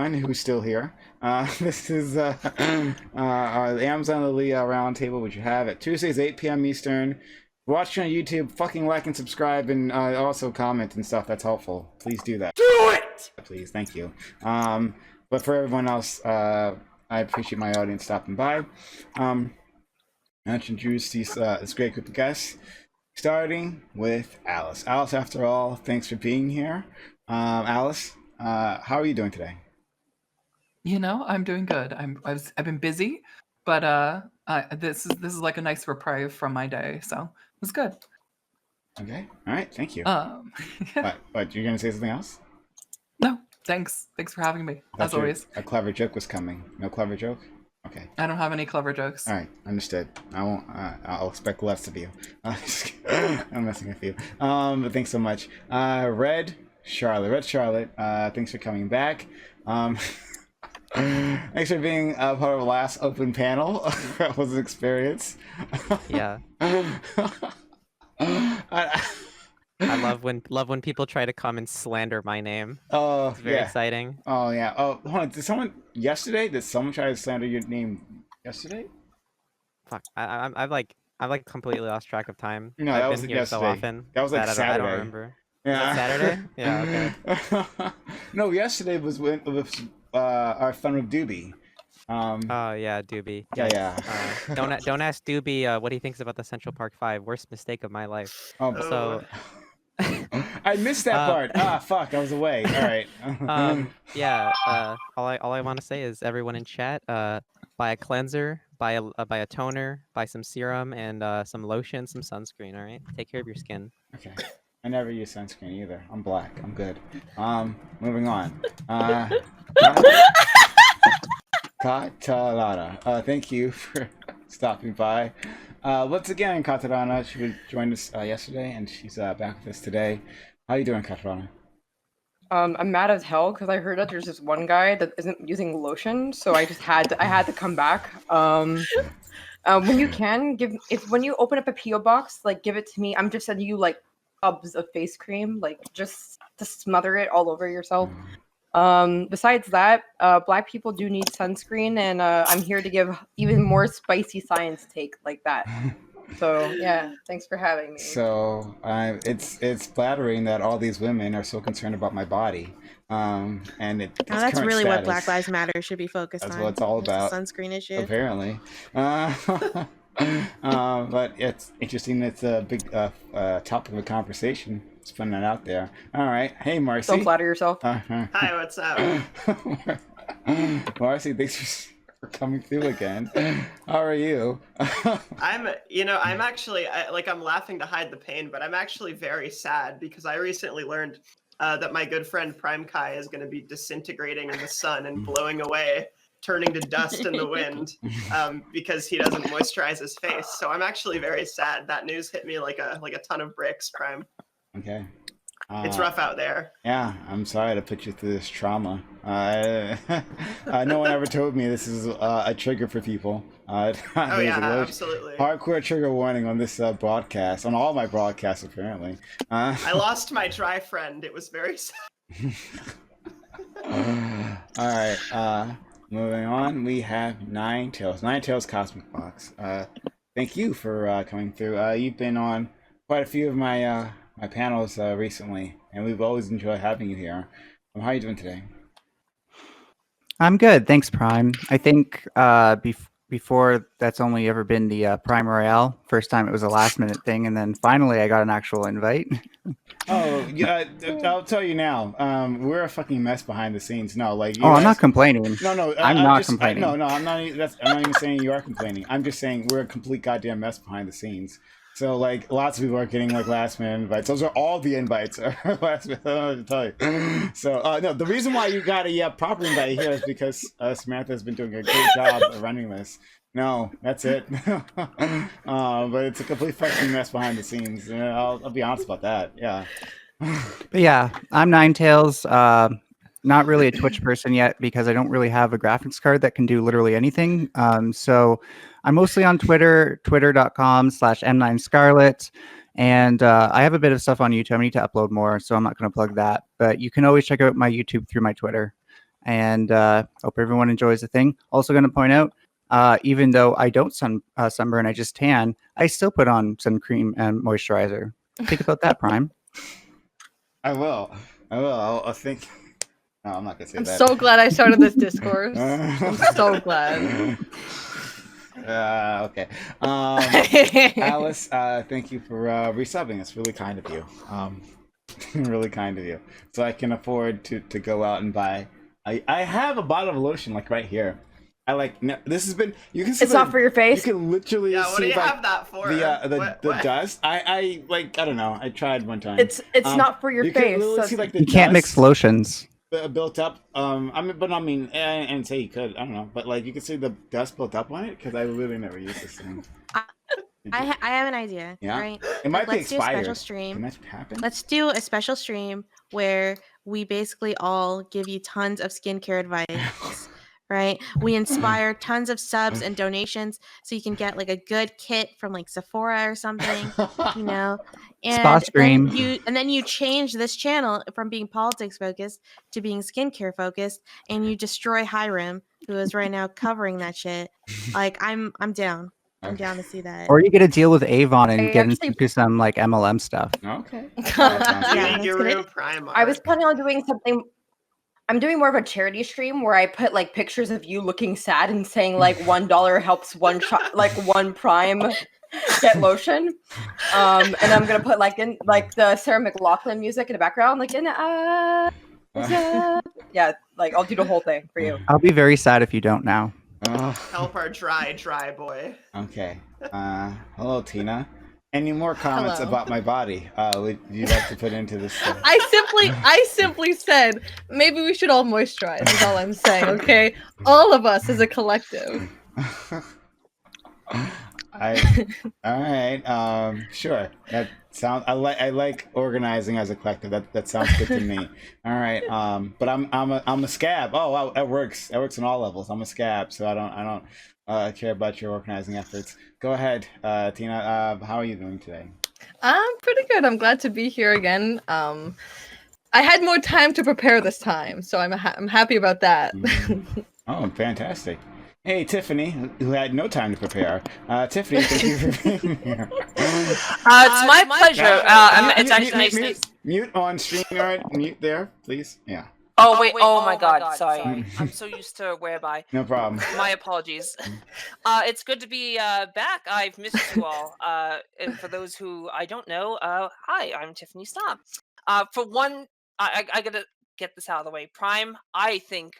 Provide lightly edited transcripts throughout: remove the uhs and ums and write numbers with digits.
everyone who's still here. This is the Amazon Lily Roundtable, which you have at Tuesdays, 8 p.m. Eastern. Watching on YouTube, fucking like and subscribe, and also comment and stuff. That's helpful. Please do that. Do it! Please, thank you. But for everyone else, I appreciate my audience stopping by. I'll introduce this great group of guests, starting with Alice. Alice, after all, thanks for being here. Alice, how are you doing today? You know, I'm doing good. I've been busy, but this is like a nice reprieve from my day, so it's good. Okay, all right, thank you. What, you're gonna say something else? No, thanks for having me, as always. A clever joke was coming. No clever joke? Okay. I don't have any clever jokes. All right, understood. I won't. I'll expect less of you. I'm messing with you. But thanks so much. Red Charlotte, thanks for coming back. Thanks for being part of the last open panel. That was an experience. Yeah. I love when people try to come and slander my name. Oh, it's very exciting. Oh yeah. Oh, hold on. Did someone try to slander your name yesterday? Fuck. I've completely lost track of time. No, I've that was been here yesterday. so often. That was like Saturday. I don't remember. Yeah. Saturday? Yeah. Okay. No, yesterday was with our fun with Doobie. Oh yeah, Doobie. Yeah. Don't ask Doobie what he thinks about the Central Park 5. Worst mistake of my life. So I missed that part. Fuck, I was away. All right. Yeah. All I want to say is everyone in chat, buy a cleanser, buy a toner, buy some serum and some lotion, some sunscreen. All right. Take care of your skin. Okay. I never use sunscreen either. I'm black. I'm good. Moving on. Katalana, thank you for stopping by. Once again, Katalana, she joined us yesterday, and she's back with us today. How you doing, Katalana? I'm mad as hell because I heard that there's this one guy that isn't using lotion, so I had to come back. When you can when you open up a PO box, like give it to me. I'm just sending you like tubs of face cream, like just to smother it all over yourself. Besides that, black people do need sunscreen, and I'm here to give even more spicy science take like that. So yeah, thanks for having me. So it's flattering that all these women are so concerned about my body, and that's really what Black Lives Matter should be focused on. That's what it's all about. The sunscreen issue. Apparently. But it's interesting. It's a big topic of conversation. Just putting that out there. All right. Hey, Marcy. Don't flatter yourself. Hi, what's up? Marcy, thanks for coming through again. How are you? I'm actually, I'm laughing to hide the pain, but I'm actually very sad because I recently learned that my good friend PrimeCayes is going to be disintegrating in the sun and blowing away, turning to dust in the wind because he doesn't moisturize his face. So I'm actually very sad. That news hit me like a ton of bricks, Prime. Okay. It's rough out there. Yeah, I'm sorry to put you through this trauma. No one ever told me this is a trigger for people. Absolutely. Hardcore trigger warning on this broadcast, on all my broadcasts apparently. I lost my dry friend. It was very sad. All right. Moving on, we have Nine Tails Cosmic Box. Thank you for coming through. You've been on quite a few of my panels recently, and we've always enjoyed having you here. How are you doing today? I'm good, thanks, Prime. I think before that's only ever been the Prime Royale. First time it was a last-minute thing, and then finally I got an actual invite. Oh, yeah, I'll tell you now. We're a fucking mess behind the scenes. No, like. I'm not complaining. No, I'm not complaining. No, I'm not. I'm not even saying you are complaining. I'm just saying we're a complete goddamn mess behind the scenes. So, like, lots of people are getting, like, last-minute invites. Those are all the invites are last-minute, I don't know what to tell you. So, no, the reason why you got a proper invite here is because Samantha has been doing a great job of running this. No, that's it. But it's a complete fucking mess behind the scenes. I'll be honest about that, yeah. But yeah, I'm Nine Tails. Not really a Twitch person yet because I don't really have a graphics card that can do literally anything. So I'm mostly on Twitter, twitter.com/M9Scarlet. And I have a bit of stuff on YouTube. I need to upload more, so I'm not going to plug that. But you can always check out my YouTube through my Twitter. and hope everyone enjoys the thing. Also, going to point out, even though I don't sunburn, I just tan, I still put on sun cream and moisturizer. Think about that, Prime. I will. I'll think. No, I'm not gonna say I'm that. so glad I started this discourse. I'm so glad. Okay. Alice, thank you for resubbing. It's really kind of you. Really kind of you. So I can afford to go out and buy. I have a bottle of lotion like right here. I like. No, this has been. You can see. It's not for your face. You can literally Yeah, see what do you like, have that for? the What? dust. I like. I don't know. I tried one time. It's not for your you can face. literally so see like the You can't mix dust lotions. built up. I mean, and say you could. I don't know, but like you can see the dust built up on it because I literally never used this thing. I have an idea. Yeah? Right. It might be Let's do a expired. special stream. Can that happen? Let's do a special stream where we basically all give you tons of skincare advice. Right? We inspire tons of subs and donations so you can get like a good kit from like Sephora or something, you know. Spa And stream. then you change this channel from being politics focused to being skincare focused, and you destroy Hiram, who is right now covering that shit. Like I'm down. I'm down to see that. Or you get a deal with Avon and I get actually- into some like MLM stuff. Okay. Yeah, Beauty that's Guru Primark. I was planning on doing something. I'm doing more of a charity stream where I put like pictures of you looking sad and saying like $1 helps one Prime get lotion. And I'm gonna put like in like the Sarah McLachlan music in the background, like yeah, like I'll do the whole thing for you. I'll be very sad if you don't now. Help our dry boy. Okay. Hello, Tina. Any more comments Hello. about my body? Would you like to put into this? I simply said maybe we should all moisturize. Is all I'm saying. Okay, all of us as a collective. All right. Sure. That sounds. I like organizing as a collective. That sounds good to me. All right. But I'm a scab. Oh, wow, that works. That works on all levels. I'm a scab, so I don't care about your organizing efforts. Go ahead, Tina. How are you doing today? I'm pretty good. I'm glad to be here again. I had more time to prepare this time, so I'm happy about that. Oh, fantastic. Hey, Tiffany, who had no time to prepare. Tiffany, thank you for being here. It's my pleasure. It's actually nice to... Mute on stream, all right? Mute there, please. Yeah. Oh, wait. Oh, my God. Sorry. I'm so used to whereby. No problem. My apologies. It's good to be back. I've missed you all. And for those who I don't know, hi, I'm Tiffany Staub. For one, I gotta get this out of the way. Prime, I think,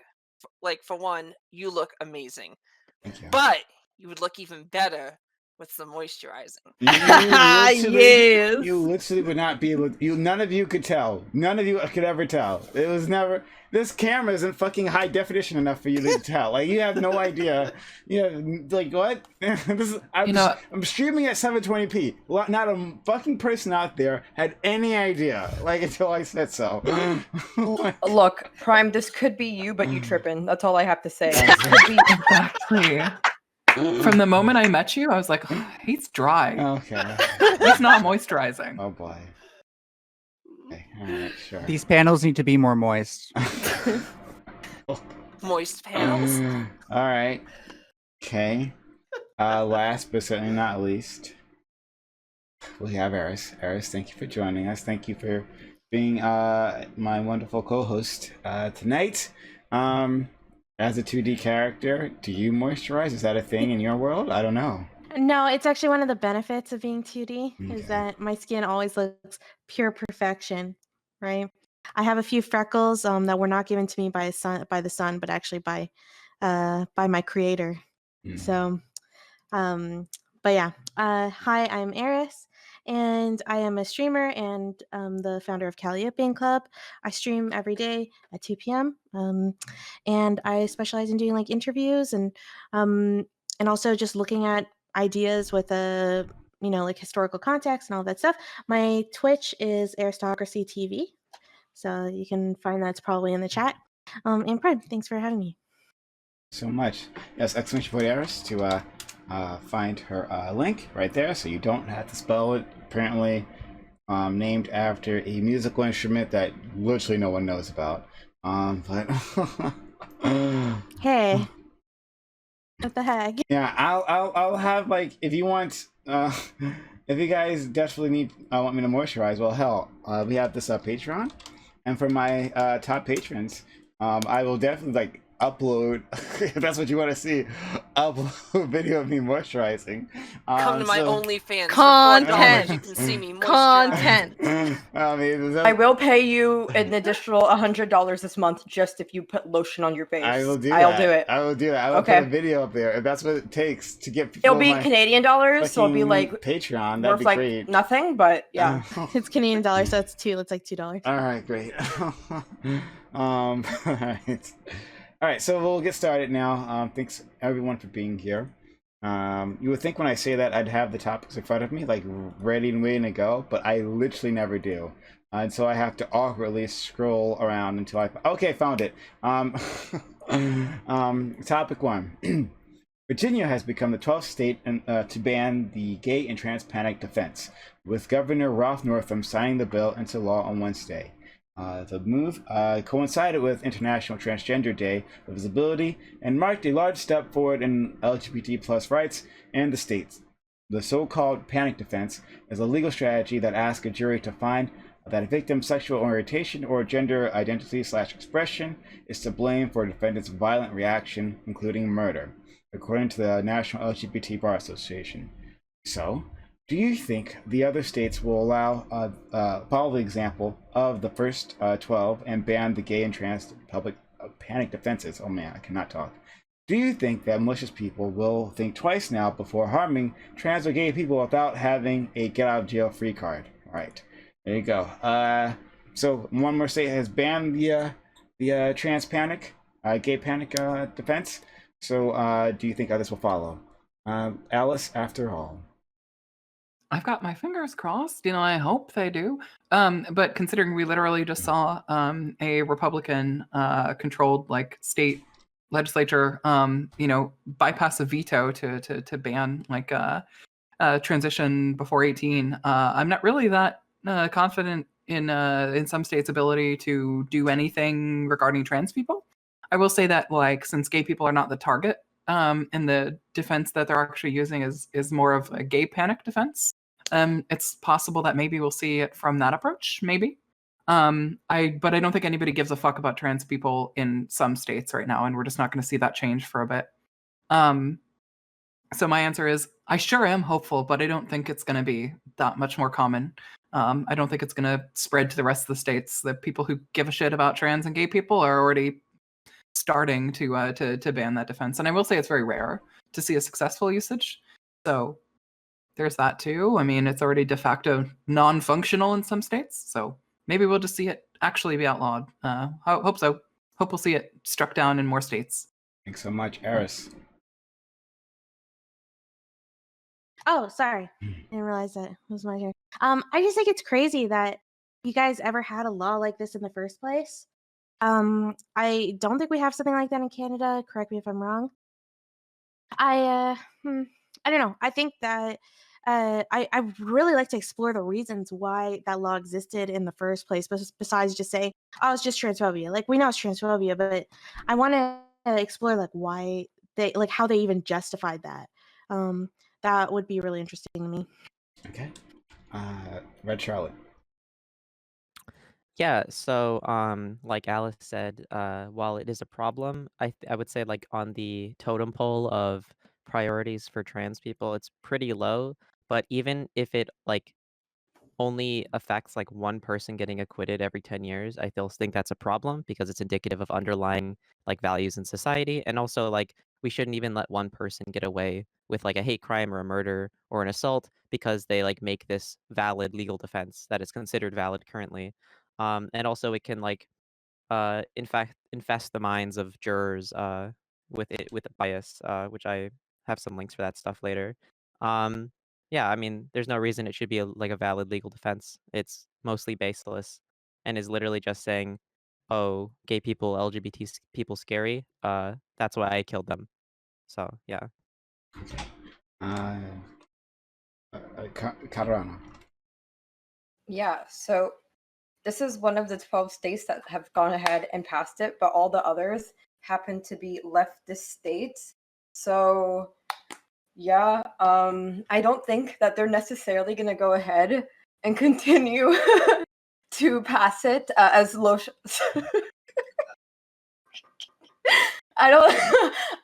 like, for one, you look amazing. Thank you. But you would look even better with some moisturizing. Yes. You literally would not be able. None of you could tell. None of you could ever tell. It was never. This camera isn't fucking high definition enough for you to tell. Like you have no idea. Like what? I'm streaming at 720p. Not a fucking person out there had any idea. Like until I said so. Look, Prime, this could be you, but you tripping. That's all I have to say. This could be Exactly. From the moment I met you, I was like, oh, he's dry. Okay. He's not moisturizing. Oh boy. Okay. All right. Sure. These panels need to be more moist. Moist panels. All right. Okay. Last but certainly not least, we have Eris. Eris, thank you for joining us. Thank you for being my wonderful co-host tonight. As a 2D character, do you moisturize? Is that a thing in your world? I don't know. No, it's actually one of the benefits of being 2D Okay. is that my skin always looks pure perfection, right? I have a few freckles that were not given to me by the sun, but actually by my creator. So, but yeah. Hi, I'm Eris, and I am a streamer and the founder of Calliopean Club. I stream every day at 2 p.m. And I specialize in doing like interviews and also just looking at ideas with a like historical context and all that stuff. My Twitch is Aristocracy TV, so you can find that's probably in the chat. And Prime, thanks for having me. So much. Yes, exclamation point Eris to find her link right there, so you don't have to spell it. Apparently, named after a musical instrument that literally no one knows about. But Hey, what the heck? Yeah, I'll have like if you want if you guys definitely need want me to moisturize, well hell, we have this Patreon, and for my top patrons, I will definitely like upload if that's what you want to see, upload video of me moisturizing. Come to my So OnlyFans. Content. For $4, you can see me moisturize. Content. I mean, I will pay you an additional $100 this month just if you put lotion on your face. I will do I'll that. do it. I will do that. I will Okay. put a video up there if that's what it takes to get people. It'll be my Canadian dollars, so it'll be fucking like Patreon. That'd worth be like great. nothing, but yeah. It's Canadian dollars, so it's like $2. All right, great. All right. All right, so we'll get started now. Thanks everyone for being here. You would think when I say that I'd have the topics in front of me, like ready and waiting to go, but I literally never do. And so I have to awkwardly scroll around until I found it. Topic 1. Virginia has become the 12th state to ban the gay and trans panic defense, with Governor Ralph Northam signing the bill into law on Wednesday. The move coincided with International Transgender Day of Visibility and marked a large step forward in LGBT plus rights in the states. The so-called panic defense is a legal strategy that asks a jury to find that a victim's sexual orientation or gender identity/expression is to blame for a defendant's violent reaction, including murder, according to the National LGBT Bar Association. So, do you think the other states will follow the example of the first 12 and ban the gay and trans public panic defenses? Oh man, I cannot talk. Do you think that malicious people will think twice now before harming trans or gay people without having a get-out-of-jail-free card? All right, there you go. So one more state has banned the trans panic, gay panic defense. So do you think others will follow? Alice, after all. I've got my fingers crossed. I hope they do. But considering we literally just saw a Republican controlled like state legislature, bypass a veto to ban like transition before 18, I'm not really that confident in some states' ability to do anything regarding trans people. I will say that like since gay people are not the target, and the defense that they're actually using is more of a gay panic defense. It's possible that maybe we'll see it from that approach, maybe. But I don't think anybody gives a fuck about trans people in some states right now, and we're just not going to see that change for a bit. So my answer is I sure am hopeful, but I don't think it's going to be that much more common. I don't think it's going to spread to the rest of the states. The people who give a shit about trans and gay people are already starting to ban that defense, and I will say it's very rare to see a successful usage. So there's that too. I mean, it's already de facto non-functional in some states, so maybe we'll just see it actually be outlawed. Hope so. Hope we'll see it struck down in more states. Thanks so much, Eris. Oh, sorry. Didn't realize that it was my turn. I just think it's crazy that you guys ever had a law like this in the first place. I don't think we have something like that in Canada. Correct me if I'm wrong. I don't know. I think that I would really like to explore the reasons why that law existed in the first place, but besides just saying, oh, it's just transphobia. Like we know it's transphobia, but I want to explore like why they like how they even justified that. That would be really interesting to me. Okay. Red Charlotte. Yeah, so like Alice said, while it is a problem, I would say like on the totem pole of priorities for trans people, it's pretty low. But even if it like only affects like one person getting acquitted every 10 years, I still think that's a problem because it's indicative of underlying like values in society. And also like we shouldn't even let one person get away with like a hate crime or a murder or an assault because they like make this valid legal defense that is considered valid currently. And also it can like in fact infest the minds of jurors with bias, which I have some links for that stuff later. Yeah, I mean, there's no reason it should be like a valid legal defense. It's mostly baseless and is literally just saying, "Oh, gay people, LGBT people scary. That's why I killed them." So yeah. Carano. Yeah, so this is one of the 12 states that have gone ahead and passed it, but all the others, happen to be leftist states. So yeah, I don't think that they're necessarily going to go ahead and continue to pass it as lotion. I don't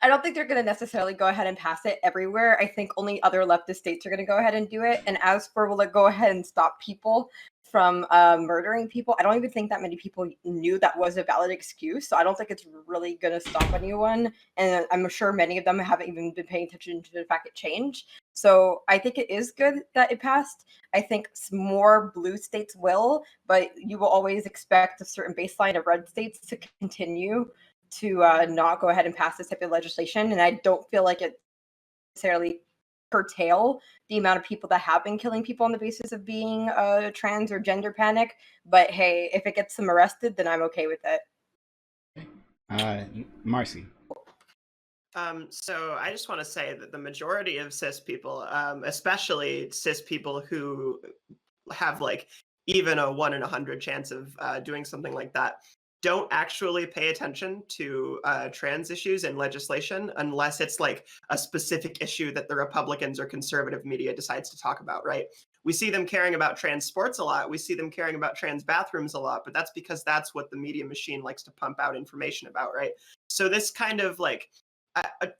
I don't think they're going to necessarily go ahead and pass it everywhere. I think only other leftist states are going to go ahead and do it. And as for will it go ahead and stop people from murdering people, I don't even think that many people knew that was a valid excuse. So I don't think it's really going to stop anyone. And I'm sure many of them haven't even been paying attention to the fact it changed. So I think it is good that it passed. I think more blue states will, but you will always expect a certain baseline of red states to continue to not go ahead and pass this type of legislation. And I don't feel like it necessarily curtail the amount of people that have been killing people on the basis of being trans or gender panic. But hey, if it gets them arrested, then I'm okay with it. Marcy. So I just want to say that the majority of cis people, especially cis people who have like even a 1 in 100 chance of doing something like that, don't actually pay attention to trans issues in legislation unless it's like a specific issue that the Republicans or conservative media decides to talk about, right? We see them caring about trans sports a lot. We see them caring about trans bathrooms a lot, but that's because that's what the media machine likes to pump out information about, right? So this kind of like,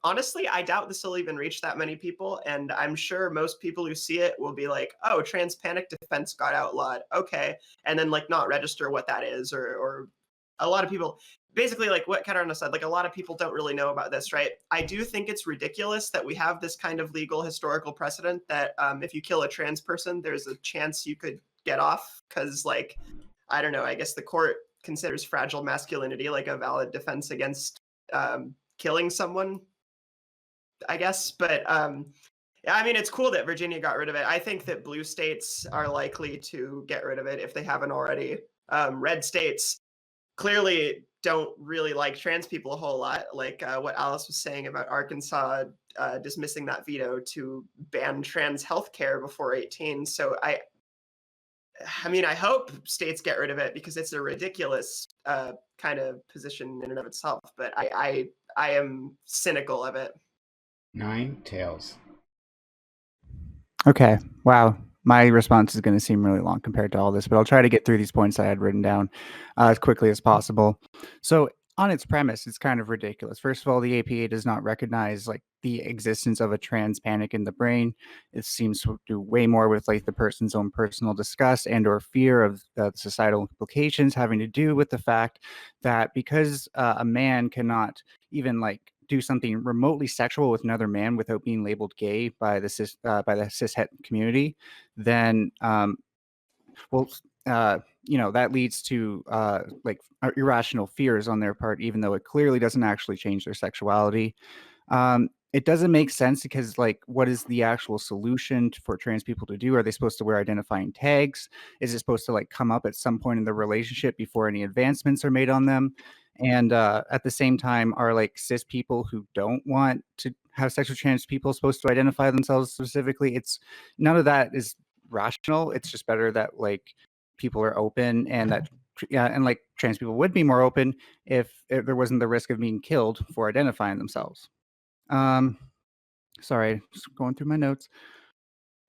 honestly, I doubt this will even reach that many people. And I'm sure most people who see it will be like, oh, trans panic defense got outlawed. Okay. And then like not register what that is, or a lot of people, basically like what Katarina said, like a lot of people don't really know about this, right? I do think it's ridiculous that we have this kind of legal historical precedent that if you kill a trans person, there's a chance you could get off because like, I don't know, I guess the court considers fragile masculinity like a valid defense against killing someone, I guess. But yeah, I mean, it's cool that Virginia got rid of it. I think that blue states are likely to get rid of it if they haven't already. Red states clearly don't really like trans people a whole lot, like what Alice was saying about Arkansas dismissing that veto to ban trans healthcare before 18. So I mean, I hope states get rid of it because it's a ridiculous kind of position in and of itself. But I am cynical of it. 9 tails. Okay. Wow. My response is going to seem really long compared to all this, but I'll try to get through these points I had written down as quickly as possible. So, on its premise, it's kind of ridiculous. First of all, the APA does not recognize like the existence of a trans panic in the brain. It seems to do way more with like the person's own personal disgust and or fear of the societal implications having to do with the fact that because a man cannot even like do something remotely sexual with another man without being labeled gay by the cishet community, then that leads to like irrational fears on their part, even though it clearly doesn't actually change their sexuality. It doesn't make sense because like what is the actual solution for trans people to do? Are they supposed to wear identifying tags? Is it supposed to like come up at some point in the relationship before any advancements are made on them? And at the same time, are like cis people who don't want to have sex with trans people supposed to identify themselves specifically? It's none of that is rational. It's just better that like people are open and that and like trans people would be more open if there wasn't the risk of being killed for identifying themselves. Sorry, just going through my notes.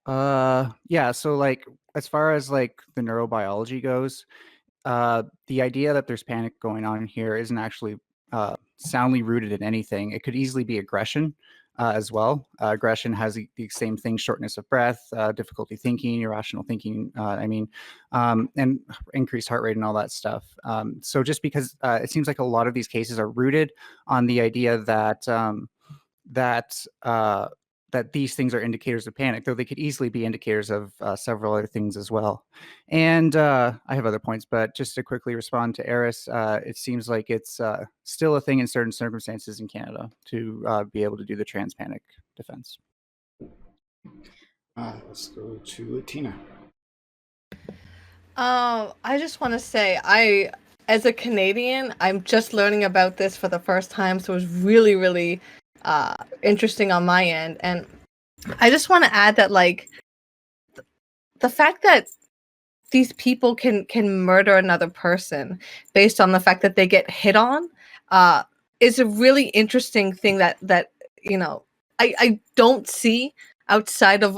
Yeah, so like as far as like the neurobiology goes, the idea that there's panic going on here isn't actually soundly rooted in anything. It could easily be aggression as well. Aggression has the same thing: shortness of breath, difficulty thinking, irrational thinking. And increased heart rate and all that stuff. So just because it seems like a lot of these cases are rooted on the idea that that these things are indicators of panic, though they could easily be indicators of several other things as well. And I have other points, but just to quickly respond to Eris, it seems like it's still a thing in certain circumstances in Canada to be able to do the trans panic defense. Let's go to Tina. I just want to say, as a Canadian, I'm just learning about this for the first time, so it was really, really interesting on my end. And I just want to add that, like, the fact that these people can murder another person based on the fact that they get hit on, is a really interesting thing that I don't see outside of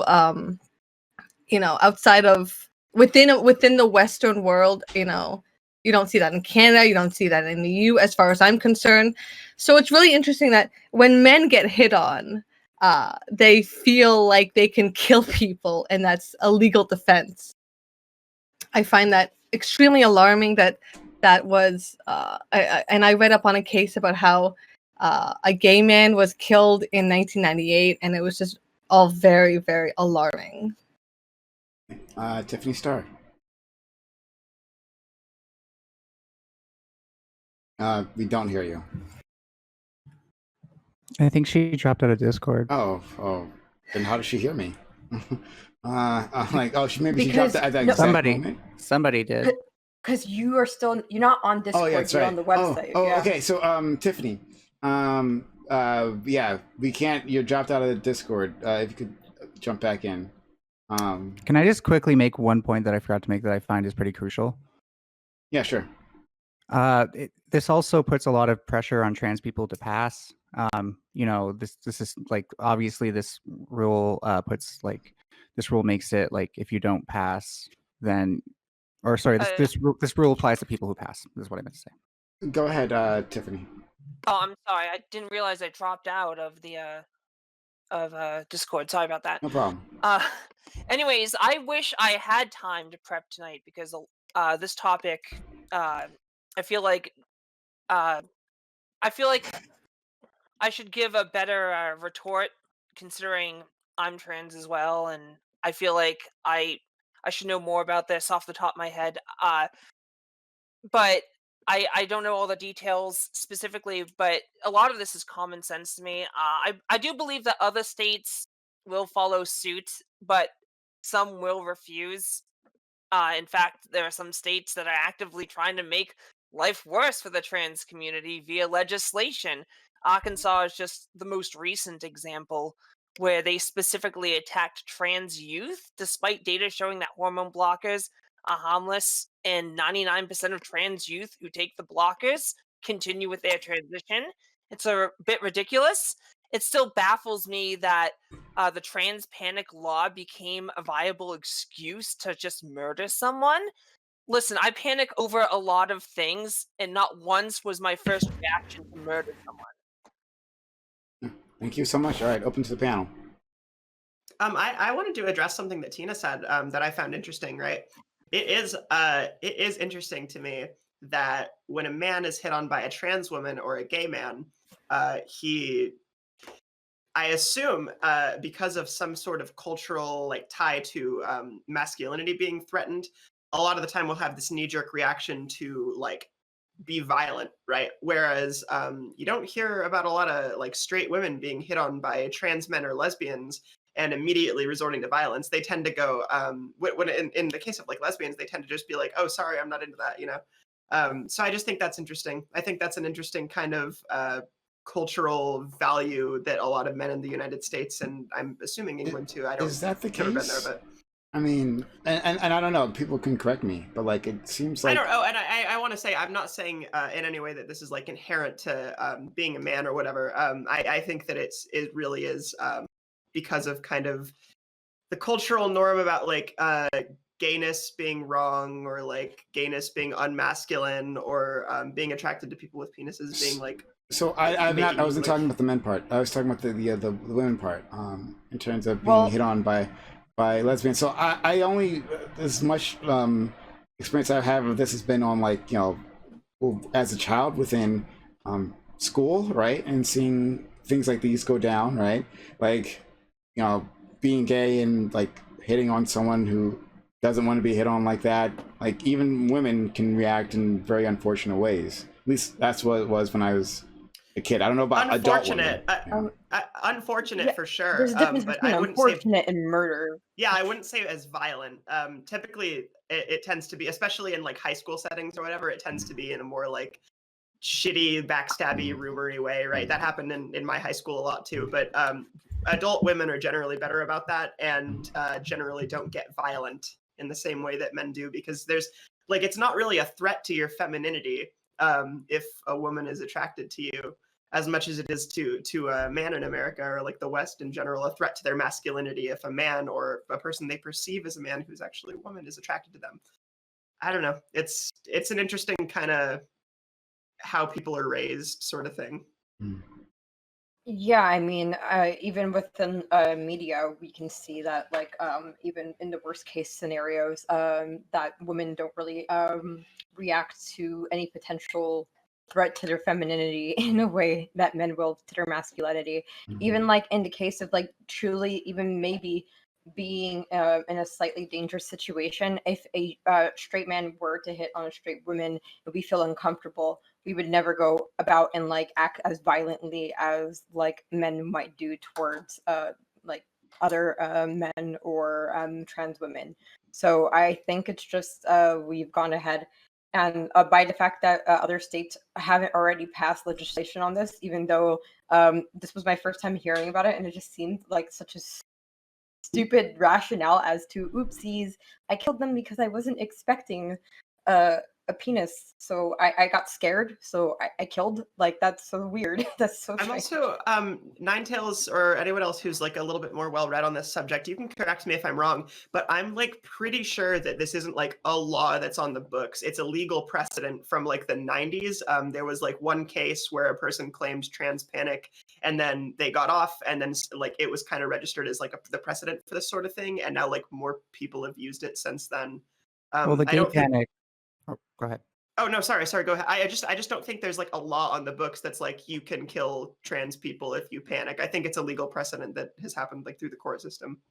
outside of within the Western world. You don't see that in Canada, you don't see that in the EU, as far as I'm concerned. So it's really interesting that when men get hit on, they feel like they can kill people, and that's a legal defense. I find that extremely alarming. That was, and I read up on a case about how a gay man was killed in 1998, and it was just all very, very alarming. Tiffany Starr. We don't hear you. I think she dropped out of Discord. Oh. Then how does she hear me? Like, maybe she Because- dropped out at that no, exact moment. Somebody did. Because you're not on Discord. Oh yeah, that's you're right. on the website. Oh, yeah. okay. So, Tiffany, yeah, we can't. You're dropped out of the Discord. If you could jump back in. Can I just quickly make one point that I forgot to make that I find is pretty crucial? Yeah, sure. This also puts a lot of pressure on trans people to pass. This is like, obviously this rule makes it like, if you don't pass, then, or sorry, this rule applies to people who pass. This is what I meant to say. Go ahead, Tiffany. Oh, I'm sorry. I didn't realize I dropped out of the Discord. Sorry about that. No problem. Anyways, I wish I had time to prep tonight because this topic, I feel like I should give a better retort, considering I'm trans as well, and I feel like I should know more about this off the top of my head. But I don't know all the details specifically, but a lot of this is common sense to me. I do believe that other states will follow suit, but some will refuse. In fact, there are some states that are actively trying to make life worse for the trans community via legislation. Arkansas is just the most recent example where they specifically attacked trans youth, despite data showing that hormone blockers are harmless, and 99% of trans youth who take the blockers continue with their transition. It's a bit ridiculous. It still baffles me that the trans panic law became a viable excuse to just murder someone. Listen, I panic over a lot of things, and not once was my first reaction to murder someone. Thank you so much. All right, open to the panel. I wanted to address something that Tina said that I found interesting. Right, it is interesting to me that when a man is hit on by a trans woman or a gay man, I assume because of some sort of cultural like tie to masculinity being threatened, a lot of the time we'll have this knee-jerk reaction to like be violent, right? Whereas you don't hear about a lot of like straight women being hit on by trans men or lesbians and immediately resorting to violence. They tend to go when in the case of like lesbians, they tend to just be like, oh, sorry, I'm not into that, you know. So I just think that's interesting. I think that's an interesting kind of cultural value that a lot of men in the United States, and I'm assuming England too. I don't. Is that the never been case? there, but I mean, and I don't know. People can correct me, but like it seems like I don't know. And I want to say I'm not saying in any way that this is like inherent to being a man or whatever. I think that it really is because of kind of the cultural norm about like gayness being wrong or like gayness being unmasculine or being attracted to people with penises being like. So I wasn't talking about the men part. I was talking about the women part. In terms of being hit on by lesbians. So I only as much experience I have of this has been on like, you know, as a child within school, right, and seeing things like these go down, right, like, you know, being gay and like hitting on someone who doesn't want to be hit on like that. Like even women can react in very unfortunate ways. At least that's what it was when I was a kid. I don't know about unfortunate. Adult women. Unfortunate yeah, for sure. There's a difference but between I wouldn't say. unfortunate and murder. Yeah, I wouldn't say as violent. Typically, it tends to be, especially in like high school settings or whatever, it tends to be in a more like shitty, backstabby, rumory way, right? That happened in my high school a lot too. But adult women are generally better about that and generally don't get violent in the same way that men do, because there's like, it's not really a threat to your femininity if a woman is attracted to you. as much as it is to a man in America or like the West in general, a threat to their masculinity if a man or a person they perceive as a man who's actually a woman is attracted to them. I don't know. It's an interesting kind of how people are raised sort of thing. Yeah, I mean, even within media, we can see that, like, even in the worst case scenarios, that women don't really react to any potential threat to their femininity in a way that men will to their masculinity. Even like in the case of like truly, even maybe being in a slightly dangerous situation, if a straight man were to hit on a straight woman and we feel uncomfortable, we would never go about and like act as violently as like men might do towards like other men or trans women. So I think it's just we've gone ahead and by the fact that other states haven't already passed legislation on this, even though this was my first time hearing about it, and it just seemed like such a stupid rationale as to oopsies, I killed them because I wasn't expecting a penis, so I got scared, so I killed. Like, that's so weird. That's so I'm strange. also Ninetales or anyone else who's like a little bit more well read on this subject. You can correct me if I'm wrong, but I'm like pretty sure that this isn't like a law that's on the books. It's a legal precedent from like the 90s. There was like one case where a person claimed trans panic, and then they got off, and then like it was kind of registered as like the precedent for this sort of thing, and now like more people have used it since then. Well, the I gay don't think. panic. Oh, go ahead. Oh no, sorry, go ahead. I just don't think there's like a law on the books that's like you can kill trans people if you panic. I think it's a legal precedent that has happened like through the court system.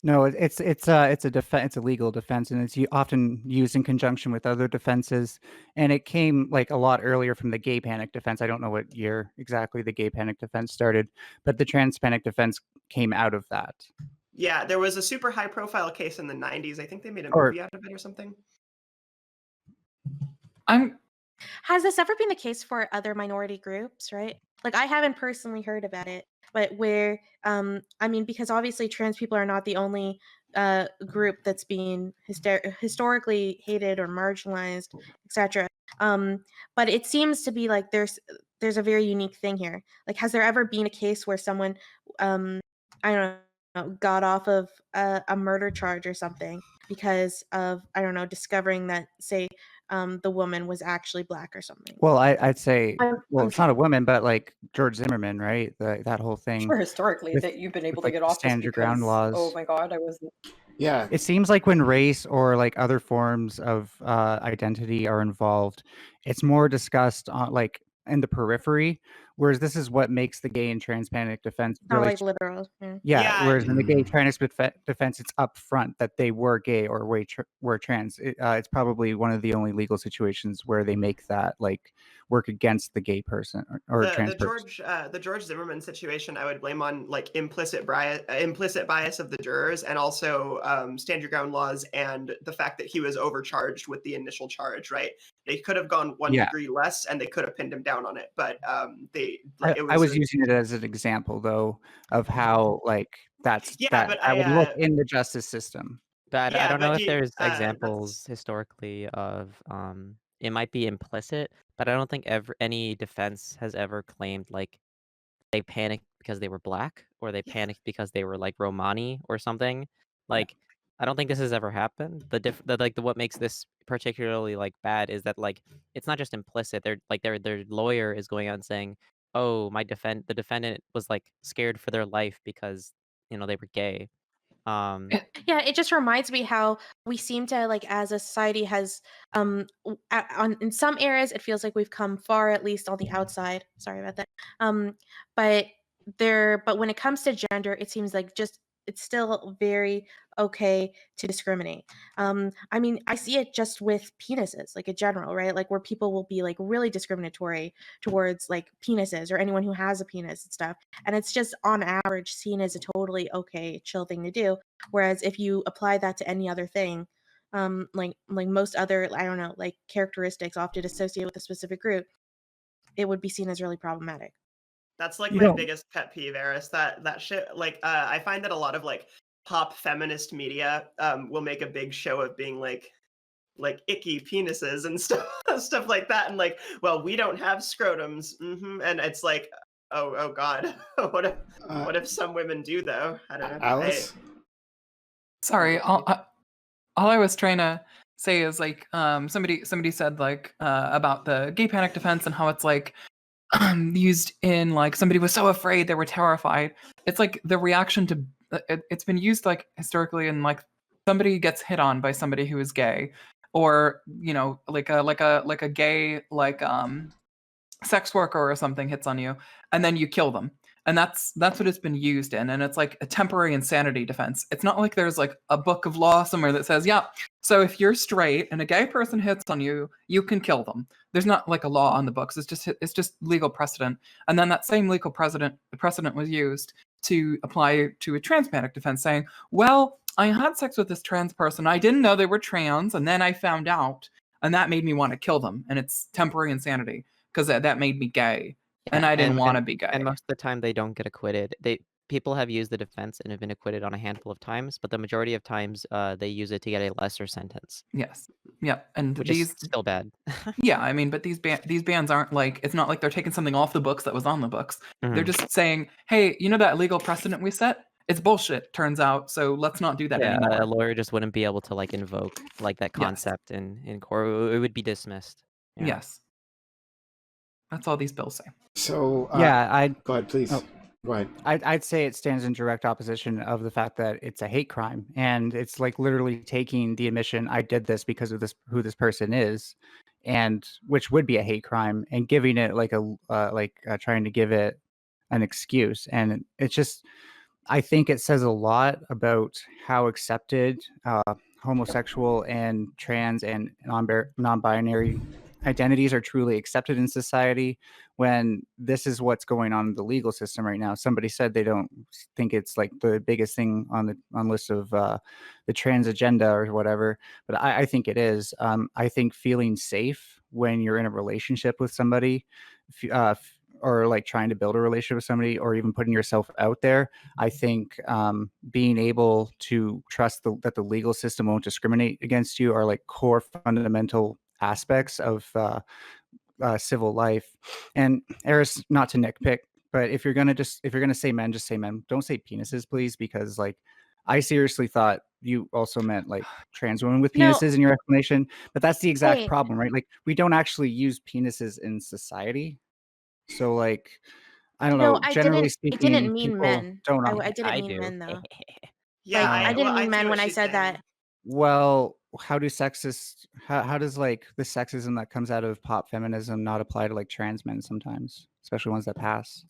No, it's a legal defense, and it's often used in conjunction with other defenses. And it came like a lot earlier from the gay panic defense. I don't know what year exactly the gay panic defense started, but the trans panic defense came out of that. Yeah, there was a super high profile case in the 90s. I think they made a Or- movie out of it or something. Has this ever been the case for other minority groups, right? Like, I haven't personally heard about it, but where, I mean, because obviously trans people are not the only group that's being historically hated or marginalized, etc. But it seems to be like there's a very unique thing here. Like, has there ever been a case where someone, I don't know, got off of a murder charge or something because of, I don't know, discovering that, say, the woman was actually black or something? Well, I'd say, well, I'm it's not a woman, but like George Zimmerman, right? That whole thing. sure historically with- that you've been able with, to like, get the off just stand your because, ground laws. oh my god, I wasn't. Yeah. It seems like when race or like other forms of identity are involved, it's more discussed on like in the periphery, whereas this is what makes the gay and trans panic defense Not really. like literal. Yeah. Yeah. Whereas in the gay trans defense, it's up front that they were gay or were trans. It's probably one of the only legal situations where they make that like work against the gay person or trans person. The George Zimmerman situation, I would blame on like implicit bias of the jurors, and also stand your ground laws, and the fact that he was overcharged with the initial charge. Right, they could have gone one degree less, and they could have pinned him down on it. But I was using it as an example though of how like that would look in the justice system. But I don't know if there's that's- examples historically of it might be implicit, but I don't think any defense has ever claimed like they panicked because they were black or they panicked because they were like Romani or something. Like I don't think this has ever happened. What makes this particularly like bad is that like it's not just implicit. They're like their lawyer is going out and saying, "Oh, the defendant was like scared for their life because they were gay." Yeah, it just reminds me how we seem to, like, as a society has in some areas it feels like we've come far, at least on the outside. Sorry about that. But when it comes to gender, it seems like just it's still very okay to discriminate. I mean, I see it just with penises, like in general, right? Like where people will be like really discriminatory towards like penises or anyone who has a penis and stuff. And it's just on average seen as a totally okay, chill thing to do. Whereas if you apply that to any other thing, like most other, I don't know, like characteristics often associated with a specific group, it would be seen as really problematic. That's like my biggest pet peeve, Eris. That shit. Like, I find that a lot of like pop feminist media will make a big show of being like like icky penises and stuff stuff like that, and like, well, we don't have scrotums, and it's like, oh god, what if some women do though? I don't know. Alice? Sorry, all I was trying to say is like somebody said like about the gay panic defense and how it's like used in like somebody was so afraid they were terrified. It's like the reaction to it's been used like historically in like somebody gets hit on by somebody who is gay, or you know like a gay like sex worker or something hits on you, and then you kill them. And that's what it's been used in, and it's like a temporary insanity defense. It's not like there's like a book of law somewhere that says, yeah, so if you're straight and a gay person hits on you, you can kill them. There's not like a law on the books. It's just legal precedent. And then that same legal precedent was used to apply to a trans panic defense, saying, well, I had sex with this trans person. I didn't know they were trans, and then I found out, and that made me want to kill them. And it's temporary insanity because that made me gay. And I didn't want to be gay. And most of the time they don't get acquitted. People have used the defense and have been acquitted on a handful of times, but the majority of times they use it to get a lesser sentence. Yes. Yeah. And which these is still bad. Yeah, I mean, but these bans aren't like, it's not like they're taking something off the books that was on the books. They're just saying, hey, you know that legal precedent we set? It's bullshit, turns out, so let's not do that anymore. A lawyer just wouldn't be able to like invoke like that concept in court. It would be dismissed. Yeah. Yes. That's all these bills say. So go ahead, please. Oh. Go ahead. I'd say it stands in direct opposition of the fact that it's a hate crime, and it's like literally taking the admission, I did this because of who this person is, and which would be a hate crime, and giving it like trying to give it an excuse. And it's just, I think it says a lot about how accepted homosexual and trans and non-binary identities are truly accepted in society, when this is what's going on in the legal system right now. Somebody said they don't think it's like the biggest thing on the list of the trans agenda or whatever, but I think it is. I think feeling safe when you're in a relationship with somebody, or like trying to build a relationship with somebody, or even putting yourself out there, I think being able to trust that the legal system won't discriminate against you are like core fundamental aspects of civil life. And Eris, not to nitpick, but if you're gonna say men, just say men. Don't say penises, please, because like I seriously thought you also meant like trans women with penises in your explanation, but that's the exact problem, right? Like we don't actually use penises in society, so like I don't know. Generally speaking, I didn't mean men. Don't. I didn't mean men though. Yeah, I didn't mean men when I said that. Well, how does like the sexism that comes out of pop feminism not apply to like trans men sometimes, especially ones that pass?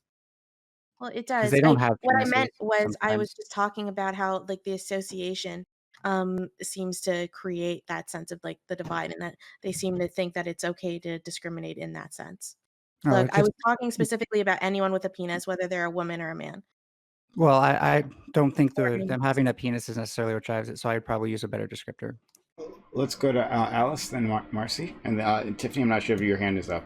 Well, it does. They don't have what I meant penises was I was sometimes. just talking about how like the association seems to create that sense of like the divide, and that they seem to think that it's okay to discriminate in that sense. Oh, Look, I was talking specifically about anyone with a penis, whether they're a woman or a man. Well, I don't think them having a penis is necessarily what drives it, so I'd probably use a better descriptor. Let's go to Alice, then Marcy, and Tiffany. I'm not sure if your hand is up.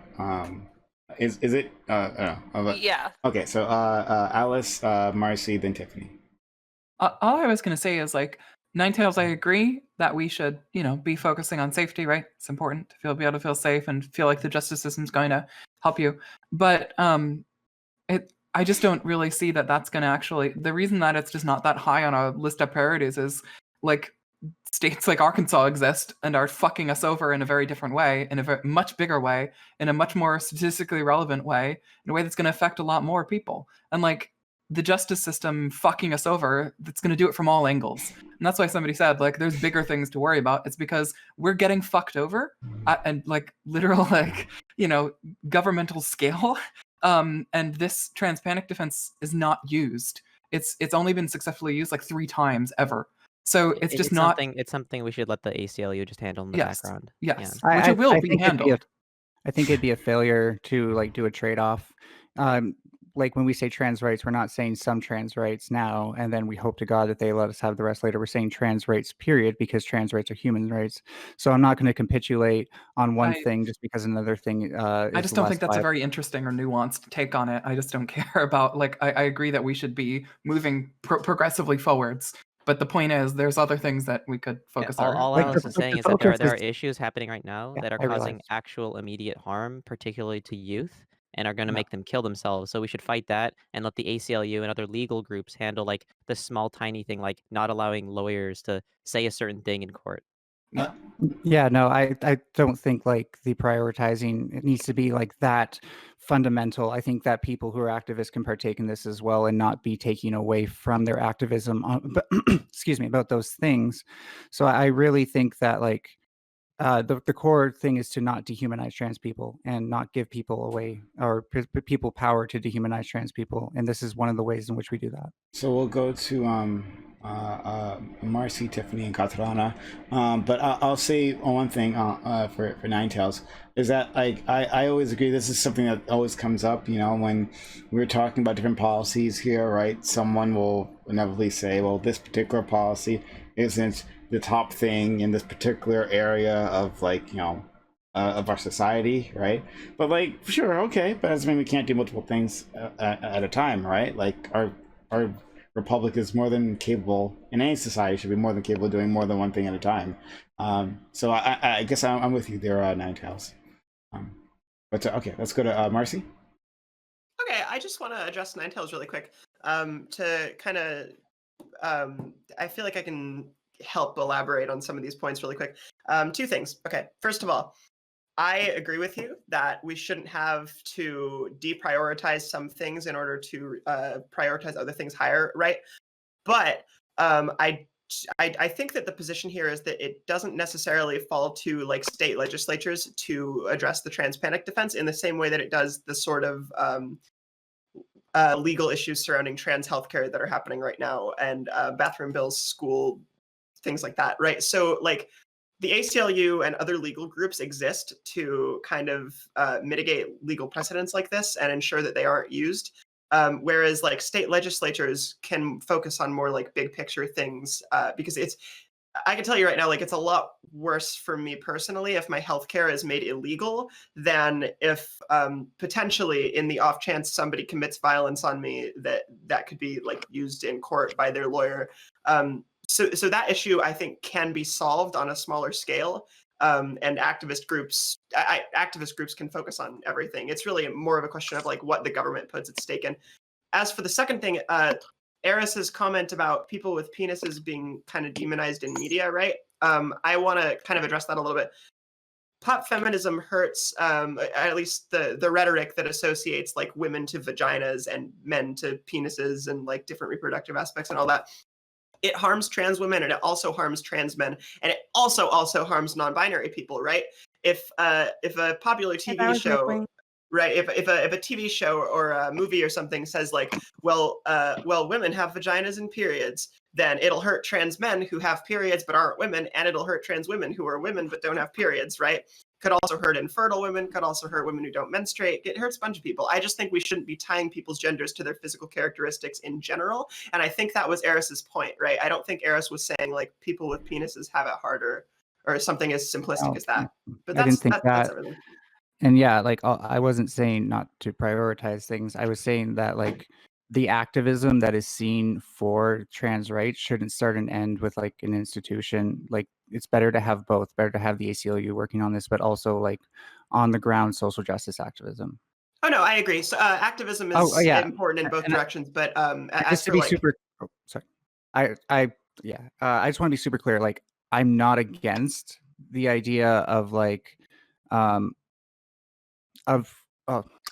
Is it? Yeah. Okay, so Alice, Marcy, then Tiffany. All I was going to say is like, Ninetales, I agree that we should, be focusing on safety, right? It's important to be able to feel safe and feel like the justice system's going to help you. But I just don't really see that that's going to actually, the reason that it's just not that high on a list of priorities is like states like Arkansas exist and are fucking us over in a very different way, in a much bigger way, in a much more statistically relevant way, in a way that's going to affect a lot more people. And like the justice system fucking us over, that's going to do it from all angles. And that's why somebody said like there's bigger things to worry about. It's because we're getting fucked over and like literal like, governmental scale. And this trans panic defense is not used. It's only been successfully used like 3 times ever. So it's just not. It's something we should let the ACLU just handle in the background. Yes, Yeah. which it will be handled. I think it'd be a failure to like do a trade-off. Like when we say trans rights, we're not saying some trans rights now, and then we hope to God that they let us have the rest later. We're saying trans rights, period, because trans rights are human rights. So I'm not going to capitulate on one thing just because another thing I just don't think that's a very interesting or nuanced take on it. I just don't care about, like, I agree that we should be moving progressively forwards. But the point is, there's other things that we could Yeah, focus all, our all Like, Alice attention is on. saying the is that focus there are is issues happening right now yeah, that are I realize. causing actual immediate harm, particularly to youth, and are going to Yeah. make them kill themselves. So we should fight that and let the ACLU and other legal groups handle like the small, tiny thing, like not allowing lawyers to say a certain thing in court. Uh, Yeah, no, I don't think like the prioritizing it needs to be like that fundamental. I think that people who are activists can partake in this as well and not be taking away from their activism but excuse me, about those things. So I really think that like the core thing is to not dehumanize trans people and not give people away or people power to dehumanize trans people. And this is one of the ways in which we do that. So we'll go to Marcy, Tiffany, and Katarana. But I'll say one thing for Ninetales is that like I always agree. This is something that always comes up. You know, when we're talking about different policies here, right? Someone will inevitably say, "Well, this particular policy isn't the top thing in this particular area of like of our society, right?" But like, sure, okay, but that doesn't mean we can't do multiple things at a time, right? Like our republic is more than capable, in any society should be more than capable of doing more than one thing at a time. So I guess I'm with you there, Ninetales. But okay, let's go to Marcy. Okay, I just want to address Ninetales really quick. To kind of, I feel like I can help elaborate on some of these points really quick. Two things. Okay, first of all, I agree with you that we shouldn't have to deprioritize some things in order to prioritize other things higher, right? But I think that the position here is that it doesn't necessarily fall to like state legislatures to address the trans panic defense in the same way that it does the sort of legal issues surrounding trans healthcare that are happening right now, and bathroom bills, school, things like that, right? So like the ACLU and other legal groups exist to kind of mitigate legal precedents like this and ensure that they aren't used. Whereas like state legislatures can focus on more like big picture things because I can tell you right now, like it's a lot worse for me personally if my healthcare is made illegal than if potentially in the off chance somebody commits violence on me that could be like used in court by their lawyer. So that issue I think can be solved on a smaller scale. And activist groups can focus on everything. It's really more of a question of like what the government puts at stake in. As for the second thing, Eris's comment about people with penises being kind of demonized in media, right? I want to kind of address that a little bit. Pop feminism hurts, at least the rhetoric that associates like women to vaginas and men to penises and like different reproductive aspects and all that. It harms trans women and it also harms trans men and it also harms non-binary people, right? If a popular That TV was my show, point. right? If a TV show or a movie or something says like, well, women have vaginas and periods, then it'll hurt trans men who have periods but aren't women, and it'll hurt trans women who are women but don't have periods, right? Could also hurt infertile women, could also hurt women who don't menstruate. It hurts a bunch of people. I just think we shouldn't be tying people's genders to their physical characteristics in general. And I think that was Eris's point, right? I don't think Eris was saying like people with penises have it harder or something as simplistic as that. But I didn't think that's that. everything. And yeah, like I wasn't saying not to prioritize things. I was saying that like the activism that is seen for trans rights shouldn't start and end with like an institution. Like it's better to have both. Better to have the ACLU working on this, but also like on the ground social justice activism. Oh no, I agree. So activism is yeah. important in both directions, but as Just to for be like, super, sorry, I just want to be super clear. Like I'm not against the idea of like,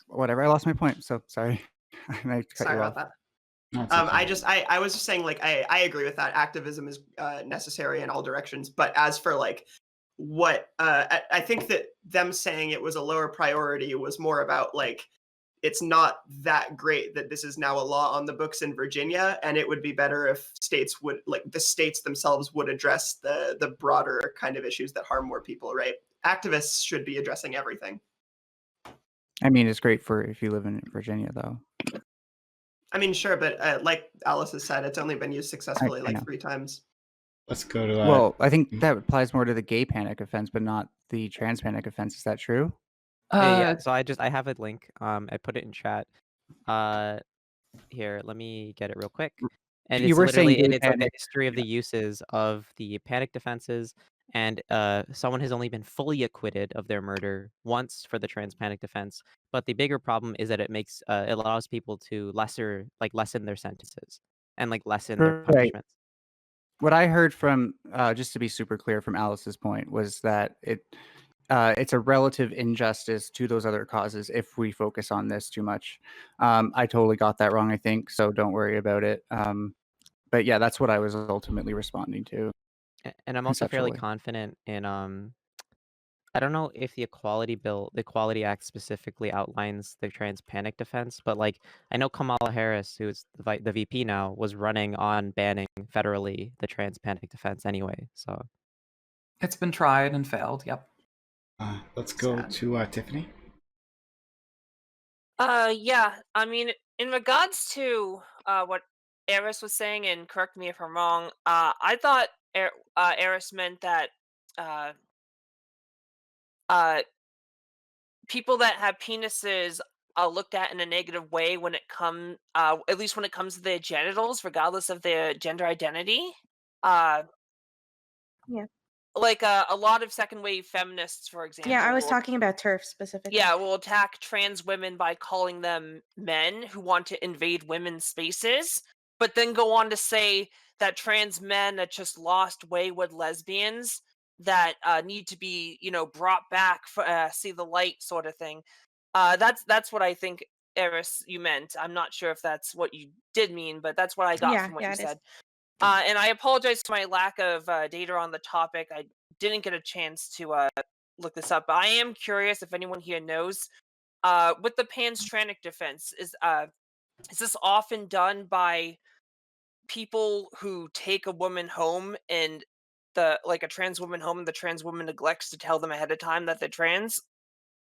whatever. I lost my point. So sorry. I cut sorry you about off. that. That's okay. I was just saying like I agree with that. Activism is necessary in all directions, but as for like what I think that them saying it was a lower priority was more about like it's not that great that this is now a law on the books in Virginia, and it would be better if states would like the states themselves would address the broader kind of issues that harm more people, right? Activists should be addressing everything. I mean, it's great for if you live in Virginia, though. I mean, sure, but like Alice has said, it's only been used successfully I like know. 3 times. Let's go to. Well, I think that applies more to the gay panic offense, but not the trans panic offense. Is that true? Yeah. So I have a link. I put it in chat. Here, let me get it real quick. And You it's were saying literally, and gay it's like a panic. history of the uses of the panic defenses, and someone has only been fully acquitted of their murder once for the trans panic defense. But the bigger problem is that it allows people to lessen their sentences and like lessen their Right. punishments. What I heard from, just to be super clear from Alice's point, was that it's a relative injustice to those other causes if we focus on this too much. I totally got that wrong, I think, so don't worry about it. But yeah, that's what I was ultimately responding to And I'm also fairly conceptually. confident in I don't know if the Equality Act specifically outlines the trans panic defense, but like I know Kamala Harris, who's the VP now, was running on banning federally the trans panic defense anyway. So It's been tried and failed. Yep. Let's go Sad. to Tiffany. Yeah. I mean, in regards to what Eris was saying, and correct me if I'm wrong. I thought Eris meant that people that have penises are looked at in a negative way when it at least when it comes to their genitals, regardless of their gender identity. Uh, Yeah. Like a lot of second wave feminists, for example. Yeah, I was will- talking about turf specifically. Yeah, will attack trans women by calling them men who want to invade women's spaces, but then go on to say that trans men are just lost wayward lesbians that need to be, brought back for see the light, sort of thing. That's what I think, Eris, you meant. I'm not sure if that's what you did mean, but that's what I got Yeah, from what yeah, you it is. said. And I apologize for my lack of data on the topic. I didn't get a chance to look this up, but I am curious if anyone here knows. With the panstranic defense, is this often done by people who take a woman home and a trans woman home, and the trans woman neglects to tell them ahead of time that they're trans?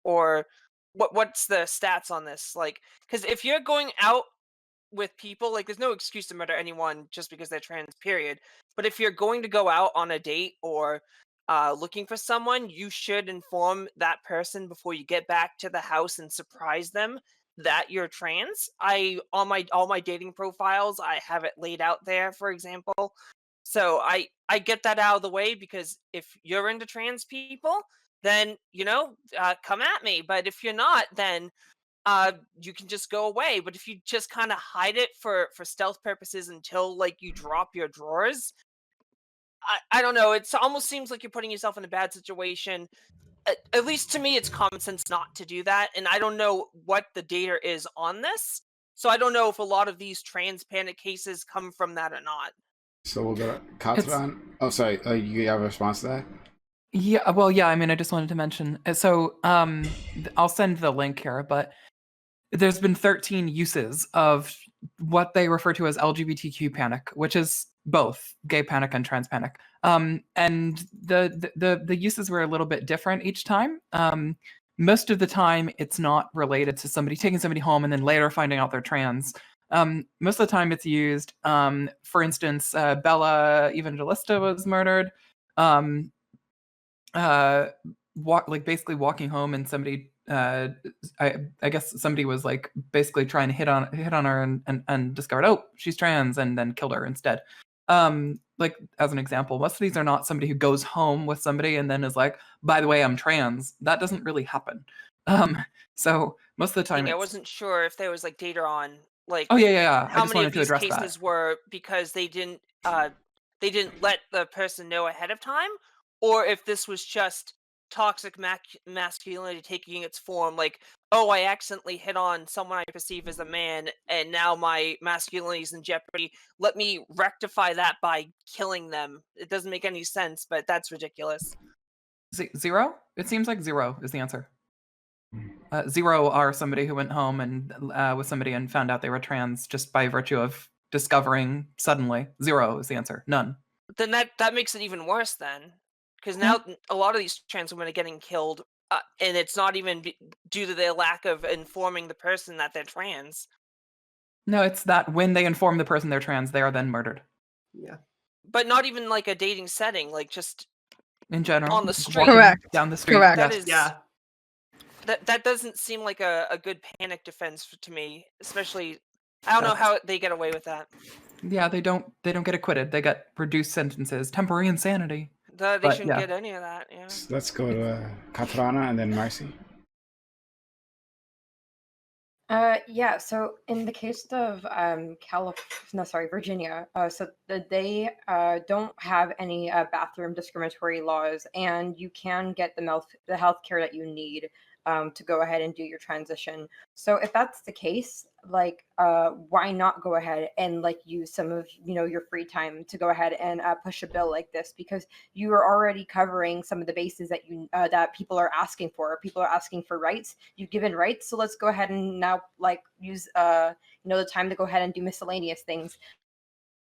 Or what's the stats on this? Like, because if you're going out with people, like, there's no excuse to murder anyone just because they're trans, period. But if you're going to go out on a date or looking for someone, you should inform that person before you get back to the house and surprise them that you're trans. On my all my dating profiles, I have it laid out there, for example. So I get that out of the way, because if you're into trans people, then come at me. But if you're not, then you can just go away. But if you just kind of hide it for stealth purposes until like you drop your drawers, I don't know. It almost seems like you're putting yourself in a bad situation. At least to me, it's common sense not to do that. And I don't know what the data is on this, so I don't know if a lot of these trans panic cases come from that or not. So we'll go to Katran. Oh, sorry. You have a response to that? Yeah, well, yeah, I mean, I just wanted to mention. So, I'll send the link here, but there's been 13 uses of what they refer to as LGBTQ panic, which is both gay panic and trans panic. And the uses were a little bit different each time. Most of the time, it's not related to somebody taking somebody home and then later finding out they're trans. Most of the time, it's used. For instance, Bella Evangelista was murdered. Basically walking home, and somebody I guess somebody was like basically trying to hit on her and discovered, oh, she's trans, and then killed her instead. Like, as an example, most of these are not somebody who goes home with somebody and then is like, by the way, I'm trans. That doesn't really happen. So most of the time I wasn't sure if there was like data on like oh yeah. I how just many wanted of to these address cases that. were because they didn't let the person know ahead of time, or if this was just toxic masculinity taking its form, like, oh, I accidentally hit on someone I perceive as a man and now my masculinity is in jeopardy. Let me rectify that by killing them. It doesn't make any sense, but that's ridiculous. Zero? It seems like zero is the answer. Zero are somebody who went home and with somebody and found out they were trans just by virtue of discovering suddenly. Zero is the answer. None. Then that makes it even worse then, because now a lot of these trans women are getting killed, and it's not even due to their lack of informing the person that they're trans. No, it's that when they inform the person they're trans, they are then murdered. Yeah. But not even like a dating setting, like just In general, on the street. walking Correct. down the street. Correct. That is Yeah. that doesn't seem like a good panic defense to me, especially. I don't know how they get away with that. Yeah, they don't get acquitted. They get reduced sentences, temporary insanity. They But, shouldn't yeah. get any of that. Yeah. Let's go to Katrana and then Marcy. Yeah, so in the case of Virginia, so they don't have any bathroom discriminatory laws, and you can get the health care that you need to go ahead and do your transition. So if that's the case, like, why not go ahead and like use some of your free time to go ahead and push a bill like this? Because you are already covering some of the bases that that people are asking for. People are asking for rights. You've given rights, so let's go ahead and now like use the time to go ahead and do miscellaneous things.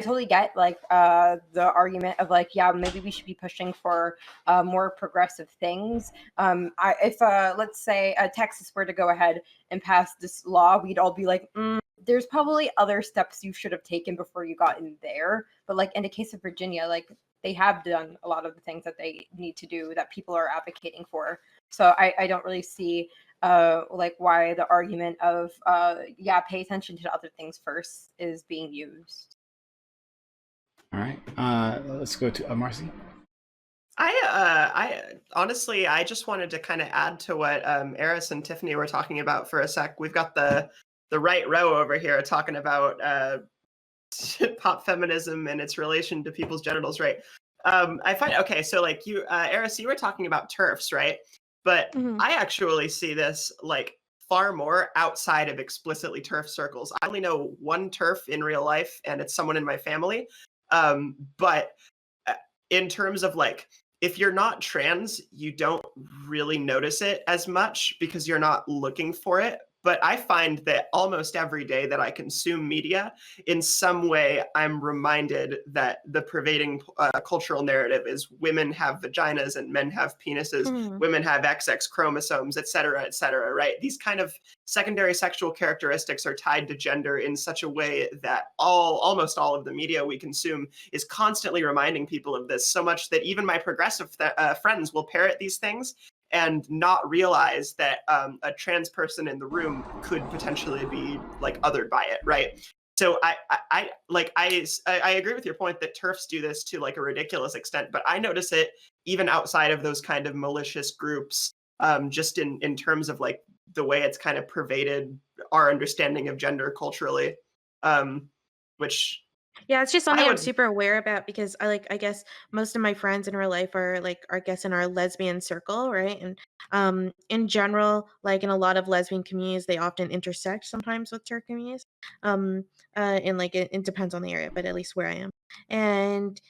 I totally get like the argument of like, yeah, maybe we should be pushing for more progressive things. If let's say Texas were to go ahead and pass this law, we'd all be like, there's probably other steps you should have taken before you got in there. But like in the case of Virginia, like they have done a lot of the things that they need to do that people are advocating for. So I don't really see like why the argument of yeah, pay attention to the other things first is being used. All right. Let's go to Marcy. I honestly, I just wanted to kind of add to what Eris and Tiffany were talking about for a sec. We've got the right row over here talking about pop feminism and its relation to people's genitals, right? I find, okay, so like you, Eris, you were talking about TERFs, right? But I actually see this like far more outside of explicitly TERF circles. I only know one TERF in real life, and it's someone in my family. But in terms of like, if you're not trans, you don't really notice it as much because you're not looking for it. But I find that almost every day that I consume media, in some way, I'm reminded that the pervading cultural narrative is women have vaginas and men have penises, women have XX chromosomes, et cetera, right? These kind of secondary sexual characteristics are tied to gender in such a way that almost all of the media we consume is constantly reminding people of this, so much that even my progressive friends will parrot these things and not realize that a trans person in the room could potentially be like othered by it, right? So I agree with your point that TERFs do this to like a ridiculous extent, but I notice it even outside of those kind of malicious groups, just in terms of like the way it's kind of pervaded our understanding of gender culturally, which. Yeah, it's just something I'm super aware about because I guess most of my friends in real life are I guess in our lesbian circle, right? And in general, like in a lot of lesbian communities, they often intersect sometimes with TERF communities. And like it depends on the area, but at least where I am. And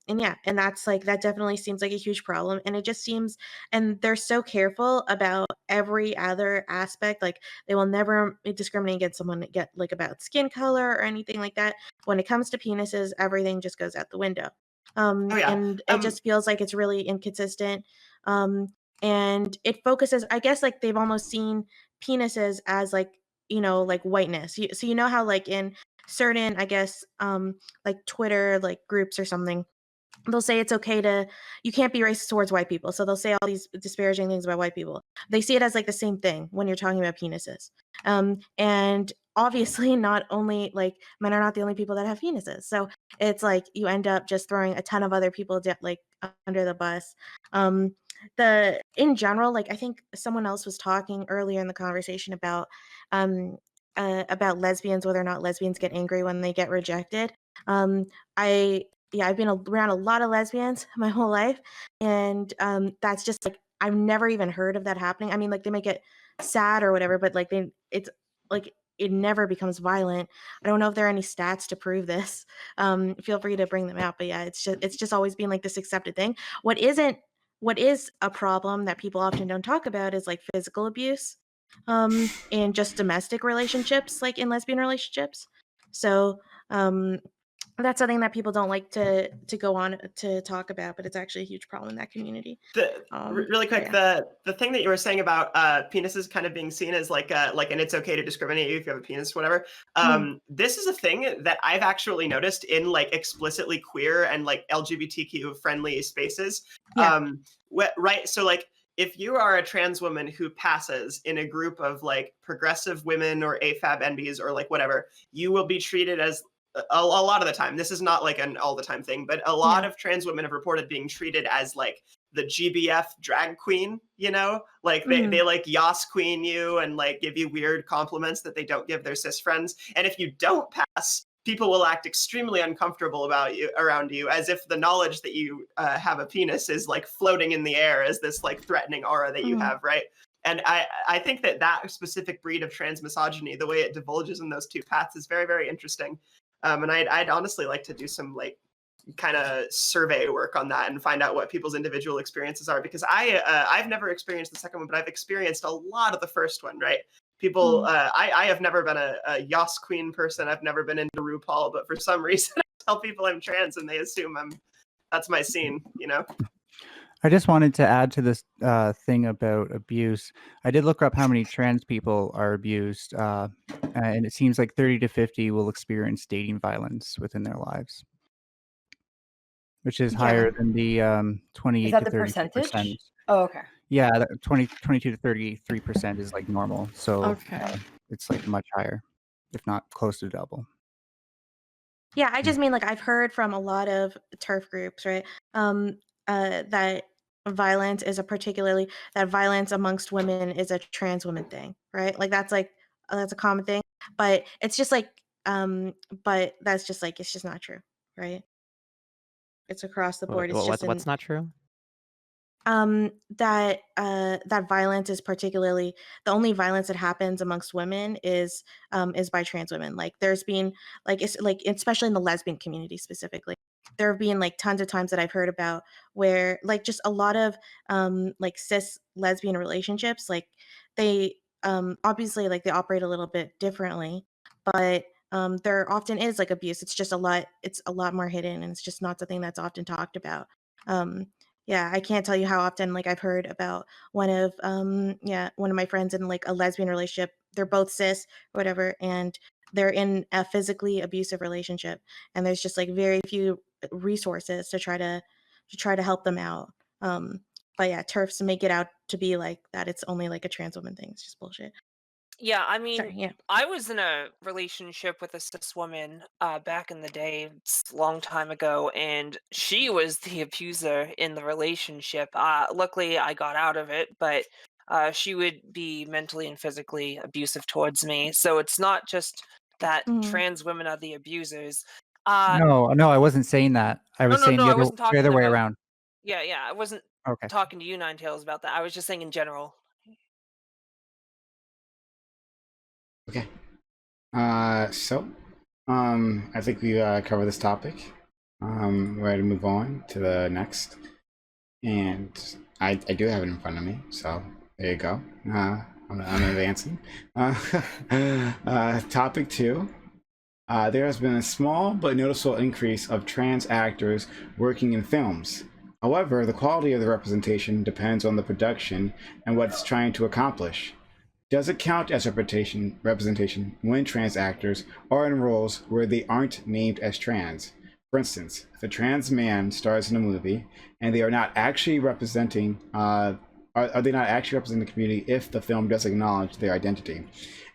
yeah, and that's like that definitely seems like a huge problem. And it just seems and they're so careful about every other aspect. Like they will never discriminate against someone that get like about skin color or anything like that. When it comes to penises, everything just goes out the window. And it just feels like it's really inconsistent. And it focuses, I guess, like they've almost seen penises as like, like whiteness. So you know how like in certain, I guess, like Twitter, like groups or something, they'll say it's okay you can't be racist towards white people. So they'll say all these disparaging things about white people. They see it as like the same thing when you're talking about penises. And obviously not only like men are not the only people that have penises. So it's like you end up just throwing a ton of other people like under the bus. In general, like I think someone else was talking earlier in the conversation about lesbians, whether or not lesbians get angry when they get rejected. I've been around a lot of lesbians my whole life, and that's just like I've never even heard of that happening. I mean, like they may get sad or whatever, but like it's like it never becomes violent. I don't know if there are any stats to prove this. Feel free to bring them out, but yeah, it's just always been like this accepted thing. What is a problem that people often don't talk about is like physical abuse, and just domestic relationships, like in lesbian relationships. So that's something that people don't like to go on to talk about, but it's actually a huge problem in that community. Really quick, yeah. the thing that you were saying about penises kind of being seen as like and it's okay to discriminate you if you have a penis, whatever. This is a thing that I've actually noticed in like explicitly queer and like LGBTQ friendly spaces. Yeah. Right. So like if you are a trans woman who passes in a group of like progressive women or AFAB NBs or like whatever, you will be treated as a lot of the time, this is not like an all the time thing, but a lot of trans women have reported being treated as like the GBF drag queen, you know, like they like yas queen you and like give you weird compliments that they don't give their cis friends. And if you don't pass, people will act extremely uncomfortable around you, as if the knowledge that you have a penis is like floating in the air as this like threatening aura that you have, right? And I think that specific breed of trans misogyny, the way it divulges in those two paths, is very, very interesting. And I'd honestly like to do some like kind of survey work on that and find out what people's individual experiences are, because I've never experienced the second one, but I've experienced a lot of the first one, right? People, I have never been a Yas Queen person. I've never been into RuPaul, but for some reason I tell people I'm trans and they assume that's my scene, you know? I just wanted to add to this thing about abuse. I did look up how many trans people are abused, and it seems like 30 to 50 will experience dating violence within their lives, which is higher than the 28 Is that to the 32%. percentage? Oh, okay. Yeah, 22 to 33% is like normal. So it's like much higher, if not close to double. Yeah, I just mean like I've heard from a lot of TERF groups, right? That violence amongst women is a trans women thing, right? Like that's a common thing, but it's just like but that's just like it's just not true, right? It's across the board. It's just What's not true? that violence is particularly the only violence that happens amongst women is by trans women. Like there's been like it's like especially in the lesbian community specifically, there have been like tons of times that I've heard about where like just a lot of like cis lesbian relationships, like they obviously like they operate a little bit differently, but there often is like abuse. It's just it's a lot more hidden, and it's just not something that's often talked about. Yeah, I can't tell you how often like I've heard about one of my friends in like a lesbian relationship. They're both cis or whatever, and they're in a physically abusive relationship, and there's just like very few resources to try to help them out. But yeah, TERFs make it out to be like that it's only like a trans woman thing. It's just bullshit. Yeah, I mean, Sorry, yeah. I was in a relationship with a cis woman back in the day, it's a long time ago, and she was the abuser in the relationship. Luckily, I got out of it, but she would be mentally and physically abusive towards me. So it's not just that trans women are the abusers. No, I wasn't saying that. I was saying No, I the wasn't talking other way about. around. Yeah, I wasn't Okay. talking to you, Nine Tails, about that. I was just saying in general. Okay. So, I think we covered this topic. We're ready to move on to the next. And I do have it in front of me, so there you go. I'm advancing. Topic 2. There has been a small but noticeable increase of trans actors working in films. However, the quality of the representation depends on the production and what it's trying to accomplish. Does it count as representation when trans actors are in roles where they aren't named as trans? For instance, if a trans man stars in a movie and they are not actually representing, are they not actually representing the community if the film does acknowledge their identity?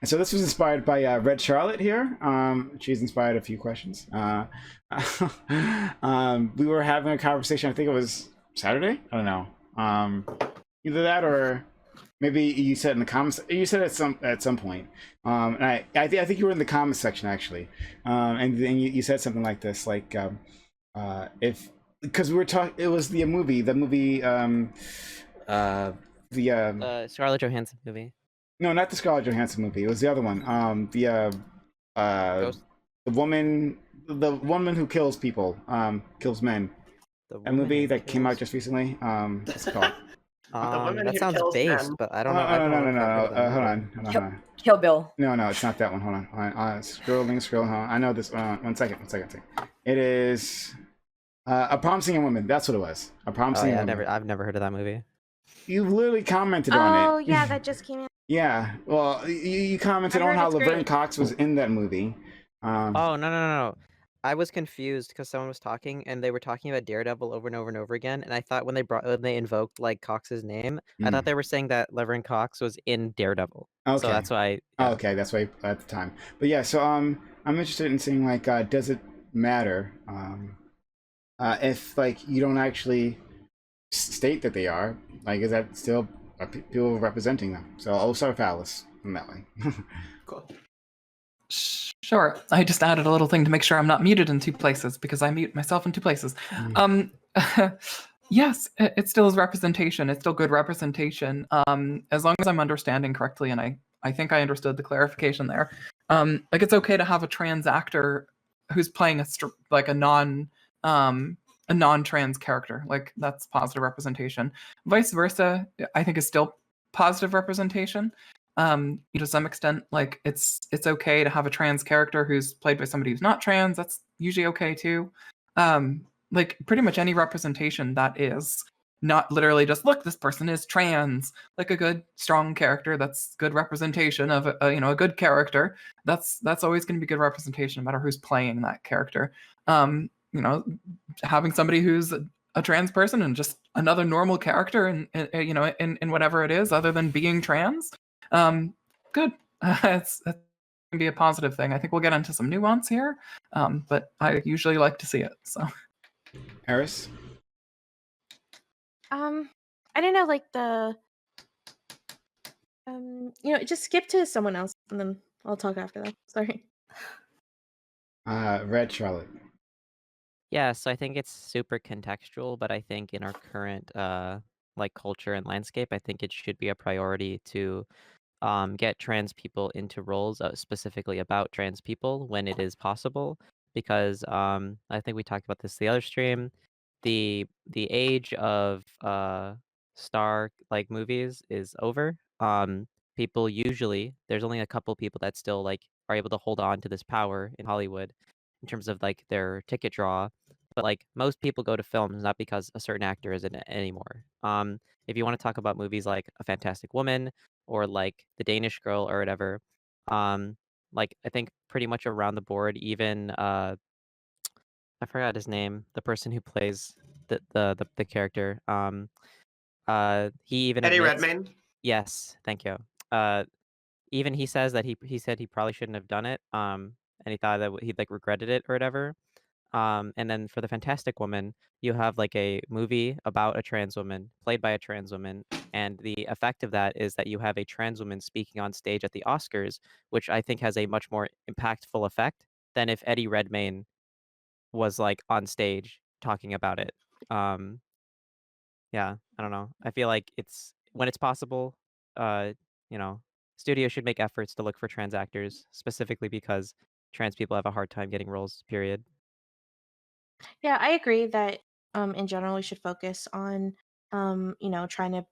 And so this was inspired by Red Charlotte here. She's inspired a few questions. We were having a conversation, I think it was Saturday? I don't know. Either that or maybe you said in the comments. You said at some point, and I think you were in the comments section actually, and then you said something like this, like if because we were talking, it was the movie, Scarlett Johansson movie. No, not the Scarlett Johansson movie. It was the other one. Ghost? The woman who kills people, kills men. A movie that came out just recently. What's it called? That sounds based, but I don't know. No. Hold on. Kill Bill. No, it's not that one. Hold on. Scrolling. Hold on. I know this. One second. It is A Promising Young Woman. That's what it was. A Promising Young Woman. I've never heard of that movie. You literally commented on it. Oh yeah, that just came out. Yeah. Well, you commented on how Laverne Cox was in that movie. Oh no. I was confused because someone was talking and they were talking about Daredevil over and over and over again, and I thought when they invoked like Cox's name, I thought they were saying that Laverne Cox was in Daredevil. Okay. So that's why. Yeah. Oh, okay, that's why at the time. But yeah, so I'm interested in seeing like, does it matter if like you don't actually state that they are? Like, is that still people representing them? So I'll start with Alice in that way. Cool. Sure. I just added a little thing to make sure I'm not muted in two places because I mute myself in two places. Yes, it still is representation. It's still good representation. As long as I'm understanding correctly, and I think I understood the clarification there. Like it's okay to have a trans actor who's playing a non-trans character. Like that's positive representation. Vice versa, I think is still positive representation. To some extent, like it's okay to have a trans character who's played by somebody who's not trans. That's usually okay too. Like pretty much any representation that is not literally just look, this person is trans. Like a good strong character, that's good representation of a good character. That's always going to be good representation, no matter who's playing that character. Having somebody who's a trans person and just another normal character in whatever it is other than being trans, good. It's can be a positive thing. I think we'll get into some nuance here, but I usually like to see it. So, Eris? I don't know, like just skip to someone else and then I'll talk after that. Sorry. Red Charlotte. Yeah, so I think it's super contextual, but I think in our current like culture and landscape, I think it should be a priority to get trans people into roles specifically about trans people when it is possible, because I think we talked about this the other stream. The age of star like movies is over. People usually there's only a couple people that still like are able to hold on to this power in Hollywood in terms of like their ticket draw. But like most people go to films not because a certain actor is in it anymore. If you want to talk about movies like A Fantastic Woman or like The Danish Girl or whatever, like I think pretty much around the board, even I forgot his name, the person who plays the character. He even Eddie admits, Redmayne. yes, thank you. Even he says that he said he probably shouldn't have done it. And he thought that he'd like regretted it or whatever. And then for the Fantastic Woman, you have like a movie about a trans woman played by a trans woman, and the effect of that is that you have a trans woman speaking on stage at the Oscars, which I think has a much more impactful effect than if Eddie Redmayne was like on stage talking about it. Um, yeah, I don't know. I feel like it's when it's possible, uh, you know, studios should make efforts to look for trans actors, specifically because trans people have a hard time getting roles, period. Yeah, I agree that in general we should focus on trying to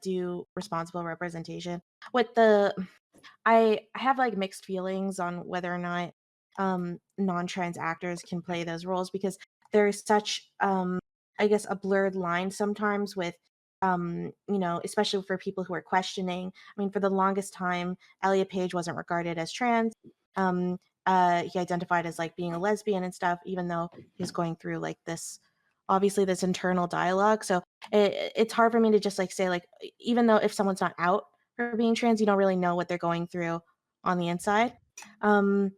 do responsible representation. With the I have like mixed feelings on whether or not non-trans actors can play those roles because there's such I guess a blurred line sometimes with especially for people who are questioning. I mean, for the longest time, Elliot Page wasn't regarded as trans. Um, he identified as like being a lesbian and stuff, even though he was going through like this obviously this internal dialogue. So it's hard for me to just like say like even though if someone's not out for being trans, you don't really know what they're going through on the inside. Um,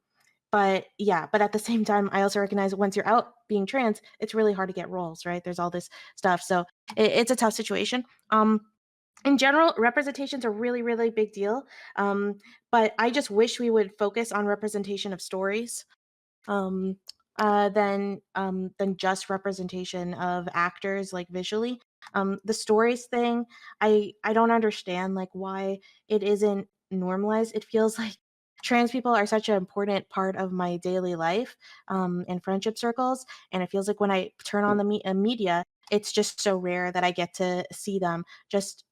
but at the same time, I also recognize once you're out being trans, it's really hard to get roles, right? There's all this stuff, so it's a tough situation. In general, representation's a really, really big deal. But I just wish we would focus on representation of stories um, than just representation of actors like visually. The stories thing, I don't understand like why it isn't normalized. It feels like trans people are such an important part of my daily life in friendship circles, and it feels like when I turn on the media, it's just so rare that I get to see them just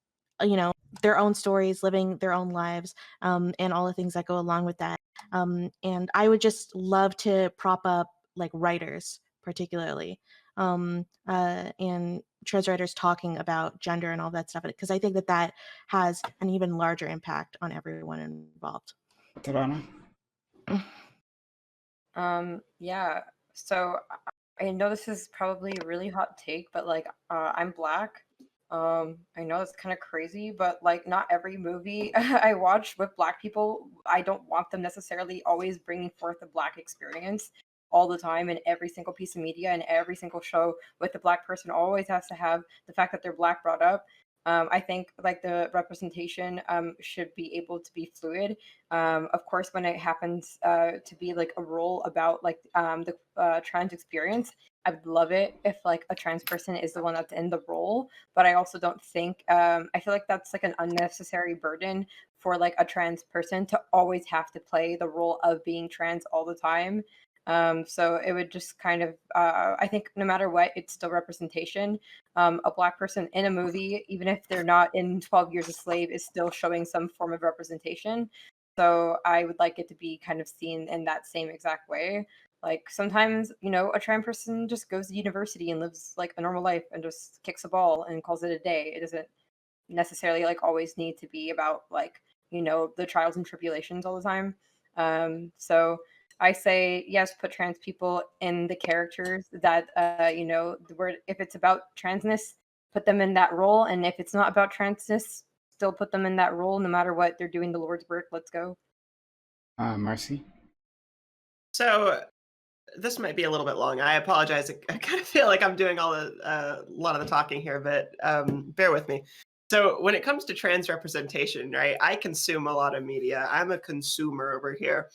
their own stories, living their own lives, and all the things that go along with that. And I would just love to prop up like writers, particularly, and trans writers talking about gender and all that stuff, because I think that that has an even larger impact on everyone involved. Tarana? Yeah. So I know this is probably a really hot take, but like I'm black. I know it's kind of crazy, but like not every movie I watch with black people, I don't want them necessarily always bringing forth the black experience all the time in every single piece of media and every single show with the black person always has to have the fact that they're black brought up. I think like the representation should be able to be fluid. Of course, when it happens to be like a role about like the trans experience, I would love it if like a trans person is the one that's in the role. But I also don't think I feel like that's like an unnecessary burden for like a trans person to always have to play the role of being trans all the time. So it would just kind of I think no matter what, it's still representation. A black person in a movie, even if they're not in 12 Years a Slave, is still showing some form of representation. So I would like it to be kind of seen in that same exact way. Like sometimes, you know, a trans person just goes to university and lives like a normal life and just kicks a ball and calls it a day. It doesn't necessarily like always need to be about like, you know, the trials and tribulations all the time. So I say yes, put trans people in the characters that you know, the word if it's about transness, put them in that role, and if it's not about transness, still put them in that role no matter what. They're doing the Lord's work. Let's go. Marcy? So this might be a little bit long. I apologize. I kind of feel like I'm doing all a lot of the talking here, but bear with me. So when it comes to trans representation, right, I consume a lot of media. I'm a consumer over here.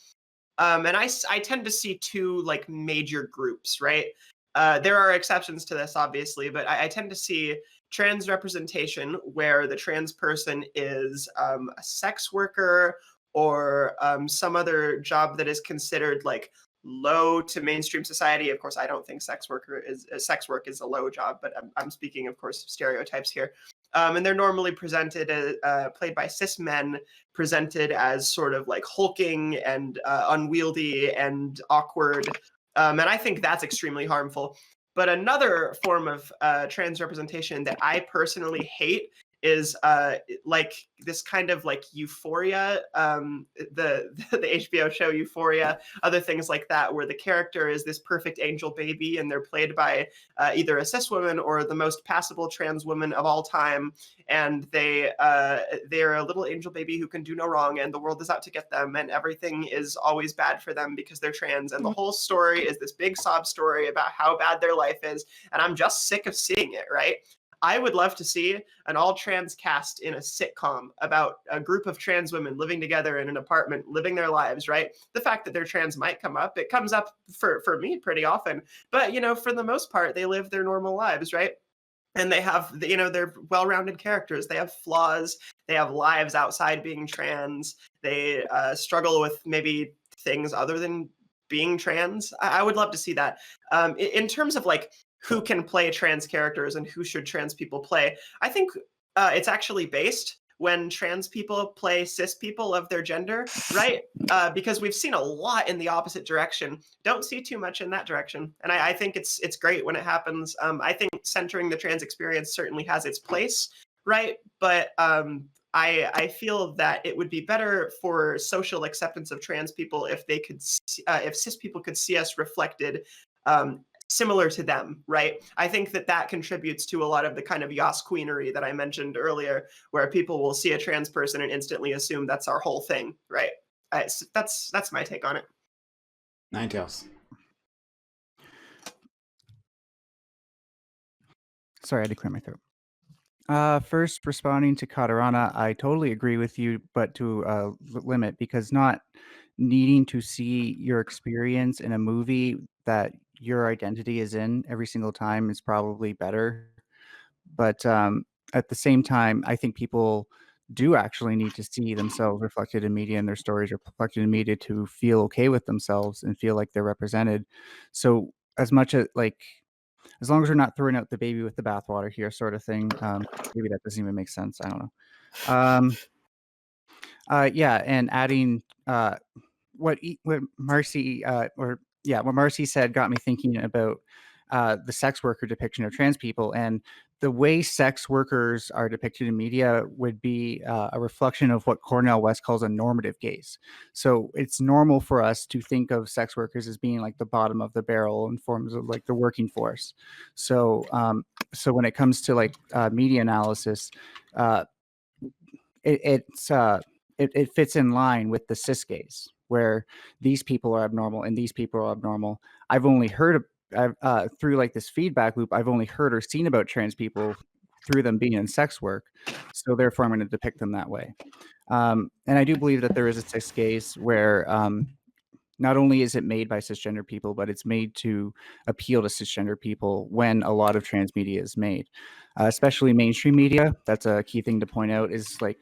And I tend to see two like major groups, right? There are exceptions to this, obviously, but I tend to see trans representation where the trans person is a sex worker or some other job that is considered like low to mainstream society. Of course, I don't think sex work is a low job, but I'm speaking, of course, of stereotypes here. And they're normally presented as played by cis men, presented as sort of like hulking and unwieldy and awkward. And I think that's extremely harmful. But another form of trans representation that I personally hate is like this kind of like Euphoria, the HBO show Euphoria, other things like that, where the character is this perfect angel baby, and they're played by either a cis woman or the most passable trans woman of all time, and they're a little angel baby who can do no wrong, and the world is out to get them, and everything is always bad for them because they're trans, and the whole story is this big sob story about how bad their life is, and I'm just sick of seeing it, right? I would love to see an all trans cast in a sitcom about a group of trans women living together in an apartment, living their lives, right? The fact that they're trans might come up. It comes up for me pretty often. But, you know, for the most part, they live their normal lives, right? And they have, you know, they're well-rounded characters. They have flaws. They have lives outside being trans. They struggle with maybe things other than being trans. I would love to see that. In terms of like who can play trans characters and who should trans people play, I think it's actually based when trans people play cis people of their gender, right? Because we've seen a lot in the opposite direction. Don't see too much in that direction, and I think it's great when it happens. I think centering the trans experience certainly has its place, right? But I feel that it would be better for social acceptance of trans people if they could, if cis people could see us reflected similar to them, right? I think that contributes to a lot of the kind of Yas queenery that I mentioned earlier, where people will see a trans person and instantly assume that's our whole thing, right? That's my take on it. Ninetales. Sorry, I had to clear my throat. First, responding to Katarana, I totally agree with you, but to a limit, because not needing to see your experience in a movie that your identity is in every single time is probably better. But at the same time, I think people do actually need to see themselves reflected in media and their stories reflected in media to feel okay with themselves and feel like they're represented. So as much as like, as long as we're not throwing out the baby with the bathwater here, sort of thing. Maybe that doesn't even make sense. I don't know. Yeah, and adding what Marcy what Marcy said got me thinking about the sex worker depiction of trans people. And the way sex workers are depicted in media would be a reflection of what Cornel West calls a normative gaze. So it's normal for us to think of sex workers as being like the bottom of the barrel in forms of like the working force. So so when it comes to like media analysis, it fits in line with the cis gaze, where these people are abnormal and these people are abnormal. I've only heard through like this feedback loop, I've only heard or seen about trans people through them being in sex work, so therefore I'm going to depict them that way. And I do believe that there is a cis gaze where not only is it made by cisgender people, but it's made to appeal to cisgender people when a lot of trans media is made, especially mainstream media. That's a key thing to point out, is like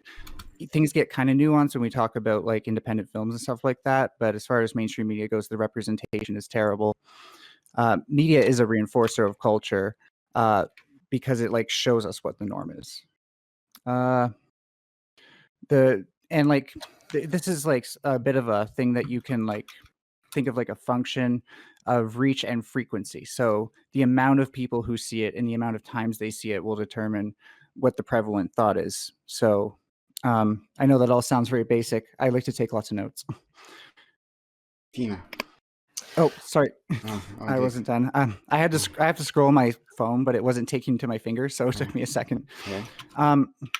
things get kind of nuanced when we talk about like independent films and stuff like that. But as far as mainstream media goes, the representation is terrible. Media is a reinforcer of culture because it like shows us what the norm is. This is like a bit of a thing that you can like think of like a function of reach and frequency. So the amount of people who see it and the amount of times they see it will determine what the prevalent thought is. So I know that all sounds very basic. I like to take lots of notes. Tina. Oh, sorry. Oh, I wasn't done. I have to scroll my phone, but it wasn't taking to my fingers, so it took me a second. Okay.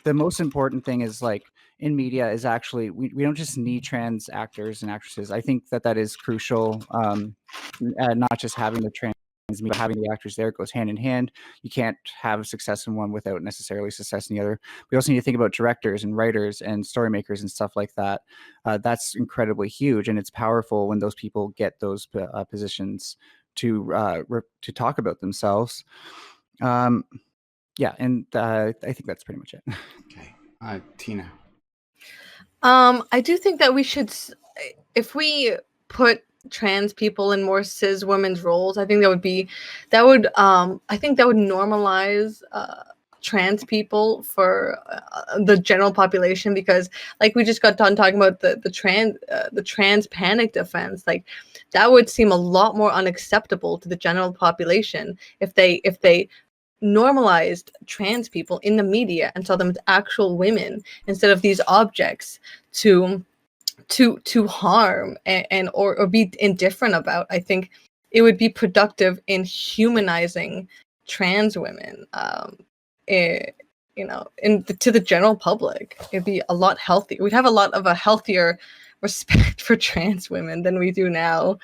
The most important thing is like in media is actually we don't just need trans actors and actresses. I think that is crucial. Not just having the trans, but having the actors there goes hand in hand. You can't have success in one without necessarily success in the other. We also need to think about directors and writers and story makers and stuff like that. That's incredibly huge, and it's powerful when those people get those positions to talk about themselves. Yeah, and I think that's pretty much it. Okay. Tina. I do think that we should, if we put trans people in more cis women's roles, I think I think that would normalize trans people for the general population, because like we just got done talking about the trans panic defense, like that would seem a lot more unacceptable to the general population if they normalized trans people in the media and saw them as actual women instead of these objects to harm and or be indifferent about. I think it would be productive in humanizing trans women, to the general public. It'd be a lot healthier. We'd have a lot of a healthier respect for trans women than we do now.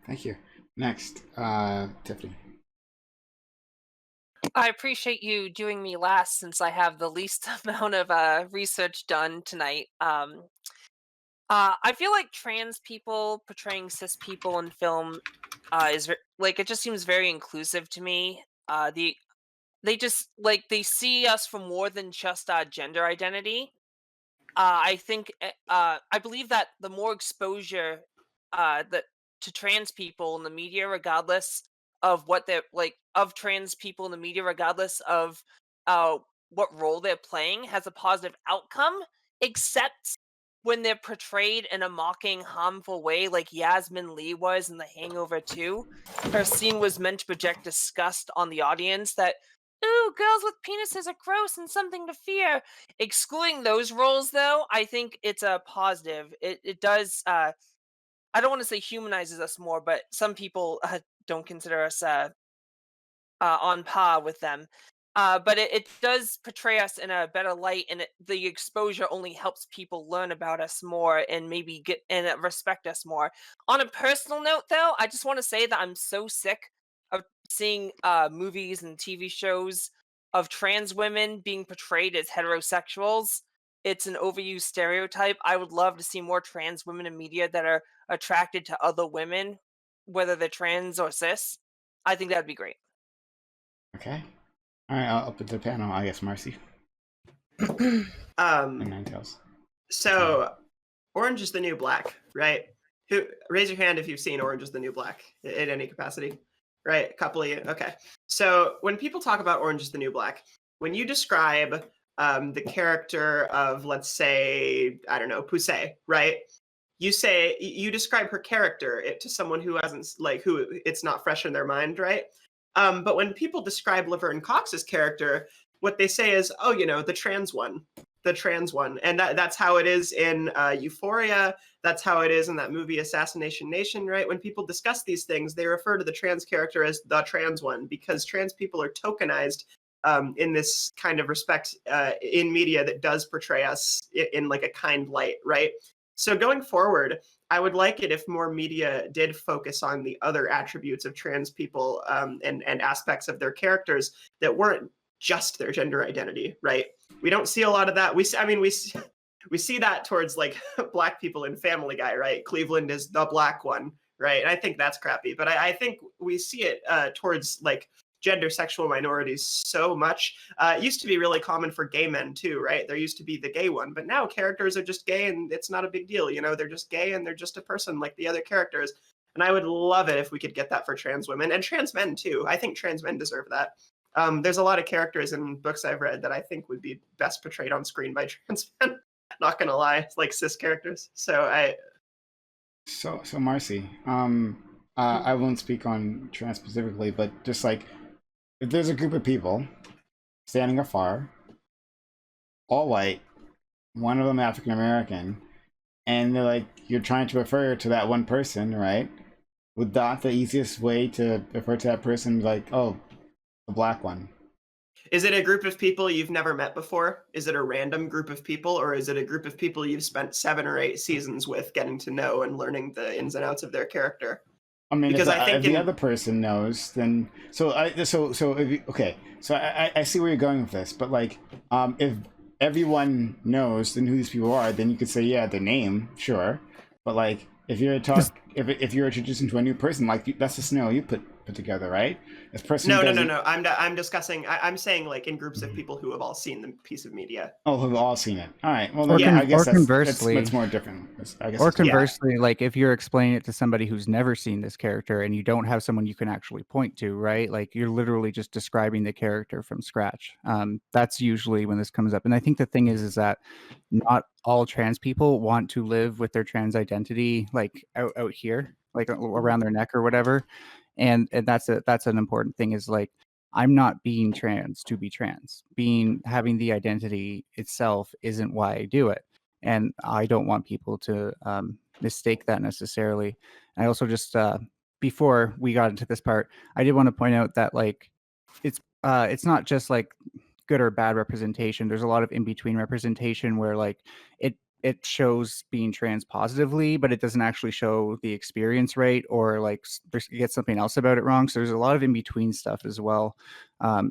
Thank you. Next, Tiffany. I appreciate you doing me last, since I have the least amount of research done tonight. I feel like trans people portraying cis people in film is like, it just seems very inclusive to me. They just like, they see us for more than just our gender identity. I think I believe that the more exposure that to trans people in the media, regardless of what they're like, of trans people in the media, regardless of what role they're playing, has a positive outcome, except when they're portrayed in a mocking, harmful way, like Yasmin Lee was in The Hangover 2. Her scene was meant to project disgust on the audience that, ooh, girls with penises are gross and something to fear. Excluding those roles, though, I think it's a positive. It does. I don't want to say humanizes us more, but some people don't consider us on par with them. But it does portray us in a better light, and the exposure only helps people learn about us more and maybe get and respect us more. On a personal note, though, I just want to say that I'm so sick of seeing movies and TV shows of trans women being portrayed as heterosexuals. It's an overused stereotype. I would love to see more trans women in media that are attracted to other women, whether they're trans or cis. I think that'd be great. Okay. All right, I'll put the panel. I guess Marcy. And Ninetales. So, Orange is the New Black, right? Who raise your hand if you've seen Orange is the New Black in any capacity? Right, a couple of you. Okay. So when people talk about Orange is the New Black, when you describe the character of, let's say, I don't know, Poussey, right? you describe her character to someone who hasn't who it's not fresh in their mind, right? But when people describe Laverne Cox's character, what they say is, oh, the trans one, and that's how it is in Euphoria. That's how it is in that movie Assassination Nation, right? When people discuss these things, they refer to the trans character as the trans one, because trans people are tokenized in this kind of respect in media that does portray us in like a kind light, right? So going forward, I would like it if more media did focus on the other attributes of trans people and aspects of their characters that weren't just their gender identity, right? We don't see a lot of that. We see that towards like Black people in Family Guy, right? Cleveland is the Black one, right? And I think that's crappy. But I think we see it towards like gender sexual minorities so much. It used to be really common for gay men too, right? There used to be the gay one, but now characters are just gay and it's not a big deal. They're just gay and they're just a person like the other characters. And I would love it if we could get that for trans women and trans men too. I think trans men deserve that. There's a lot of characters in books I've read that I think would be best portrayed on screen by trans men. Not gonna lie, like cis characters. So Marcy, I won't speak on trans specifically, but just like, if there's a group of people standing afar, all white, one of them African American, and they're like, you're trying to refer to that one person, right? Would not the easiest way to refer to that person be like, oh, the Black one? Is it a group of people you've never met before? Is it a random group of people, or is it a group of people you've spent 7 or 8 seasons with, getting to know and learning the ins and outs of their character? I mean, because if the other person knows, then I see where you're going with this, but like, if everyone knows then who these people are, then you could say, yeah, their name, sure, but like, if you're if you're introducing to a new person, like, that's a scenario you put together, right? This person. No. I'm discussing. I'm saying like in groups of people who have all seen the piece of media. Oh, who've all seen it. All right. Well, I guess conversely, that's more different. Conversely, like if you're explaining it to somebody who's never seen this character and you don't have someone you can actually point to, right? Like you're literally just describing the character from scratch. That's usually when this comes up. And I think the thing is that not all trans people want to live with their trans identity like out here, like around their neck or whatever. And that's an important thing, is like, I'm not being trans to be trans. Having the identity itself isn't why I do it. And I don't want people to mistake that necessarily. I also just, before we got into this part, I did want to point out that like, it's not just like good or bad representation. There's a lot of in-between representation where like it shows being trans positively, but it doesn't actually show the experience rate, or like you get something else about it wrong. So there's a lot of in-between stuff as well.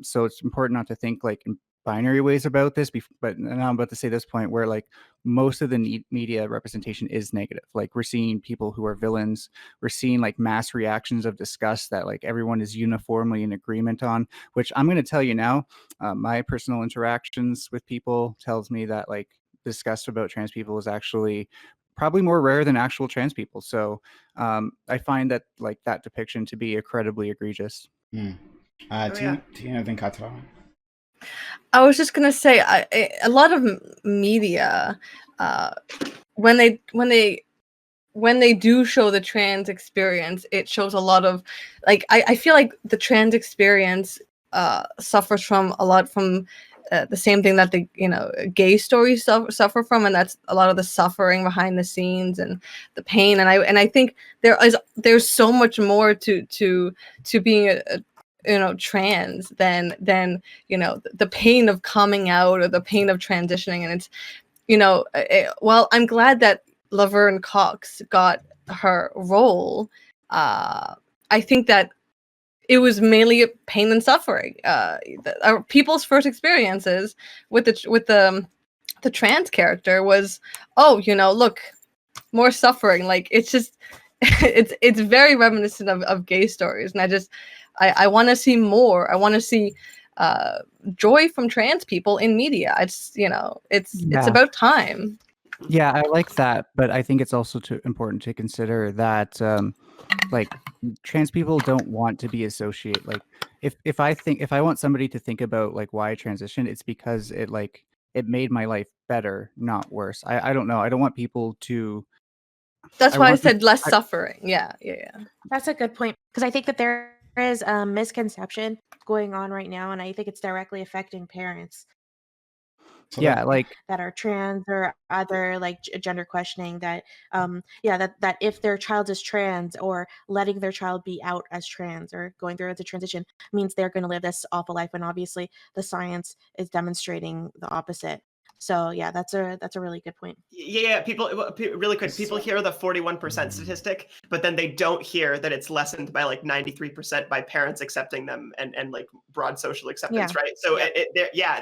So it's important not to think like in binary ways about this. But now I'm about to say this point where like most of the media representation is negative. Like we're seeing people who are villains. We're seeing like mass reactions of disgust that like everyone is uniformly in agreement on, which I'm going to tell you now, my personal interactions with people tells me that like disgust about trans people is actually probably more rare than actual trans people. So I find that like that depiction to be incredibly egregious. Tina, then Katra. I was just gonna say, a lot of media, when they do show the trans experience, it shows a lot of like I feel like the trans experience suffers from a lot from the same thing that the gay stories suffer from, and that's a lot of the suffering behind the scenes and the pain. And I think there's so much more to being a trans than the pain of coming out or the pain of transitioning. And it's well, I'm glad that Laverne Cox got her role. I think that it was mainly pain and suffering. People's first experiences with the trans character was, look, more suffering. Like it's just, it's very reminiscent of gay stories, and I want to see more. I want to see joy from trans people in media. It's about time. Yeah, I like that, but I think it's also important to consider that like trans people don't want to be associated. Like if I want somebody to think about like why I transitioned, it's because it made my life better, not worse. I don't know. I don't want people to That's I why I want to- said less suffering. Yeah. That's a good point because I think that there is a misconception going on right now, and I think it's directly affecting parents So yeah, like that are trans or other like gender questioning that that if their child is trans or letting their child be out as trans or going through as a transition means they're going to live this awful life, and obviously the science is demonstrating the opposite. So yeah, that's a really good point. Yeah, really quick. People hear the 41% statistic, but then they don't hear that it's lessened by like 93% by parents accepting them and like broad social acceptance, right? So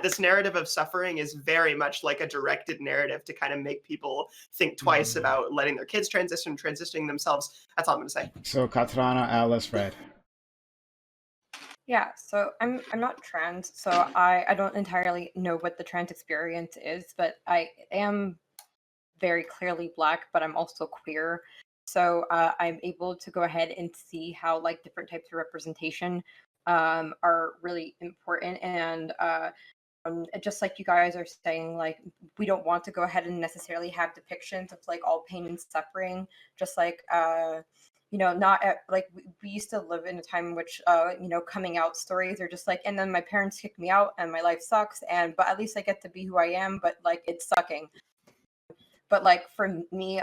this narrative of suffering is very much like a directed narrative to kind of make people think twice about letting their kids transitioning themselves. That's all I'm going to say. So Katrana, Alice, Fred. Yeah, so I'm not trans, so I don't entirely know what the trans experience is, but I am very clearly Black, but I'm also queer. So I'm able to go ahead and see how like different types of representation are really important. And just like you guys are saying, like we don't want to go ahead and necessarily have depictions of like all pain and suffering, just like not like we used to live in a time in which coming out stories are just like, and then my parents kicked me out and my life sucks, and but at least I get to be who I am, but like it's sucking. But like for me,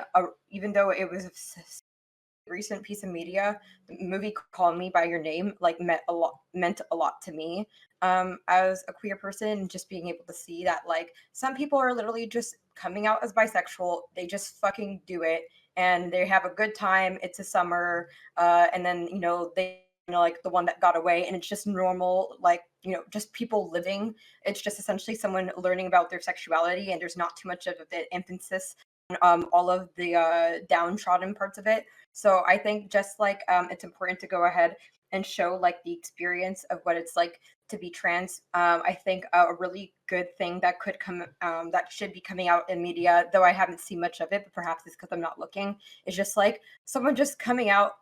even though it was a recent piece of media, the movie Call Me by Your Name like meant a lot to me as a queer person. Just being able to see that like some people are literally just coming out as bisexual, they just fucking do it and they have a good time. It's a summer, and then they like the one that got away, and it's just normal, like just people living. It's just essentially someone learning about their sexuality, and there's not too much of an emphasis on all of the downtrodden parts of it. So I think just like it's important to go ahead and show like the experience of what it's like to be trans. I think a really good thing that could come, that should be coming out in media, though I haven't seen much of it, but perhaps it's because I'm not looking, is just like someone just coming out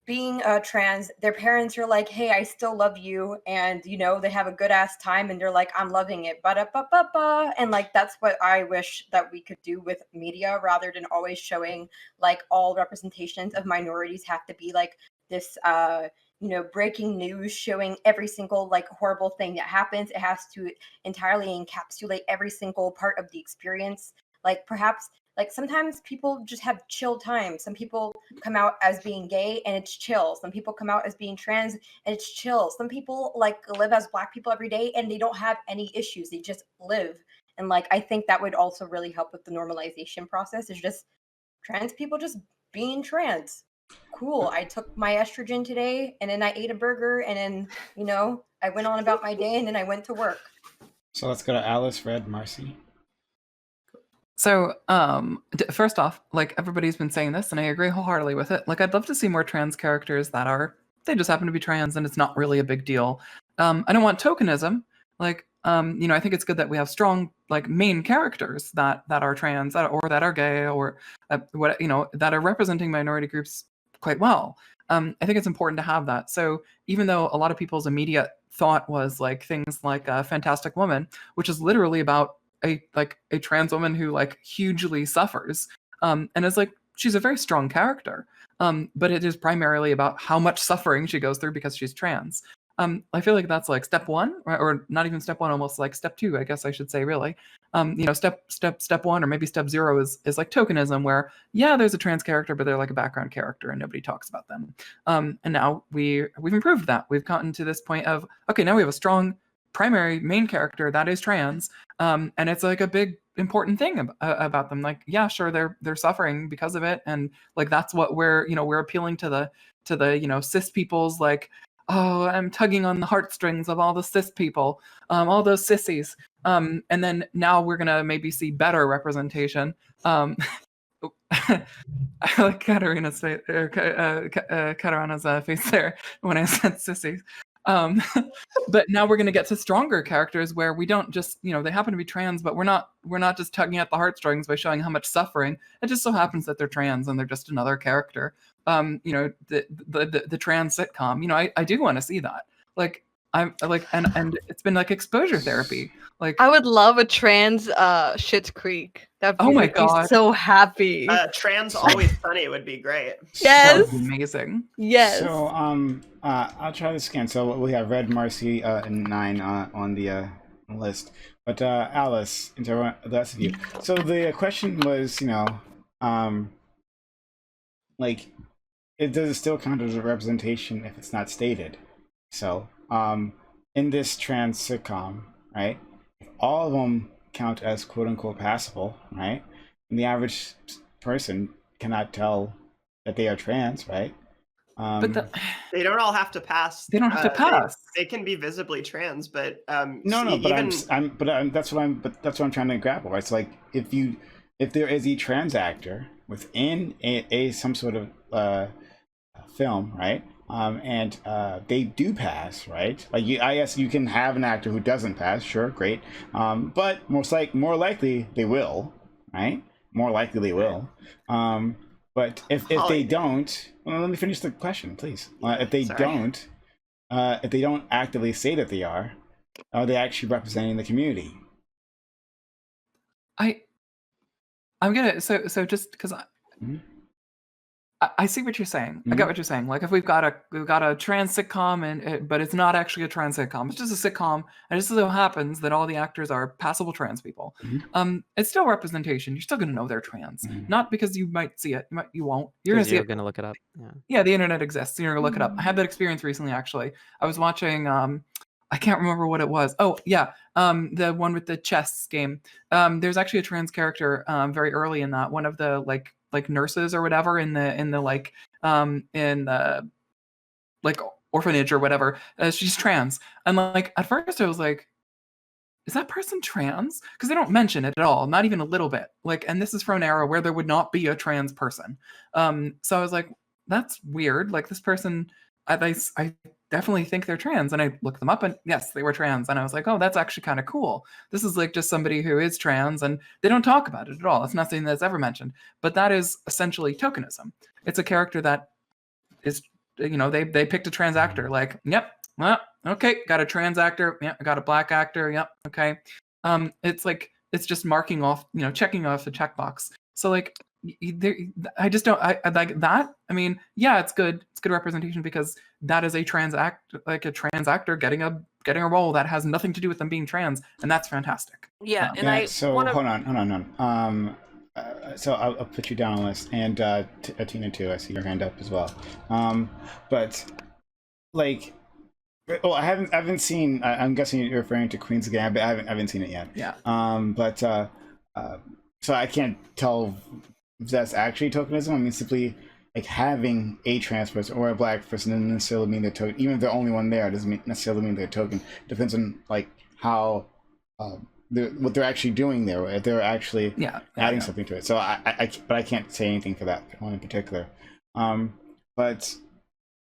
being trans. Their parents are like, hey, I still love you, and they have a good ass time, and they're like, I'm loving it, ba-da-ba-ba-ba. And like that's what I wish that we could do with media, rather than always showing like all representations of minorities have to be like this breaking news showing every single like horrible thing that happens. It has to entirely encapsulate every single part of the experience. Like perhaps like sometimes people just have chill time. Some people come out as being gay and it's chill. Some people come out as being trans and it's chill. Some people like live as Black people every day and they don't have any issues. They just live. And like I think that would also really help with the normalization process, is just trans people just being trans. Cool. I took my estrogen today and then I ate a burger and then, I went on about my day and then I went to work. So let's go to Alice, Fred, Marcy. So, first off, like everybody's been saying this, and I agree wholeheartedly with it. Like, I'd love to see more trans characters they just happen to be trans, and it's not really a big deal. I don't want tokenism. Like, I think it's good that we have strong, like, main characters that are trans or that are gay or that are representing minority groups quite well. I think it's important to have that. So even though a lot of people's immediate thought was like things like Fantastic Woman, which is literally about a trans woman who like hugely suffers, and it's like she's a very strong character, but it is primarily about how much suffering she goes through because she's trans. I feel like that's like step one, or not even step one, almost like step two, I guess I should say, really. Step one or maybe step zero is like tokenism, where there's a trans character, but they're like a background character and nobody talks about them. And now we've improved that. We've gotten to this point of, okay, now we have a strong primary main character that is trans, and it's like a big important thing about them. Like, sure, they're suffering because of it, and like that's what we're appealing to the cis people's like, oh, I'm tugging on the heartstrings of all the cis people, all those sissies, and then now we're gonna maybe see better representation. I like Katarina's face, Katarina's face there when I said sissies. But now we're going to get to stronger characters where we don't just, they happen to be trans, but we're not just tugging at the heartstrings by showing how much suffering. It just so happens that they're trans and they're just another character. The trans sitcom, I do want to see that. Like, I'm like, and it's been like exposure therapy. Like, I would love a trans Schitt's Creek. That Oh my make me God. so happy. Trans Always Sunny would be great. that would Yes. be amazing. Yes. So I'll try this again. So we have Red, Marcy, and 9 on the list. But Alice, and to the rest of you. So the question was, like, does it still count as a representation if it's not stated? So in this trans sitcom, right? If all of them count as quote unquote passable, right? And the average person cannot tell that they are trans, right? But They don't all have to pass. they don't have to pass. They can be visibly trans, but no, but even that's what I'm trying to grapple, right? So like if there is a trans actor within a some sort of film, right? And they do pass, right? Like I guess you can have an actor who doesn't pass, sure, great. But more likely they will, right? More likely they will. But if they don't, well, let me finish the question, please. If they don't actively say that they are they actually representing the community? I'm gonna so just because I see what you're saying. I get what you're saying. Like if we've got a trans sitcom but it's not actually a trans sitcom. It's just a sitcom, and it just so happens that all the actors are passable trans people. It's still representation. You're still gonna know they're trans, not because you might see it. You won't. You're gonna see it. Gonna look it up. Yeah, the internet exists. You're gonna look it up. I had that experience recently. Actually, I was watching. I can't remember what it was. Oh yeah, the one with the chess game. There's actually a trans character very early in that. One of the like nurses or whatever in the like in the like orphanage or whatever. She's trans, and like at first I was like, is that person trans? Because they don't mention it at all, not even a little bit. Like, and this is from an era where there would not be a trans person. So I was like, that's weird. Like this person, I definitely think they're trans, and I looked them up, and yes, they were trans, and I was like, oh, that's actually kind of cool. This is like just somebody who is trans, and they don't talk about it at all. It's nothing that's ever mentioned, but that is essentially tokenism. It's a character that is, they picked a trans actor. Like, yep, well, okay, got a trans actor. Yeah, I got a black actor. Yep, okay. It's like it's just marking off, checking off the checkbox. So like, I just don't. I like that. I mean, yeah, it's good. It's good representation because that is a trans actor getting a role that has nothing to do with them being trans, and that's fantastic. Yeah, and so wanna... hold on. So I'll put you down on the list, and Tina too. I see your hand up as well. But like, well, I haven't seen. I'm guessing you're referring to Queen's Gambit. I haven't seen it yet. Yeah. But so I can't tell if that's actually tokenism. I mean, simply like having a trans person or a black person doesn't necessarily mean they're token. Even if they're only one there, doesn't necessarily mean they're token. Depends on like how what they're actually doing there. If they're actually adding something to it. So but I can't say anything for that one in particular. But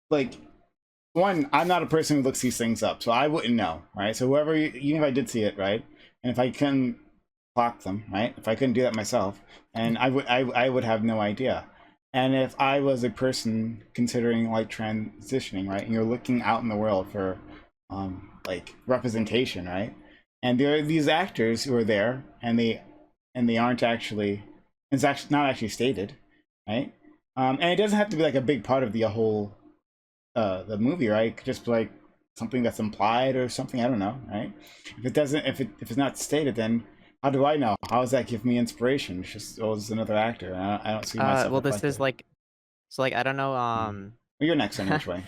like. One, I'm not a person who looks these things up, so I wouldn't know, right? So whoever, even if I did see it, right, and if I couldn't clock them, right, if I couldn't do that myself, and I would have no idea. And if I was a person considering like transitioning, right, and you're looking out in the world for like representation, right, and there are these actors who are there, and they aren't actually, it's actually not actually stated, right, and it doesn't have to be like a big part of the whole. The movie, right? It could just be like something that's implied or something. I don't know, right? If it's not stated, then how do I know? How does that give me inspiration? It's just it's another actor. I don't see myself. Well, this is like, so like I don't know. Well, you're next in which way?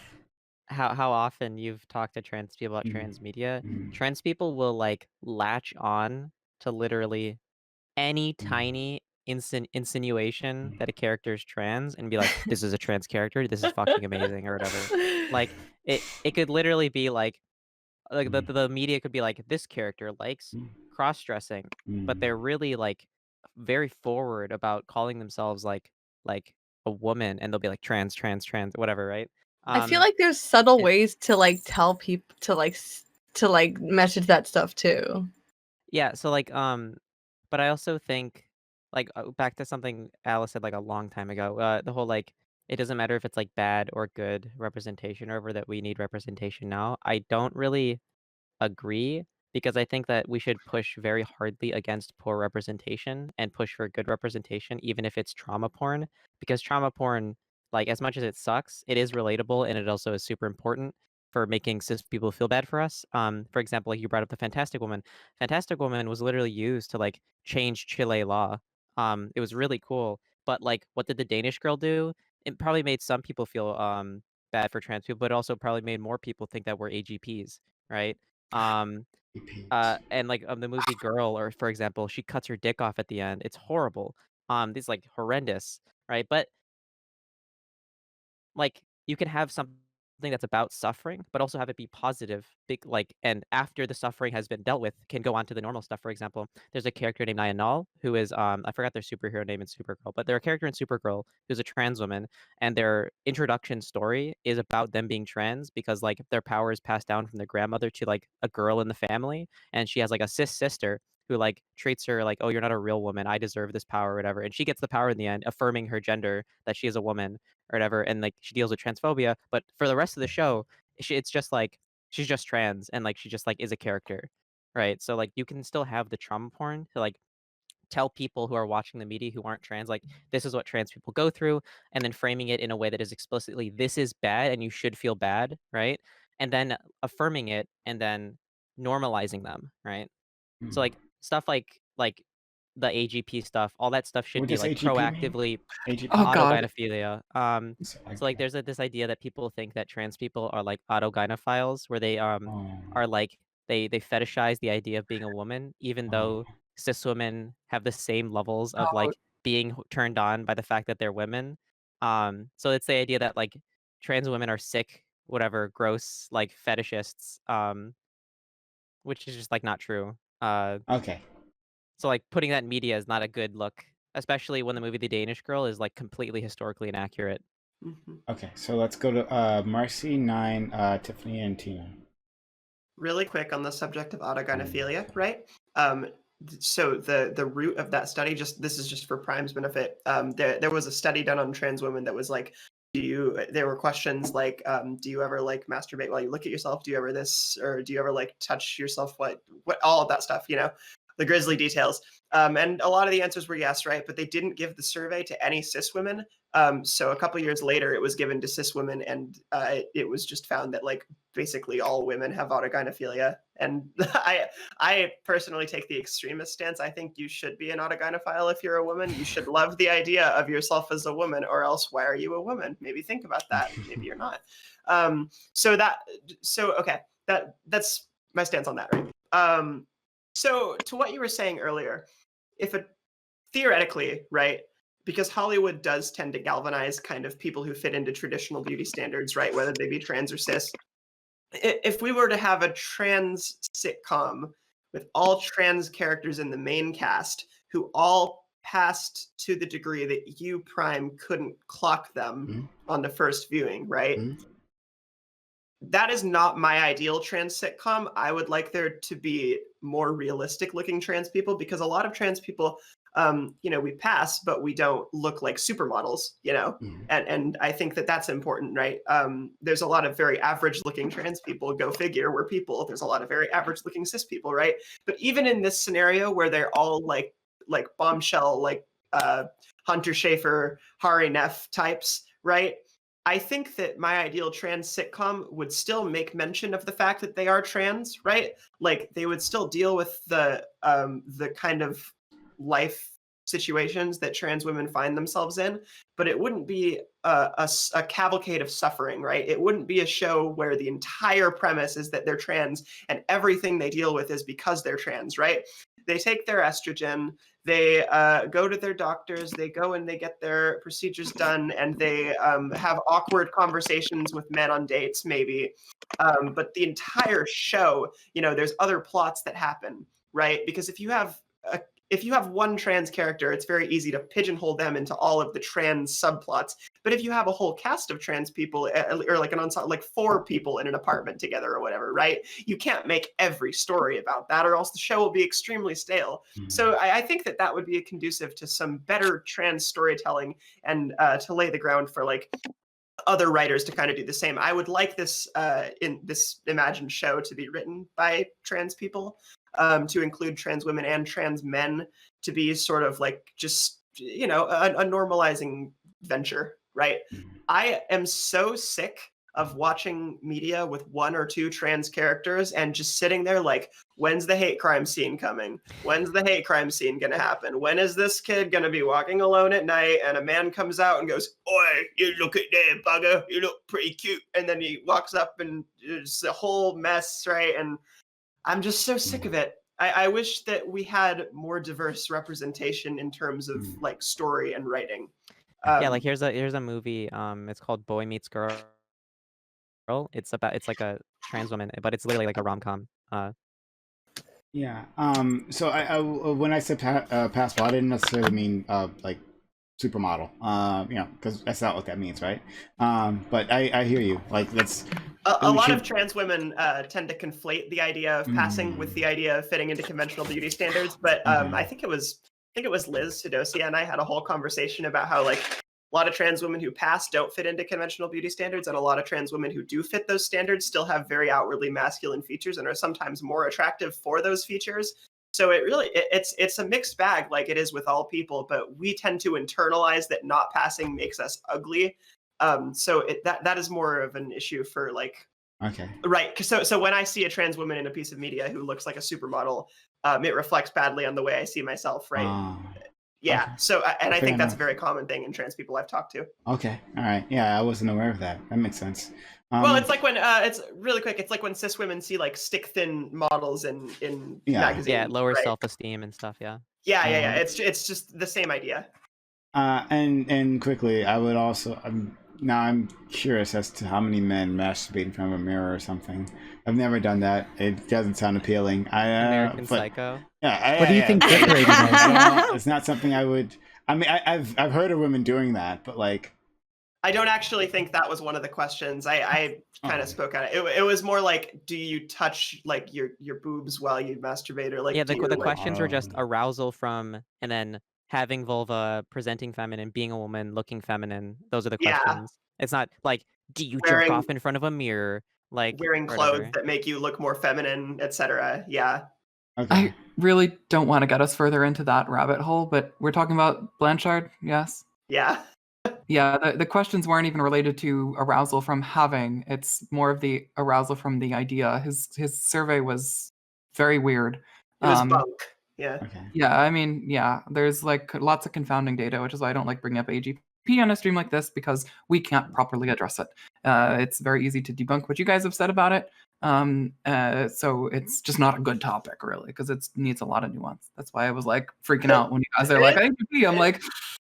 How often you've talked to trans people about trans media? Trans people will like latch on to literally any tiny insinuation that a character is trans and be like, this is a trans character, this is fucking amazing or whatever. Like it could literally be like the media could be like, this character likes cross-dressing, but they're really like very forward about calling themselves like a woman, and they'll be like trans whatever, right? I feel like there's subtle ways to like tell people to like message that stuff too. Yeah, so like but I also think like back to something Alice said like a long time ago, the whole like it doesn't matter if it's like bad or good representation, or that we need representation now. I don't really agree, because I think that we should push very hardly against poor representation and push for good representation, even if it's trauma porn. Because trauma porn, like, as much as it sucks, it is relatable, and it also is super important for making cis people feel bad for us. For example, like you brought up the Fantastic Woman. Fantastic Woman was literally used to like change Chile law. It was really cool. But like, what did the Danish girl do? It probably made some people feel bad for trans people, but it also probably made more people think that we're AGPs, right? Um, Repeat. and like the movie Girl, or for example, she cuts her dick off at the end. It's horrible. These like horrendous, right? But like, you can have something that's about suffering, but also have it be positive, big, like, and after the suffering has been dealt with, can go on to the normal stuff. For example, there's a character named Nyanal who is, I forgot their superhero name in Supergirl, but they're a character in Supergirl who's a trans woman, and their introduction story is about them being trans because like their power is passed down from their grandmother to like a girl in the family, and she has like a cis sister who like treats her like, oh, you're not a real woman, I deserve this power or whatever, and she gets the power in the end, affirming her gender, that she is a woman or whatever, and like she deals with transphobia. But for the rest of the show, it's just like she's just trans, and like she just like is a character, right? So like you can still have the trauma porn to like tell people who are watching the media who aren't trans, like, this is what trans people go through, and then framing it in a way that is explicitly, this is bad and you should feel bad, right? And then affirming it, and then normalizing them, right? So like stuff like the AGP stuff, all that stuff should What be does like AGP mean? proactively AGP. Oh God. autogynephilia. So, So like there's this idea that people think that trans people are like autogynephiles, where they oh, are like they fetishize the idea of being a woman, even oh. though cis women have the same levels of Oh, like being turned on by the fact that they're women. So it's the idea that like trans women are sick, whatever, gross, like fetishists, which is just like not true. Okay. So like putting that in media is not a good look, especially when the movie The Danish Girl is like completely historically inaccurate. Mhm. Okay. So let's go to Marcy, 9, Tiffany, and Tina. Really quick on the subject of autogynephilia, right? So the root of that study, this is just for Prime's benefit. There was a study done on trans women that was like, there were questions like, do you ever like masturbate while you look at yourself? Do you ever this, or do you ever like touch yourself? What all of that stuff, the grisly details. And a lot of the answers were yes, right? But they didn't give the survey to any cis women. So a couple years later, it was given to cis women, and it was just found that like basically all women have autogynephilia. And I personally take the extremist stance. I think you should be an autogynephile if you're a woman. You should love the idea of yourself as a woman, or else why are you a woman? Maybe think about that. Maybe you're not. Okay, that's my stance on that, right? So to what you were saying earlier, theoretically, right, because Hollywood does tend to galvanize kind of people who fit into traditional beauty standards, right, whether they be trans or cis. If we were to have a trans sitcom with all trans characters in the main cast who all passed to the degree that you, Prime, couldn't clock them on the first viewing, right? That is not my ideal trans sitcom. I would like there to be more realistic looking trans people, because a lot of trans people, we pass, but we don't look like supermodels, and I think that that's important, right? There's a lot of very average looking trans people, go figure, we're people. There's a lot of very average looking cis people, right? But even in this scenario where they're all like bombshell, like Hunter Schafer, Hari Neff types, right? I think that my ideal trans sitcom would still make mention of the fact that they are trans, right? Like they would still deal with the kind of life situations that trans women find themselves in, but it wouldn't be a cavalcade of suffering, right? It wouldn't be a show where the entire premise is that they're trans and everything they deal with is because they're trans, right? They take their estrogen, they go to their doctors, they go and they get their procedures done, and they have awkward conversations with men on dates, maybe. But the entire show, there's other plots that happen, right? Because if you have if you have one trans character, it's very easy to pigeonhole them into all of the trans subplots. But if you have a whole cast of trans people, or like an ensemble, like 4 people in an apartment together or whatever, right? You can't make every story about that, or else the show will be extremely stale. So I think that would be conducive to some better trans storytelling, and to lay the ground for like other writers to kind of do the same. I would like this in this imagined show to be written by trans people, to include trans women and trans men, to be sort of like just, you know, a normalizing venture, right? I am so sick of watching media with 1 or 2 trans characters and just sitting there like, when's the hate crime scene coming? When's the hate crime scene gonna happen? When is this kid gonna be walking alone at night and a man comes out and goes, "Oi, you look at there, bugger, you look pretty cute," and then he walks up and it's a whole mess, right? And I'm just so sick of it. I wish that we had more diverse representation in terms of like story and writing. Yeah, like here's a movie. It's called Boy Meets Girl. It's like a trans woman, but it's literally like a rom-com. Yeah. So I when I said passable, I didn't necessarily mean like supermodel. You know, because that's not what that means, right? But I hear you. Like that's a lot of trans women tend to conflate the idea of passing with the idea of fitting into conventional beauty standards. But I think it was Liz Sedosia and I had a whole conversation about how like a lot of trans women who pass don't fit into conventional beauty standards, and a lot of trans women who do fit those standards still have very outwardly masculine features and are sometimes more attractive for those features. So it's a mixed bag, like it is with all people, but we tend to internalize that not passing makes us ugly. So that is more of an issue for like, okay, right? So when I see a trans woman in a piece of media who looks like a supermodel, it reflects badly on the way I see myself, right? Yeah. Okay. So, and I Fair think that's a enough. very common thing in trans people I've talked to. Okay, all right. Yeah, I wasn't aware of that. That makes sense. Well, it's like when it's really quick. It's like when cis women see like stick thin models in magazines. Yeah, lower right? self-esteem and stuff. Yeah. Yeah. It's just the same idea. And quickly, I would also now I'm curious as to how many men masturbate in front of a mirror or something. I've never done that. It doesn't sound appealing. American Psycho. Yeah. What do you think decorating is? It's not something I would. I mean, I've heard of women doing that, but like, I don't actually think that was one of the questions. I kind of spoke on it. It was more like, do you touch like your boobs while you masturbate, or like? Yeah, do the you, like, questions were just arousal from, and then having vulva, presenting feminine, being a woman, looking feminine. Those are the Yeah. questions. It's not like, do you jerk off in front of a mirror? Like wearing clothes that make you look more feminine, etc. Yeah. okay. I really don't want to get us further into that rabbit hole, but we're talking about Blanchard, yes? Yeah. Yeah, the questions weren't even related to arousal from having. It's more of the arousal from the idea. His survey was very weird. It was bunk. Yeah. Okay. Yeah, I mean, yeah, there's like lots of confounding data, which is why I don't like bringing up AGP on a stream like this, because we can't properly address it. It's very easy to debunk what you guys have said about it. So it's just not a good topic, really, because it needs a lot of nuance. That's why I was like freaking out when you guys are like AGP. I'm like,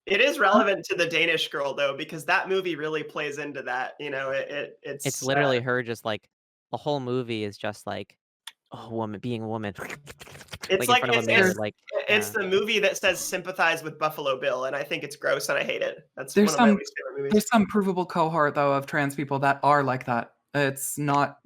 it is relevant to the Danish Girl though, because that movie really plays into that. You know, it's literally her just like the whole movie is just like, oh, woman being a woman. It's like in front of a mirror, like it's the movie that says sympathize with Buffalo Bill, and I think it's gross and I hate it. That's there's one of my least favorite movies. There's some provable cohort though of trans people that are like that. It's not,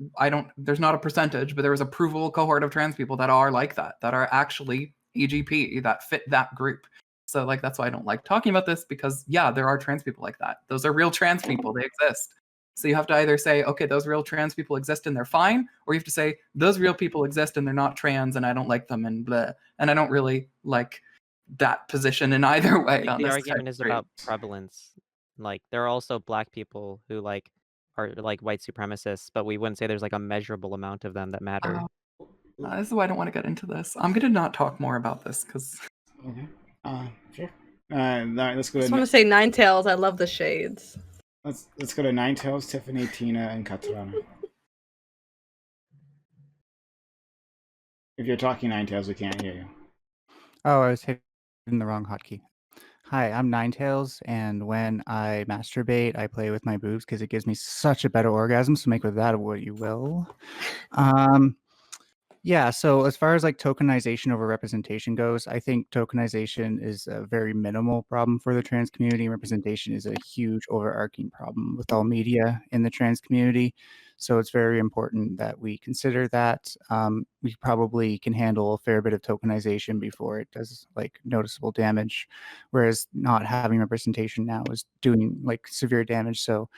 there's not a percentage, but there is a provable cohort of trans people that are like that are actually EGP, that fit that group. So like that's why I don't like talking about this, because yeah, there are trans people like that. Those are real trans people. They exist. So you have to either say, okay, those real trans people exist and they're fine, or you have to say those real people exist and they're not trans and I don't like them and blah. And I don't really like that position in either way. The argument is about prevalence. Like there are also black people who like are like white supremacists, but we wouldn't say there's like a measurable amount of them that matter. This is why I don't want to get into this. I'm gonna not talk more about this because. Okay. Sure. All right, let's go. I just want to say Ninetales. I love the shades. Let's go to Ninetales, Tiffany, Tina, and Katrana. If you're talking Ninetales, we can't hear you. Oh, I was hitting the wrong hotkey. Hi, I'm Ninetales, and when I masturbate, I play with my boobs because it gives me such a better orgasm. So make with that what you will. Yeah, so as far as like tokenization over representation goes, I think tokenization is a very minimal problem for the trans community. Representation is a huge overarching problem with all media in the trans community. So it's very important that we consider that. We probably can handle a fair bit of tokenization before it does like noticeable damage, whereas not having representation now is doing like severe damage. So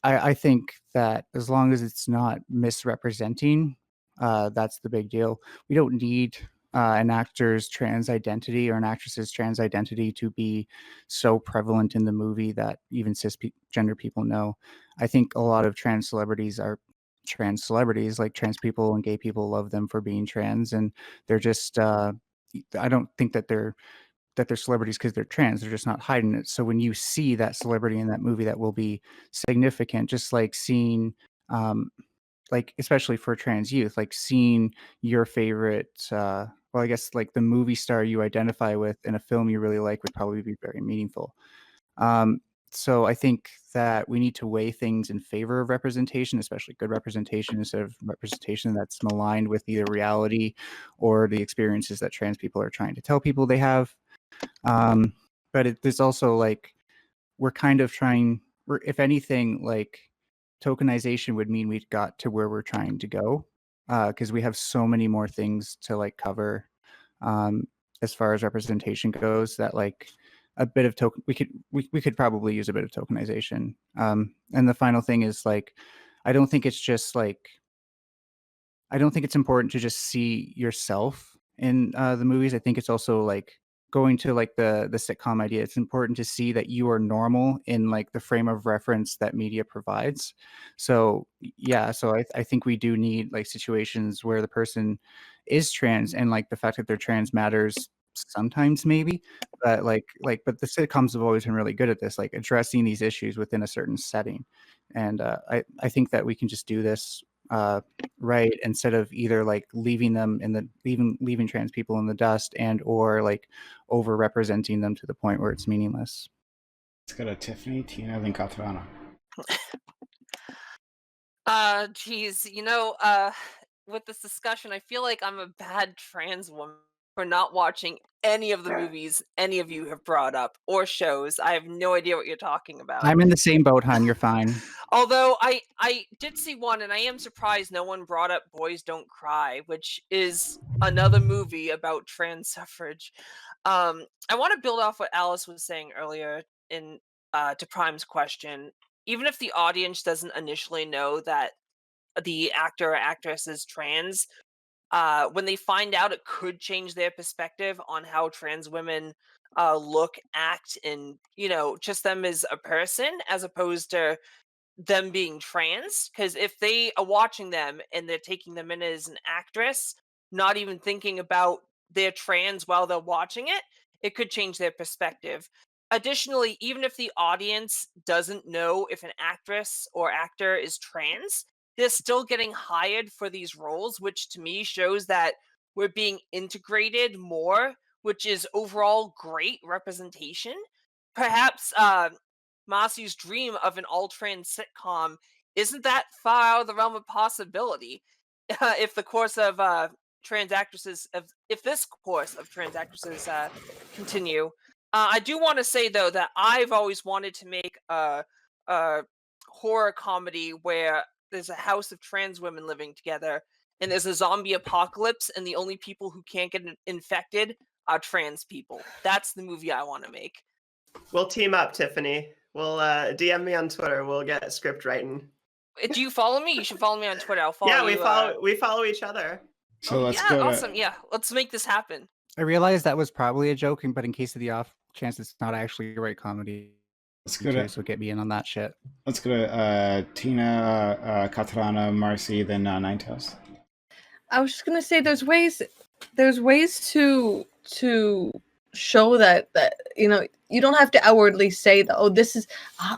I think that as long as it's not misrepresenting, that's the big deal. We don't need an actor's trans identity or an actress's trans identity to be so prevalent in the movie that even cisgender people know. I think a lot of trans celebrities are trans celebrities, like trans people and gay people love them for being trans, and they're just. I don't think that they're celebrities because they're trans. They're just not hiding it. So when you see that celebrity in that movie, that will be significant. Just like seeing. Like especially for trans youth, like seeing your favorite well, I guess like the movie star you identify with in a film you really like would probably be very meaningful. um, so I think that we need to weigh things in favor of representation, especially good representation, instead of representation that's maligned with either reality or the experiences that trans people are trying to tell people they have. But there's also like we're kind of trying, if anything, like tokenization would mean we got to where we're trying to go, because we have so many more things to like cover, um, as far as representation goes, that like a bit of token we could probably use a bit of tokenization. And the final thing is like I don't think it's just like I don't think it's important to just see yourself in the movies. I think it's also like going to like the sitcom idea. It's important to see that you are normal in like the frame of reference that media provides. So yeah, so I think we do need like situations where the person is trans and like the fact that they're trans matters sometimes maybe, but but the sitcoms have always been really good at this, like addressing these issues within a certain setting. And I think that we can just do this right, instead of either like leaving them in the leaving trans people in the dust and or like over representing them to the point where it's meaningless. Let's go to Tiffany, Tina, then Katrana. Geez, with this discussion, I feel like I'm a bad trans woman for not watching any of the movies any of you have brought up or shows. I have no idea what you're talking about. I'm in the same boat, hon. You're fine. Although I did see one, and I am surprised no one brought up Boys Don't Cry, which is another movie about trans suffrage. I want to build off what Alice was saying earlier in to Prime's question. Even if the audience doesn't initially know that the actor or actress is trans, when they find out, it could change their perspective on how trans women look, act, and just them as a person, as opposed to them being trans. Because if they are watching them and they're taking them in as an actress, not even thinking about they're trans while they're watching it, it could change their perspective. Additionally, even if the audience doesn't know if an actress or actor is trans, they're still getting hired for these roles, which to me shows that we're being integrated more, which is overall great representation. Perhaps Marcy's dream of an all-trans sitcom isn't that far out of the realm of possibility. If the course of trans actresses, if this course of trans actresses continue. I do want to say though that I've always wanted to make a horror comedy where there's a house of trans women living together and there's a zombie apocalypse and the only people who can't get infected are trans people. That's the movie I want to make. We'll team up, Tiffany. We'll DM me on Twitter. We'll get script writing. Do you follow me? You should follow me on Twitter. I'll follow Yeah, you. we follow each other. So let's yeah, go. awesome. Yeah, let's make this happen. I realized that was probably a joke, but in case of the off chance it's not actually a right comedy, Let's go to. So get me in on that shit. Let's go to Tina, Katrana, Marcy, then Ninetales. I was just gonna say there's ways to show that you don't have to outwardly say that, oh, this is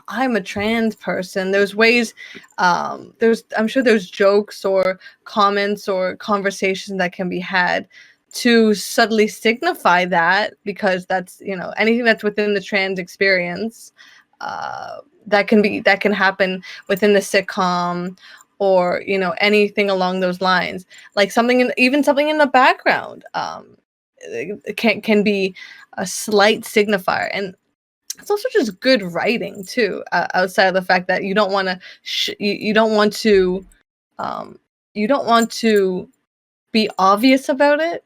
I'm a trans person. There's ways, I'm sure there's jokes or comments or conversations that can be had to subtly signify that, because that's anything that's within the trans experience, that can happen within the sitcom or anything along those lines, like even something in the background can be a slight signifier. And it's also just good writing too, outside of the fact that you don't want to you don't want to be obvious about it.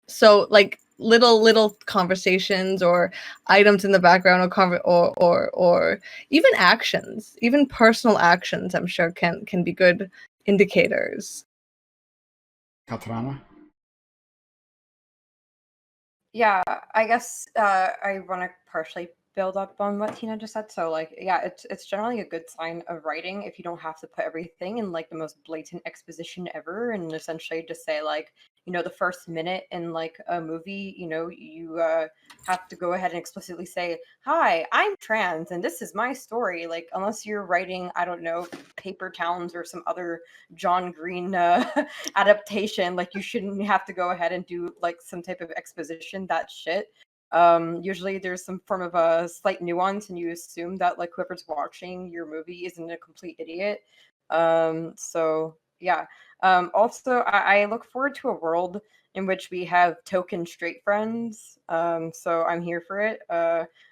So like little conversations or items in the background, or even actions, even personal actions, I'm sure can be good indicators. Katarama? Yeah, I guess I want to partially build up on what Tina just said. So like, yeah, it's generally a good sign of writing if you don't have to put everything in like the most blatant exposition ever, and essentially just say like, the first minute in like a movie, you have to go ahead and explicitly say, "Hi, I'm trans, and this is my story." Like, unless you're writing, I don't know, Paper Towns or some other John Green adaptation, like you shouldn't have to go ahead and do like some type of exposition. That shit. Usually there's some form of a slight nuance, and you assume that like whoever's watching your movie isn't a complete idiot. So yeah. Also, I look forward to a world in which we have token straight friends. So I'm here for it.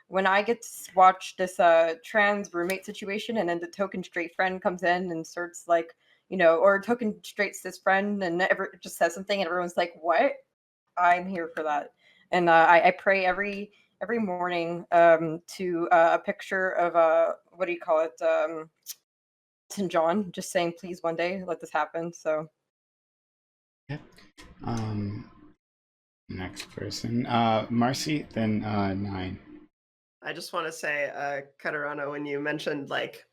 When I get to watch this trans roommate situation, and then the token straight friend comes in and starts like, or token straight cis friend, and just says something, and everyone's like, "What?" I'm here for that. And I pray every morning to a picture of what do you call it? St. John, just saying, "Please, one day, let this happen." So. Yeah. Next person. Marcy, then 9. I just want to say, Katarano, when you mentioned like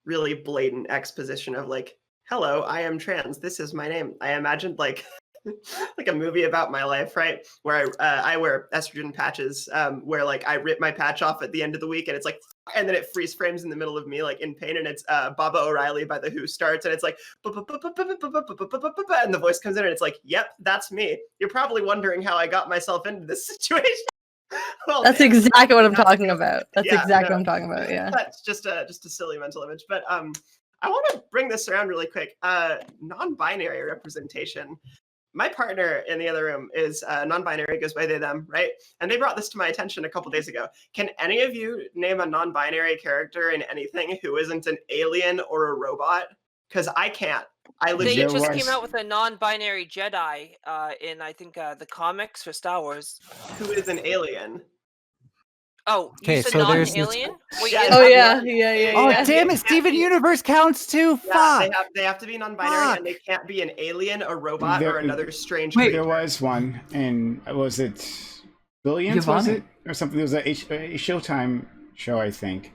really blatant exposition of like, "Hello, I am trans. This is my name," I imagined like like a movie about my life, right? Where I wear estrogen patches, where like I rip my patch off at the end of the week, and it's like, and then it freeze frames in the middle of me like in pain, and it's Baba O'Reilly by The Who starts, and it's like, and the voice comes in, and it's like, "Yep, that's me. You're probably wondering how I got myself into this situation." Well, That's exactly what I'm talking about. That's exactly what I'm talking about. Yeah. That's just a silly mental image. But I want to bring this around really quick. Non-binary representation. My partner in the other room is non-binary, goes by they, them, right? And they brought this to my attention a couple days ago. Can any of you name a non-binary character in anything who isn't an alien or a robot? Because I can't. They legit just came out with a non-binary Jedi in, I think, the comics for Star Wars. Who is an alien? Oh, Okay, you said so there's this- non-alien? Wait, Yeah, Oh yeah. yeah. Oh Yeah. damn it! Steven Universe counts too. Yeah, Fuck. they have to be non-binary, and they can't be an alien, a robot, or another strange creature. There was one, and was it Billions? Was Giovanni. it or something? There was a Showtime show, I think.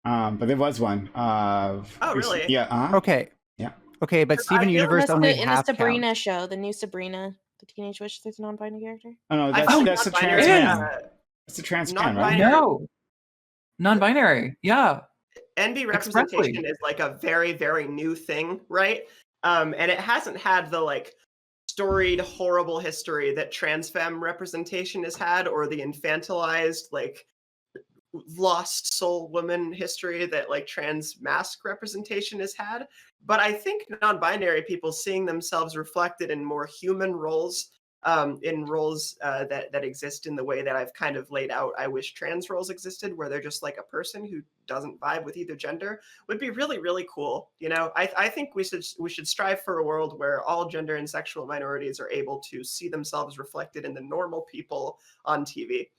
But there was one. Oh, really? Yeah. Okay. Yeah. Okay, but Steven feel Universe only in the half Sabrina counts. show, the new Sabrina, the Teenage Witch, there's a non-binary character. Oh no, I feel that's a trans non-binary, man. That's a trans man, right? non-binary. No. Non-binary. Yeah. NB Expressly. representation is like a very, very new thing, right? And it hasn't had the like storied, horrible history that trans femme representation has had, or the infantilized, like lost soul woman history that like trans mask representation has had. But I think non-binary people seeing themselves reflected in more human roles, in roles that exist in the way that I've kind of laid out. I wish trans roles existed, where they're just like a person who doesn't vibe with either gender, would be really, really cool. I think we should strive for a world where all gender and sexual minorities are able to see themselves reflected in the normal people on TV.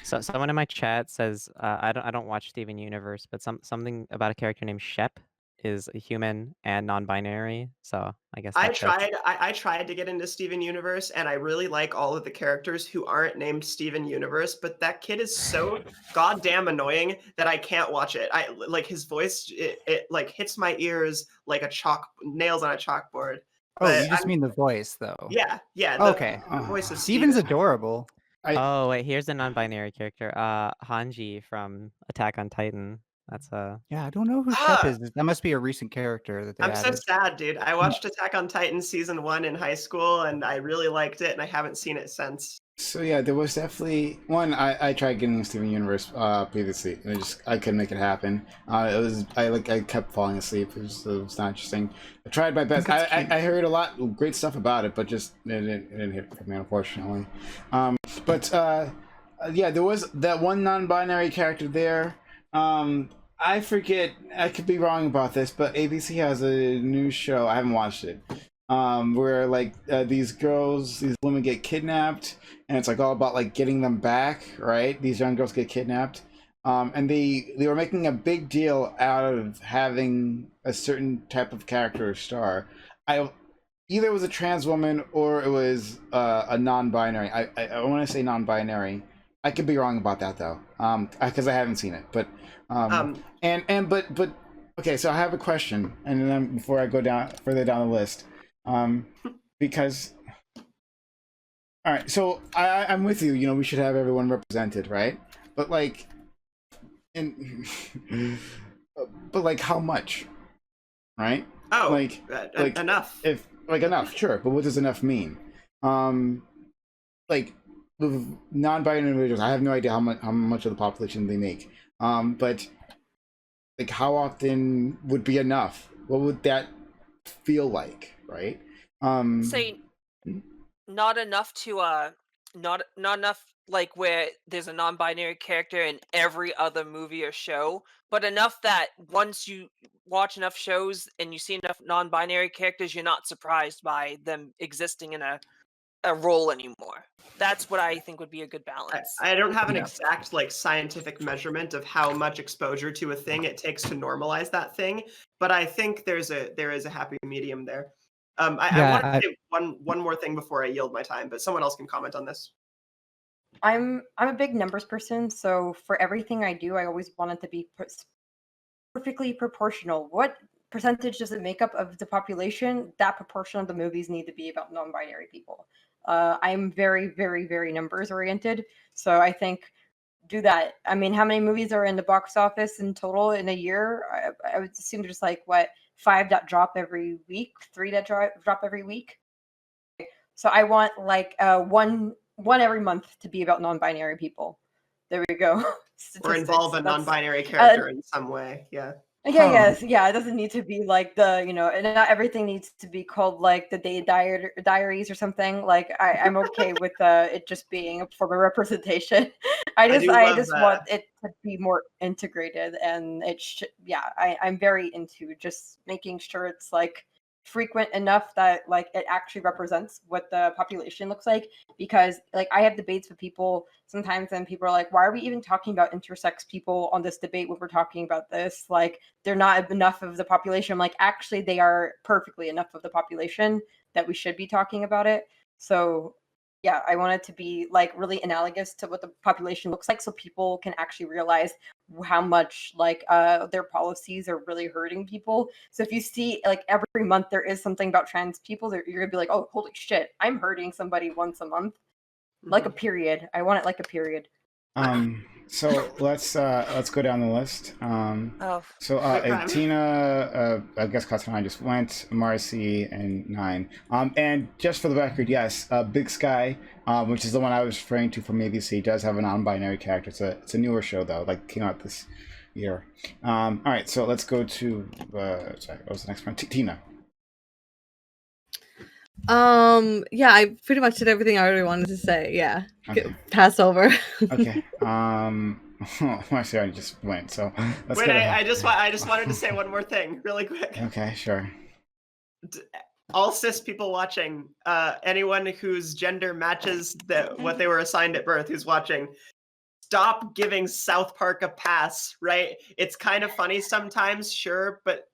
So someone in my chat says I don't watch Steven Universe, but something about a character named Shep is a human and non-binary. So I guess I that fits. tried to get into Steven Universe, and I really like all of the characters who aren't named Steven Universe, but that kid is so goddamn annoying that I can't watch it. I like his voice, it like hits my ears like nails on a chalkboard. Oh, But you just mean the voice, though. Yeah. Okay. The voice of Steven's Steven. adorable. Oh wait, here's a non-binary character. Hanji from Attack on Titan. That's Yeah, I don't know who Shep Ah, is. That must be a recent character that they I'm so added. sad, dude. I watched Attack on Titan season 1 in high school, and I really liked it, and I haven't seen it since. So yeah, there was definitely one. I tried getting Steven Universe previously, and I couldn't make it happen. I kept falling asleep. It was not interesting. I tried my best. I heard a lot of great stuff about it, but just it didn't hit for me, unfortunately. But yeah, there was that one non-binary character there. I forget. I could be wrong about this, but ABC has a new show. I haven't watched it. Where like these women get kidnapped, and it's like all about like getting them back, right? These young girls get kidnapped, and they were making a big deal out of having a certain type of character or star. I Either it was a trans woman or it was a non-binary. I want to say non-binary. I could be wrong about that though, because I haven't seen it. But but okay. So I have a question, and then before I go down further down the list, because all right. So I'm with you. You know, we should have everyone represented, right? But like, in but like, how much, right? Oh, Like enough. If like enough, sure, but what does enough mean? Like with non-binary individuals, I have no idea how much of the population they make. But like, how often would be enough? What would that feel like, right? Say not enough to not enough like where there's a non-binary character in every other movie or show, but enough that once you watch enough shows and you see enough non-binary characters, you're not surprised by them existing in a role anymore. That's what I think would be a good balance. I don't have an exact like scientific measurement of how much exposure to a thing it takes to normalize that thing, but I think there is a happy medium there. I want to say one more thing before I yield my time, but someone else can comment on this. I'm a big numbers person, so for everything I do, I always want it to be perfectly proportional. What percentage does it make up of the population? That proportion of the movies need to be about non-binary people. I'm very, very, very numbers oriented, so I think do that. I mean, how many movies are in the box office in total in a year? I would assume there's like what 5 that drop every week, 3 that drop every week. So I want like one every month to be about non-binary people. There we go. Or involve a That's- non-binary character in some way. Yeah. Yeah. It doesn't need to be like and not everything needs to be called like the day diaries or something. Like I'm okay with it just being a form of representation. I just want it to be more integrated, and I'm very into just making sure it's like frequent enough that like it actually represents what the population looks like, because like I have debates with people sometimes and people are like, why are we even talking about intersex people on this debate when we're talking about this? Like they're not enough of the population. I'm like, actually they are perfectly enough of the population that we should be talking about it. So yeah, I want it to be like really analogous to what the population looks like, so people can actually realize how much like their policies are really hurting people. So if you see like every month there is something about trans people, you're gonna be like, oh holy shit, I'm hurting somebody once a month. Like a period. I want it like a period. So let's go down the list. So Tina, I guess Katana just went, Marcy, and 9. And just for the record, yes, Big Sky, which is the one I was referring to from ABC, does have a non-binary character. It's a newer show though, like came out this year. All right, so let's go to sorry, what was the next one? Tina. Yeah, I pretty much did everything I already wanted to say. Yeah. Okay. Pass over. Okay. Marcy already just went, so let's Wait, go I just wanted to say one more thing really quick. Okay, sure. All cis people watching, anyone whose gender matches what they were assigned at birth who's watching, stop giving South Park a pass, right? It's kind of funny sometimes, sure, but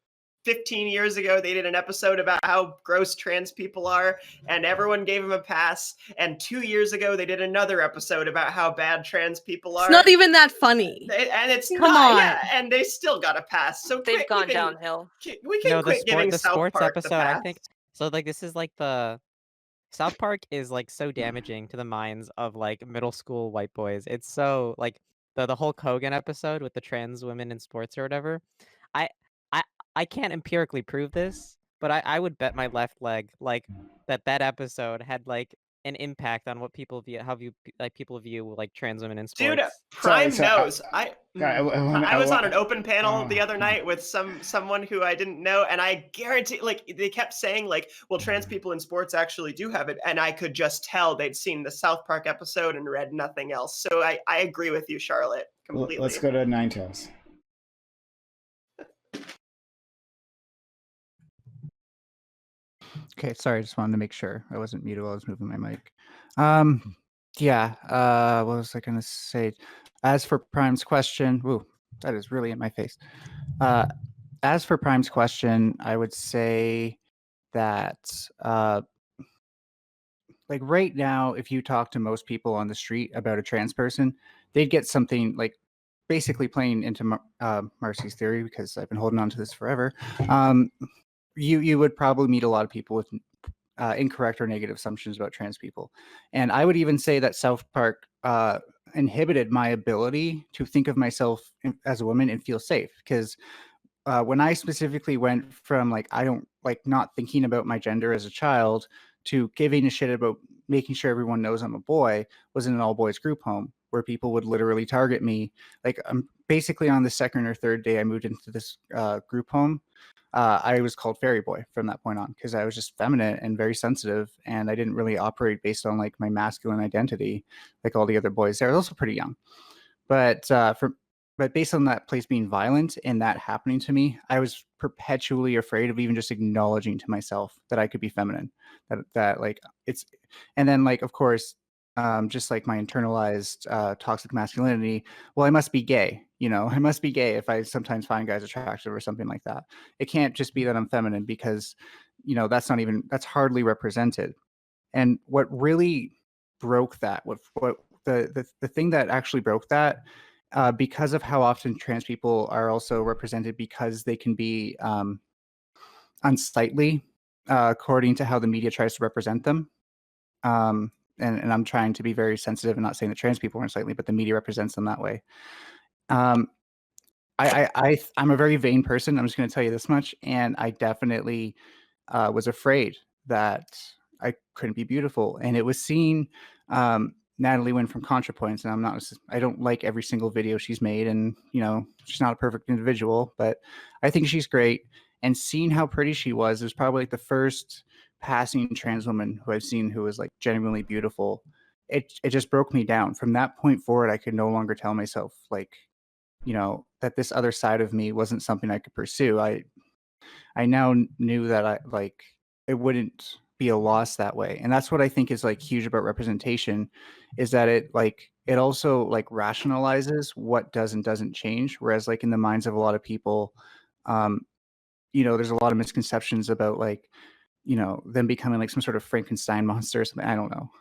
15 years ago they did an episode about how gross trans people are and everyone gave them a pass, and 2 years ago they did another episode about how bad trans people are. It's not even that funny. And it's Come on. Yeah, and they still got a pass. So They've gone downhill. We can quit giving the South sports Park episode, the pass. I think. So like this is like the South Park is like so damaging to the minds of like middle school white boys. It's so like the Hulk Hogan episode with the trans women in sports or whatever. I I I can't empirically prove this, but I would bet my left leg like that episode had like an impact on what people view like people view like trans women in Dude, sports. Prime So knows. I I was on want. an open panel the other Oh. night with someone who I didn't know, and I guarantee, like, they kept saying, like, well, trans people in sports actually do have it, and I could just tell they'd seen the South Park episode and read nothing else. So I agree with you, Charlotte, completely. Let's go to Ninetales. Okay, sorry, I just wanted to make sure I wasn't muted while I was moving my mic. Yeah, what was I gonna say? As for Prime's question, ooh, that is really in my face. As for Prime's question, I would say that like right now, if you talk to most people on the street about a trans person, they'd get something like basically playing into Marcy's theory, because I've been holding on to this forever. You would probably meet a lot of people with incorrect or negative assumptions about trans people. And I would even say that South Park inhibited my ability to think of myself as a woman and feel safe, because when I specifically went from like I don't like not thinking about my gender as a child to giving a shit about making sure everyone knows I'm a boy, was in an all boys group home where people would literally target me. Like I'm basically on the second or third day I moved into this group home. I was called Fairy Boy from that point on, because I was just feminine and very sensitive, and I didn't really operate based on like my masculine identity like all the other boys there. I was also pretty young, but but based on that place being violent and that happening to me, I was perpetually afraid of even just acknowledging to myself that I could be feminine. That like it's, and then like of course, just like my internalized toxic masculinity. Well, I must be gay. You know, I must be gay if I sometimes find guys attractive or something like that. It can't just be that I'm feminine, because that's hardly represented. And what really broke that, what the thing that actually broke that, because of how often trans people are also represented, because they can be unsightly, according to how the media tries to represent them. And I'm trying to be very sensitive and not saying that trans people are unsightly, but the media represents them that way. I'm a very vain person. I'm just going to tell you this much, and I definitely was afraid that I couldn't be beautiful, and it was seeing Natalie Wynn from ContraPoints, and I don't like every single video she's made, and she's not a perfect individual, but I think she's great. And seeing how pretty she was, it was probably like the first passing trans woman who I've seen who was like genuinely beautiful. It just broke me down. From that point forward, I could no longer tell myself like, that this other side of me wasn't something I could pursue. I now knew that it wouldn't be a loss that way. And that's what I think is like huge about representation, is that it also like rationalizes what does and doesn't change. Whereas like in the minds of a lot of people, there's a lot of misconceptions about like, them becoming like some sort of Frankenstein monster or something. I don't know.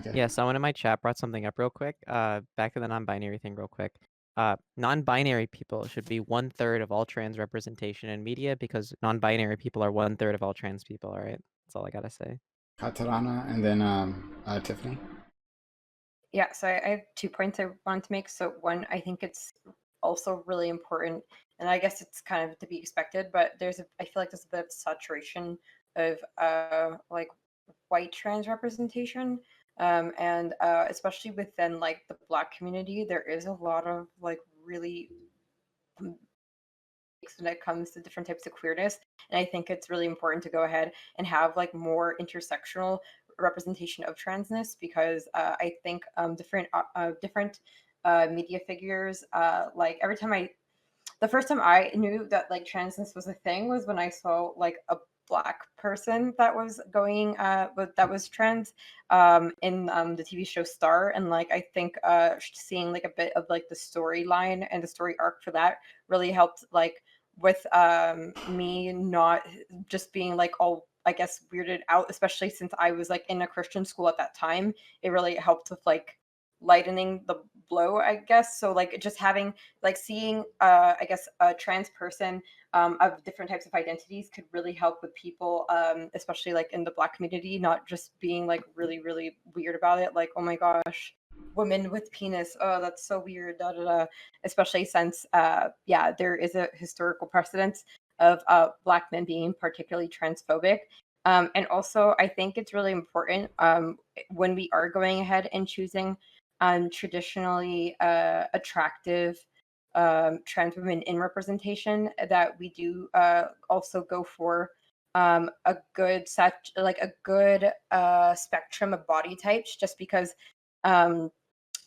Okay. Yeah, someone in my chat brought something up real quick. Back to the non-binary thing real quick. Non-binary people should be 1/3 of all trans representation in media, because non-binary people are 1/3 of all trans people. All right, that's all I gotta say. Katarana, and then Tiffany. Yeah, so I have 2 points I wanted to make. So one, I think it's also really important, and I guess it's kind of to be expected, but I feel like there's a bit of saturation of like white trans representation. And especially within like the Black community, there is a lot of like really when it comes to different types of queerness, and I think it's really important to go ahead and have like more intersectional representation of transness, because I think different media figures, like the first time I knew that like transness was a thing was when I saw like a Black person that was going that was trans in the TV show Star. And like I think seeing like a bit of like the storyline and the story arc for that really helped, like with me not just being like all, I guess, weirded out, especially since I was like in a Christian school at that time. It really helped with like lightening the blow, I guess. So like just having like seeing I guess a trans person of different types of identities could really help with people, especially like in the Black community, not just being like really weird about it, like, oh my gosh, women with penis, oh that's so weird, da da da. Especially since yeah, there is a historical precedent of Black men being particularly transphobic. And also, I think it's really important when we are going ahead and choosing traditionally attractive trans women in representation, that we do also go for a good like a good spectrum of body types, just because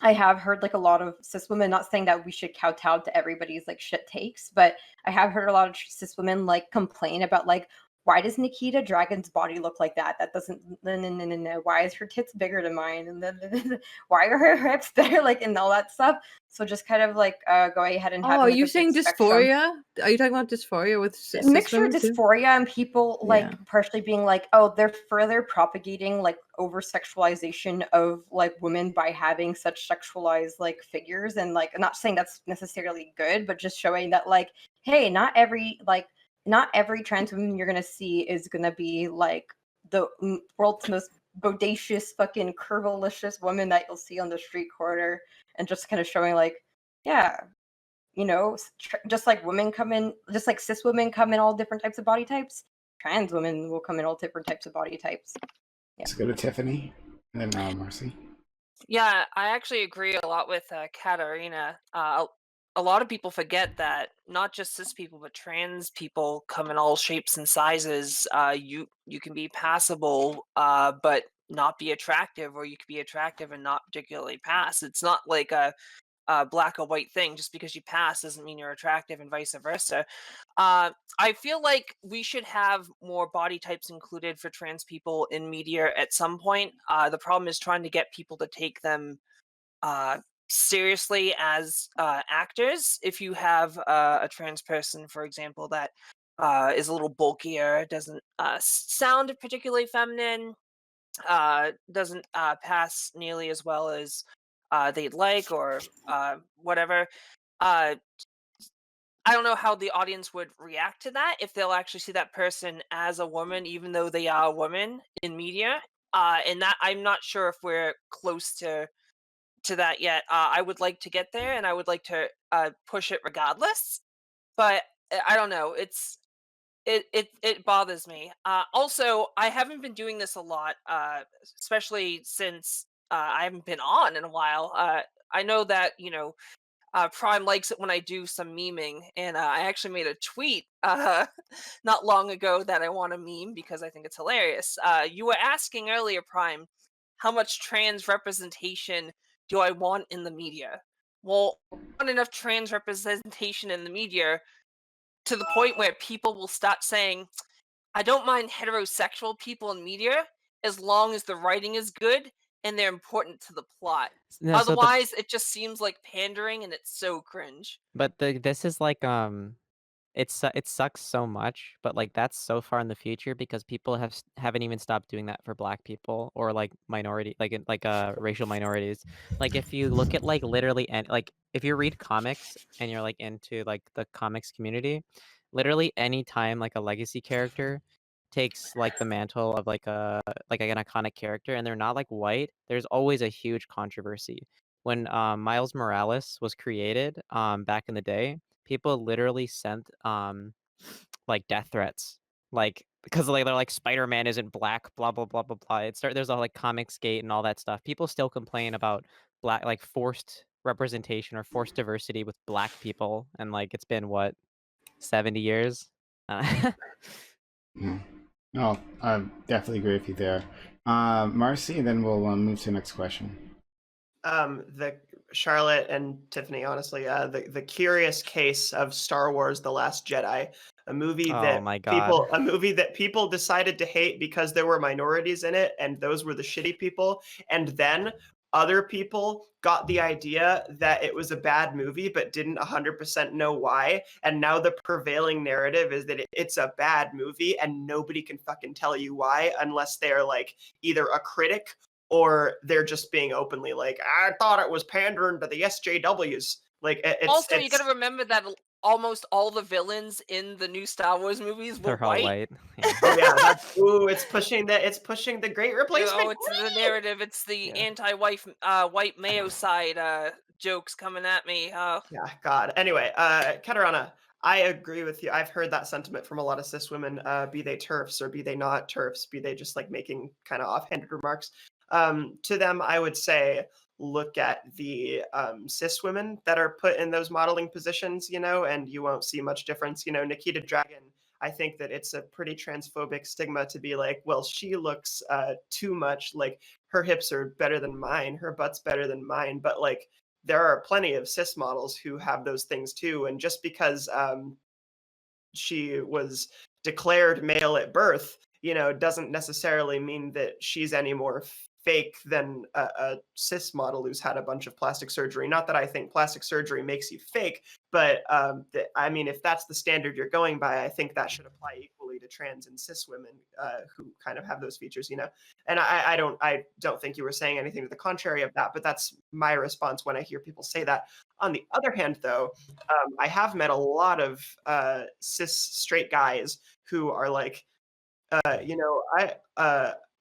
I have heard like a lot of cis women, not saying that we should kowtow to everybody's like shit takes, but I have heard a lot of cis women like complain about like, why does Nikita Dragon's body look like that? That doesn't, no. Why is her tits bigger than mine? And then why are her hips there? Like, and all that stuff. So just kind of like going ahead and having. Are like, you a saying good spectrum. dysphoria? Are you talking about dysphoria with cis Mixture of women too? dysphoria and people like Yeah. partially being like, oh, they're further propagating like over sexualization of like women by having such sexualized like figures, and like, I'm not saying that's necessarily good, but just showing that like, hey, not every trans woman you're gonna see is gonna be like the world's most bodacious fucking curvilicious woman that you'll see on the street corner, and just kind of showing like, yeah, you know, just like women come in, just like cis women come in all different types of body types, trans women will come in all different types of body types. Yeah. Let's go to Tiffany and then Marcy. Yeah, I actually agree a lot with Katarina. A lot of people forget that not just cis people, but trans people come in all shapes and sizes. You can be passable, but not be attractive, or you can be attractive and not particularly pass. It's not like a black or white thing. Just because you pass doesn't mean you're attractive, and vice versa. I feel like we should have more body types included for trans people in media at some point. The problem is trying to get people to take them seriously as actors. If you have a trans person, for example, that is a little bulkier, doesn't sound particularly feminine, doesn't pass nearly as well as they'd like, or whatever. I don't know how the audience would react to that, if they'll actually see that person as a woman, even though they are a woman in media. And that, I'm not sure if we're close to that yet. I would like to get there, and I would like to push it regardless. But I don't know. It bothers me. Also, I haven't been doing this a lot, especially since I haven't been on in a while. I know that Prime likes it when I do some memeing, and I actually made a tweet not long ago that I want to meme because I think it's hilarious. You were asking earlier, Prime, how much trans representation do I want in the media? Well, I want enough trans representation in the media to the point where people will stop saying, I don't mind heterosexual people in media as long as the writing is good and they're important to the plot. No, so Otherwise, it just seems like pandering, and it's so cringe. this is like it sucks so much, but like that's so far in the future because people haven't even stopped doing that for Black people or like minority racial minorities. Like if you look at like literally, and like if you read comics and you're like into like the comics community, literally any time like a legacy character takes like the mantle of like an iconic character and they're not like white, there's always a huge controversy. When Miles Morales was created back in the day, people literally sent like death threats, like because like they're like Spider-Man isn't black, blah blah blah blah blah. There's all like Comics Gate and all that stuff. People still complain about black, like forced representation or forced diversity with Black people, and like it's been what, 70 years. No, I definitely agree with you there. Marcy, and then we'll move to the next question. The Charlotte and Tiffany, honestly, the curious case of Star Wars: The Last Jedi, a movie Oh my God. people decided to hate because there were minorities in it, and those were the shitty people. And then other people got the idea that it was a bad movie, but didn't 100% know why. And now the prevailing narrative is that it's a bad movie, and nobody can fucking tell you why unless they're like either a critic or they're just being openly like, I thought it was pandering to the SJWs. Like Also, you got to remember that almost all the villains in the new Star Wars movies were They're all white. white. Yeah. Oh yeah, it's pushing the great replacement. It's the narrative. It's the white Mayo side jokes coming at me. Yeah, God. Anyway, Katarana, I agree with you. I've heard that sentiment from a lot of cis women, be they TERFs or be they not TERFs, be they just like making kind of offhanded remarks. To them, I would say, look at the cis women that are put in those modeling positions, and you won't see much difference. Nikita Dragon, I think that it's a pretty transphobic stigma to be like, well, she looks too much like her hips are better than mine, her butt's better than mine, but like, there are plenty of cis models who have those things too. And just because she was declared male at birth, doesn't necessarily mean that she's any more fake than a cis model who's had a bunch of plastic surgery. Not that I think plastic surgery makes you fake, but I mean, if that's the standard you're going by, I think that should apply equally to trans and cis women who kind of have those features, And I don't think you were saying anything to the contrary of that, but that's my response when I hear people say that. On the other hand, though, I have met a lot of cis straight guys who are like,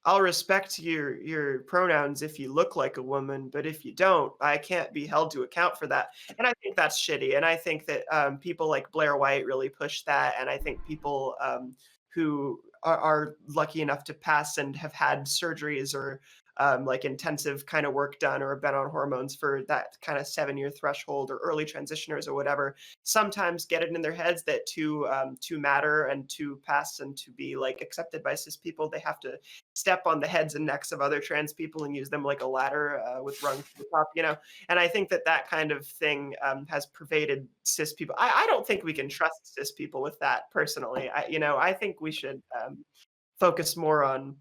I'll respect your pronouns if you look like a woman, but if you don't, I can't be held to account for that. And I think that's shitty. And I think that people like Blair White really push that. And I think people who are lucky enough to pass and have had surgeries or like intensive kind of work done or been on hormones for that kind of 7-year threshold, or early transitioners or whatever, sometimes get it in their heads that to matter and to pass and to be like accepted by cis people, they have to step on the heads and necks of other trans people and use them like a ladder with rungs to the top, And I think that kind of thing has pervaded cis people. I don't think we can trust cis people with that personally. I think we should focus more on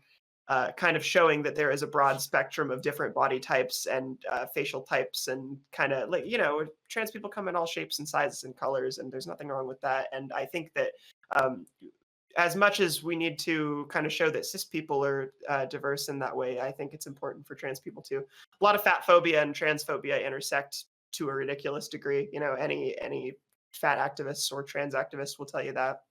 kind of showing that there is a broad spectrum of different body types and facial types, and kind of like, trans people come in all shapes and sizes and colors, and there's nothing wrong with that. And I think that as much as we need to kind of show that cis people are diverse in that way, I think it's important for trans people too. A lot of fat phobia and transphobia intersect to a ridiculous degree. Any fat activists or trans activists will tell you that.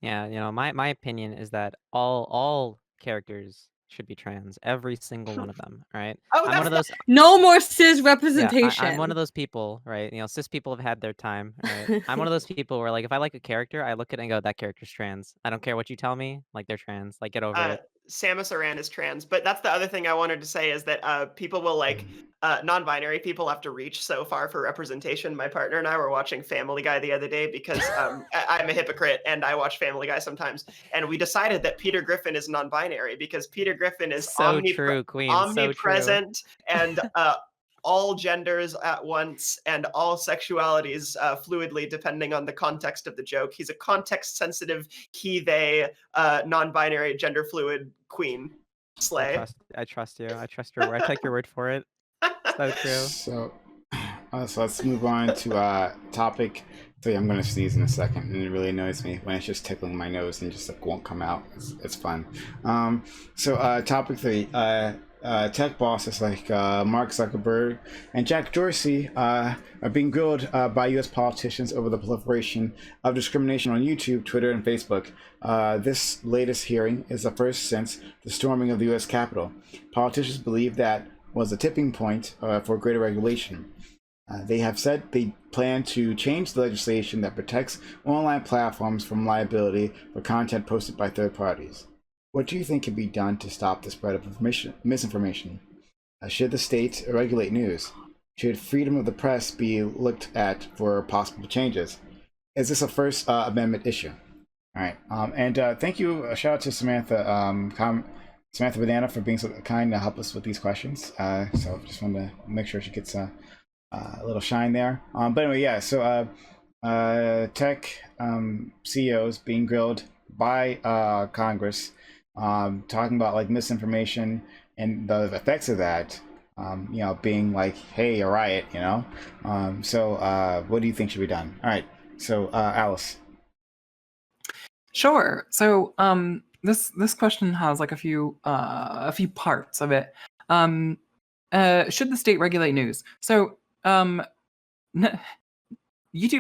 Yeah, my opinion is that all characters should be trans, every single one of them, right? Oh, I'm one of those. No more cis Yeah, representation. I'm one of those people, right? Cis people have had their time, right? I'm one of those people where, like, if I like a character, I look at it and go, that character's trans. I don't care what you tell me, like, they're trans. Like, get over it. Samus Aran is trans, but that's the other thing I wanted to say is that people will like non-binary people have to reach so far for representation. My partner and I were watching Family Guy the other day because I'm a hypocrite and I watch Family Guy sometimes, and we decided that Peter Griffin is non-binary because Peter Griffin is So true, Queen. omnipresent So true. and all genders at once and all sexualities fluidly depending on the context of the joke. He's a context sensitive he they non-binary gender fluid queen. Slay. I trust you. I trust your word. I take your word for it. So true. So let's move on to topic 3. I'm gonna sneeze in a second, and it really annoys me when it's just tickling my nose and just like won't come out. It's fun. So topic 3. Tech bosses like Mark Zuckerberg and Jack Dorsey are being grilled by U.S. politicians over the proliferation of discrimination on YouTube, Twitter, and Facebook. This latest hearing is the first since the storming of the U.S. Capitol. Politicians believe that was a tipping point for greater regulation. They have said they plan to change the legislation that protects online platforms from liability for content posted by third parties. What do you think can be done to stop the spread of misinformation? Should the states regulate news? Should freedom of the press be looked at for possible changes? Is this a First Amendment issue? All right, and thank you. A shout out to Samantha, Samantha Banana, for being so kind to help us with these questions. So just wanted to make sure she gets a little shine there. But anyway, yeah. So tech CEOs being grilled by Congress. Talking about like misinformation and the effects of that, being like, hey, a riot, So what do you think should be done? All right, so Alice. Sure. So this question has like a few parts of it. Should the state regulate news? So, YouTube,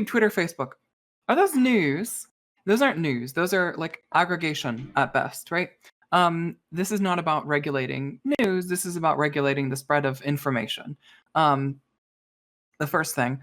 Twitter, Facebook, are those news? Those aren't news. Those are like aggregation at best, right? This is not about regulating news. This is about regulating the spread of information. The first thing,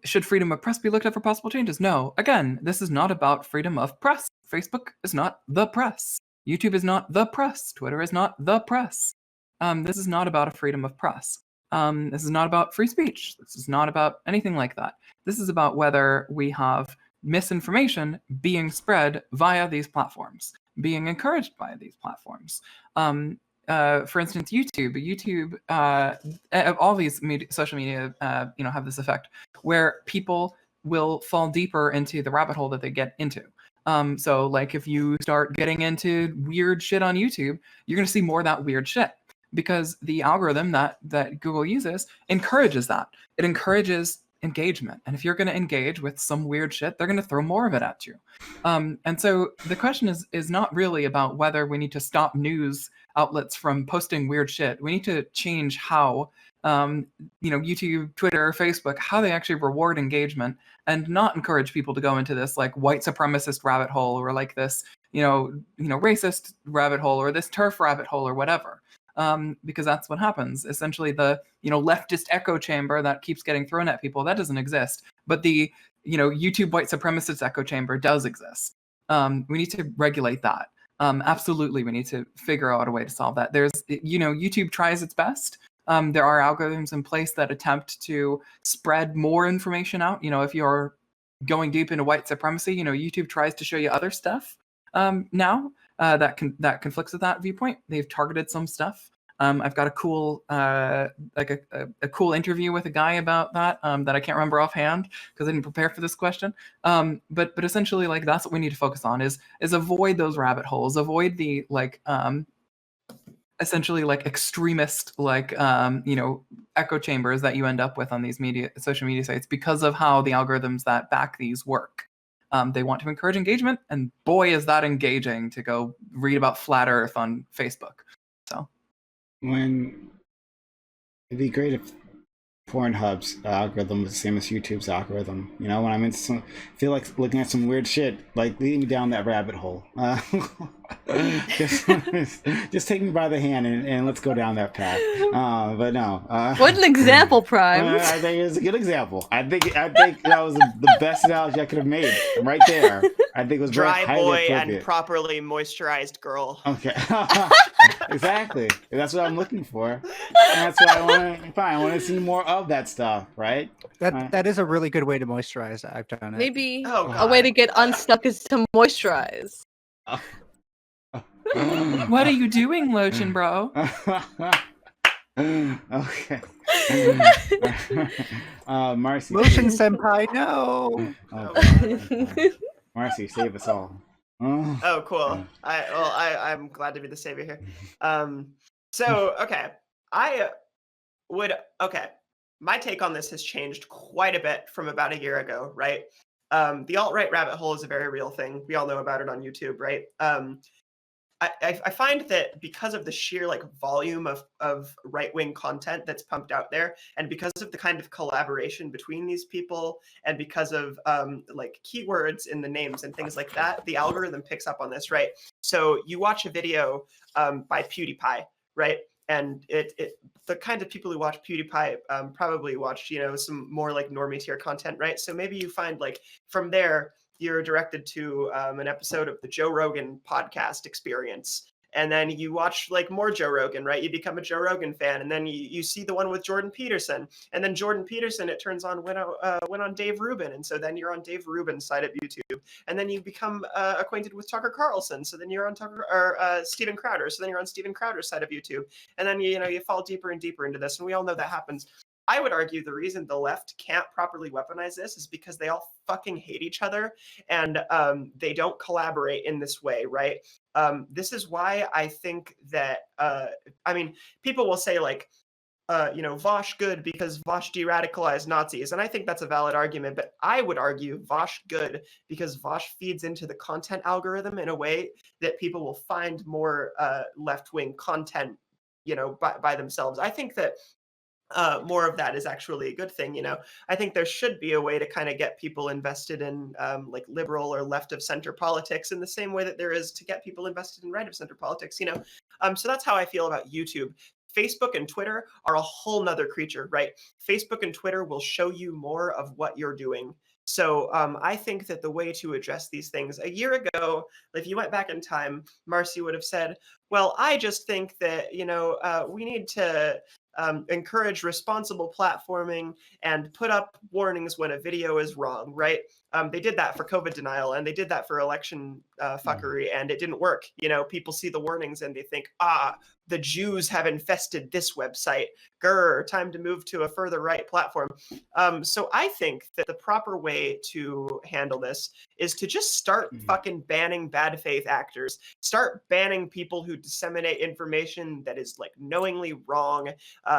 should freedom of press be looked at for possible changes? No. Again, this is not about freedom of press. Facebook is not the press. YouTube is not the press. Twitter is not the press. This is not about a freedom of press. This is not about free speech. This is not about anything like that. This is about whether we have misinformation being spread via these platforms, being encouraged by these platforms. For instance, YouTube, all these social media, have this effect where people will fall deeper into the rabbit hole that they get into. So, like, if you start getting into weird shit on YouTube, you're going to see more of that weird shit because the algorithm that Google uses encourages that. It encourages engagement, and if you're going to engage with some weird shit, they're going to throw more of it at you. And so the question is not really about whether we need to stop news outlets from posting weird shit. We need to change how YouTube, Twitter, Facebook, how they actually reward engagement and not encourage people to go into this like white supremacist rabbit hole or like this racist rabbit hole or this turf rabbit hole or whatever. Because that's what happens. Essentially, the leftist echo chamber that keeps getting thrown at people, that doesn't exist. But the YouTube white supremacist echo chamber does exist. We need to regulate that. Absolutely, we need to figure out a way to solve that. There's YouTube tries its best. There are algorithms in place that attempt to spread more information out. If you're going deep into white supremacy, YouTube tries to show you other stuff now. That conflicts with that viewpoint. They've targeted some stuff. I've got a cool a cool interview with a guy about that that I can't remember offhand because I didn't prepare for this question. But essentially, like, that's what we need to focus on is avoid those rabbit holes, avoid the essentially like extremist echo chambers that you end up with on these social media sites because of how the algorithms that back these work. They want to encourage engagement, and boy, is that engaging to go read about flat Earth on Facebook. So, it'd be great if Pornhub's algorithm was the same as YouTube's algorithm. When I'm into feel like looking at some weird shit, like leading me down that rabbit hole. Just take me by the hand and let's go down that path. But no. What an example, Prime. I think it's a good example. I think that was the best analogy I could have made right there. I think it was dry very boy highly and appropriate. properly moisturized girl. Okay. Exactly. That's what I'm looking for. And that's what I want to find. I want to see more of that stuff, right? That is a really good way to moisturize. I've done it. Maybe Oh, a way to get unstuck is to moisturize. What are you doing, Lochin, bro? Okay. Marcy. Lotion senpai, no. Oh, Marcy, save us all. Oh, cool. I'm glad to be the savior here. So, okay. My take on this has changed quite a bit from about a year ago, right? The alt-right rabbit hole is a very real thing. We all know about it on YouTube, right? I find that because of the sheer volume of right-wing content that's pumped out there, and because of the kind of collaboration between these people, and because of keywords in the names and things like that, the algorithm picks up on this, right? So you watch a video by PewDiePie, right? And the kind of people who watch PewDiePie probably watch some more normie tier content, right? So maybe you find from there you're directed to an episode of the Joe Rogan podcast experience. And then you watch more Joe Rogan, right? You become a Joe Rogan fan. And then you see the one with Jordan Peterson. And then Jordan Peterson, it turns on, went on Dave Rubin. And so then you're on Dave Rubin's side of YouTube. And then you become acquainted with Tucker Carlson. So then you're on Steven Crowder. So then you're on Steven Crowder's side of YouTube. And then you fall deeper and deeper into this. And we all know that happens. I would argue the reason the left can't properly weaponize this is because they all fucking hate each other and they don't collaborate in this way, right? This is why I think that, people will say Vosh good because Vosh de-radicalized Nazis. And I think that's a valid argument, but I would argue Vosh good because Vosh feeds into the content algorithm in a way that people will find more left-wing content by themselves. I think that more of that is actually a good thing. I think there should be a way to kind of get people invested in like liberal or left of center politics in the same way that there is to get people invested in right of center politics. So that's how I feel about YouTube. Facebook and Twitter are a whole nother creature, right? Facebook and Twitter will show you more of what you're doing. So I think that the way to address these things, a year ago, if you went back in time, Marcy would have said, well, I just think that, we need to encourage responsible platforming and put up warnings when a video is wrong, right? They did that for COVID denial, and they did that for election fuckery, and it didn't work. People see the warnings and they think, the Jews have infested this website. Grr, time to move to a further right platform. So I think that the proper way to handle this is to just start fucking banning bad faith actors. Start banning people who disseminate information that is like knowingly wrong.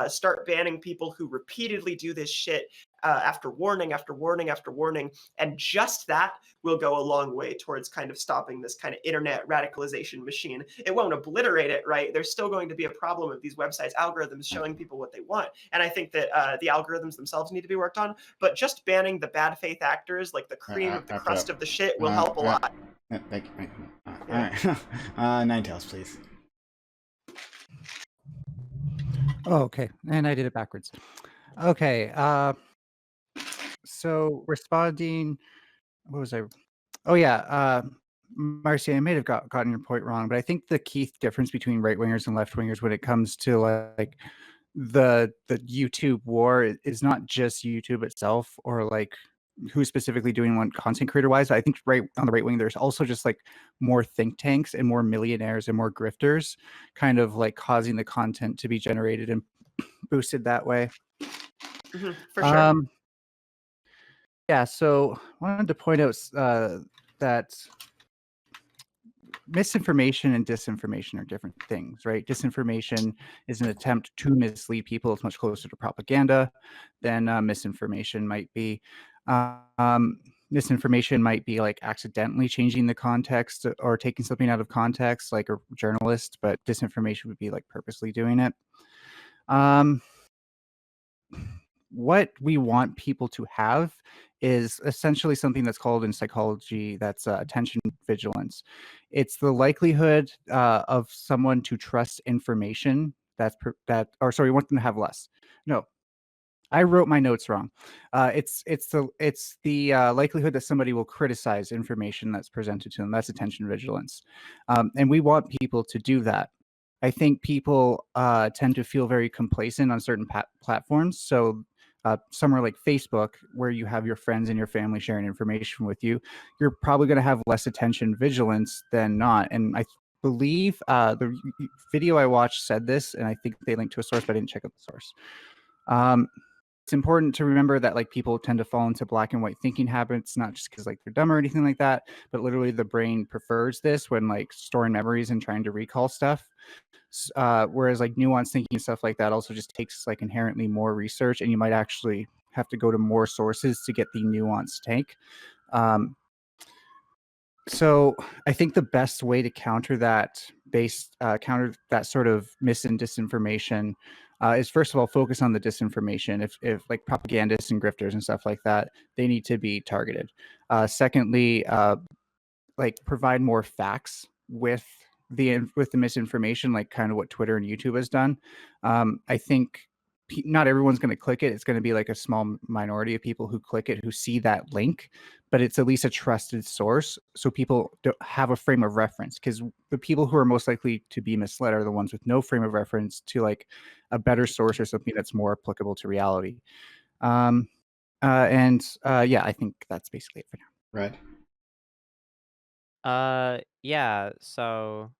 Start banning people who repeatedly do this shit after warning, after warning, after warning. And just that will go a long way towards kind of stopping this kind of internet radicalization machine. It won't obliterate it, right? There's still going to be a problem of these websites' algorithms showing people what they want. And I think that the algorithms themselves need to be worked on. But just banning the bad faith actors, like the cream of the crust of the shit, will help a lot. Thank you. All right. Ninetales, please. Oh, okay. And I did it backwards. Okay. So responding, what was I? Oh yeah. Marcy, I may have gotten your point wrong, but I think the key difference between right wingers and left wingers when it comes to like the YouTube war is not just YouTube itself or like who's specifically doing what content creator wise. I think right on the right wing, there's also just like more think tanks and more millionaires and more grifters kind of like causing the content to be generated and boosted that way. For sure. Yeah, so I wanted to point out that misinformation and disinformation are different things, right? Disinformation is an attempt to mislead people. It's much closer to propaganda than misinformation might be. Misinformation might be like accidentally changing the context or taking something out of context, like a journalist, but disinformation would be like purposely doing it. What we want people to have is essentially something that's called in psychology that's attention vigilance. It's the likelihood of someone to trust information we want them to have less. No, I wrote my notes wrong. It's the likelihood that somebody will criticize information that's presented to them. That's attention vigilance, and we want people to do that. I think people tend to feel very complacent on certain platforms. So somewhere like Facebook, where you have your friends and your family sharing information with you, you're probably going to have less attention vigilance than not. And I believe the video I watched said this, and I think they linked to a source, but I didn't check out the source. It's important to remember that like people tend to fall into black and white thinking habits, not just because like they're dumb or anything like that, but literally the brain prefers this when like storing memories and trying to recall stuff. Whereas like nuanced thinking and stuff like that also just takes like inherently more research, and you might actually have to go to more sources to get the nuanced take. So I think the best way to counter that sort of mis and disinformation is first of all focus on the disinformation. If like propagandists and grifters and stuff like that, they need to be targeted. Secondly, like provide more facts with the misinformation, like kind of what Twitter and YouTube has done. I think not everyone's going to click it. It's going to be like a small minority of people who click it, who see that link, but it's at least a trusted source. So people have a frame of reference, because the people who are most likely to be misled are the ones with no frame of reference to like a better source or something that's more applicable to reality. Yeah, I think that's basically it for now. Right. Yeah, so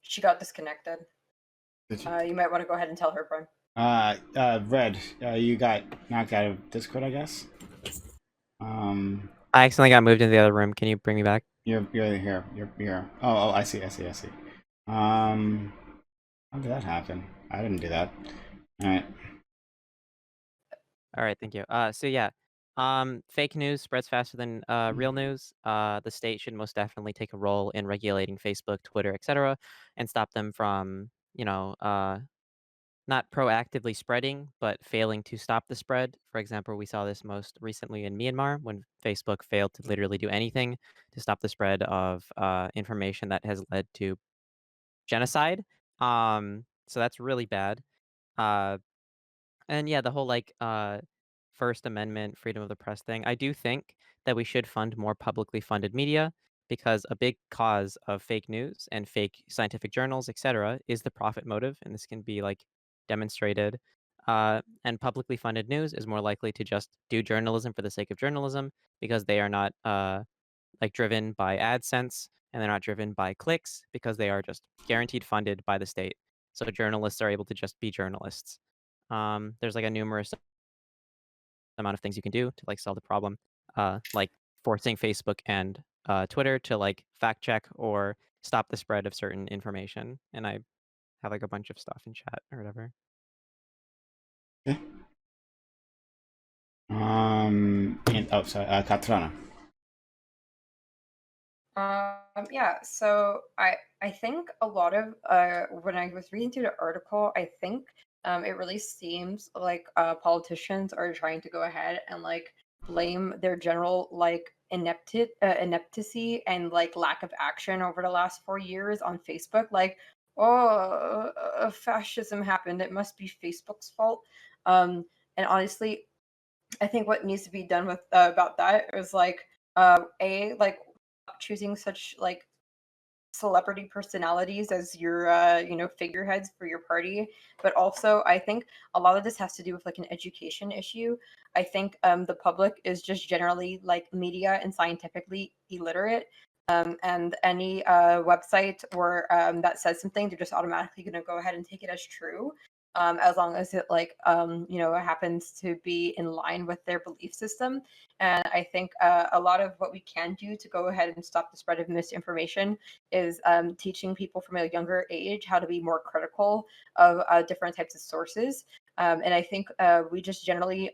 She got disconnected. You might want to go ahead and tell her, Prime. Red, you got knocked out of Discord, I guess. I accidentally got moved into the other room. Can you bring me back? You're here. You're here. Oh, I see. How did that happen? I didn't do that. All right. All right, thank you. So yeah, Fake news spreads faster than real news. The state should most definitely take a role in regulating Facebook, Twitter, etc., and stop them from, not proactively spreading, but failing to stop the spread. For example, we saw this most recently in Myanmar when Facebook failed to literally do anything to stop the spread of information that has led to genocide. So that's really bad. Uh, and yeah, the whole First Amendment, freedom of the press thing. I do think that we should fund more publicly funded media because a big cause of fake news and fake scientific journals, etc., is the profit motive, and this can be demonstrated. And publicly funded news is more likely to just do journalism for the sake of journalism because they are not driven by AdSense and they're not driven by clicks because they are just guaranteed funded by the state. So journalists are able to just be journalists. There's a numerous amount of things you can do to solve the problem, like forcing Facebook and Twitter to fact check or stop the spread of certain information. And I have a bunch of stuff in chat or whatever. Okay. Katrana. Yeah, so I think a lot of when I was reading through the article, I think it really seems like politicians are trying to go ahead and blame their general ineptity and lack of action over the last 4 years on Facebook. Fascism happened. It must be Facebook's fault. And honestly, I think what needs to be done with about that is choosing such celebrity personalities as your figureheads for your party, but also I think a lot of this has to do with an education issue. I think the public is just generally media and scientifically illiterate, and any website or that says something, they're just automatically going to go ahead and take it as true, as long as it happens to be in line with their belief system. And I think a lot of what we can do to go ahead and stop the spread of misinformation is teaching people from a younger age how to be more critical of different types of sources. And I think we just generally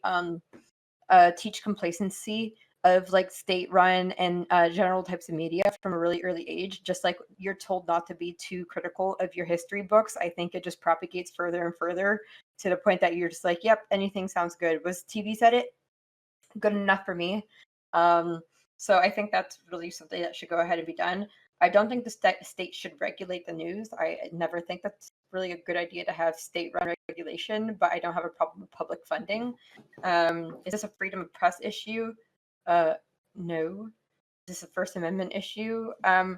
teach complacency of state-run and general types of media from a really early age. Just like you're told not to be too critical of your history books, I think it just propagates further and further to the point that you're just yep, anything sounds good. Was TV said it? Good enough for me. So I think that's really something that should go ahead and be done. I don't think the state should regulate the news. I never think that's really a good idea to have state-run regulation, but I don't have a problem with public funding. Is this a freedom of press issue? No. Is this a First Amendment issue? I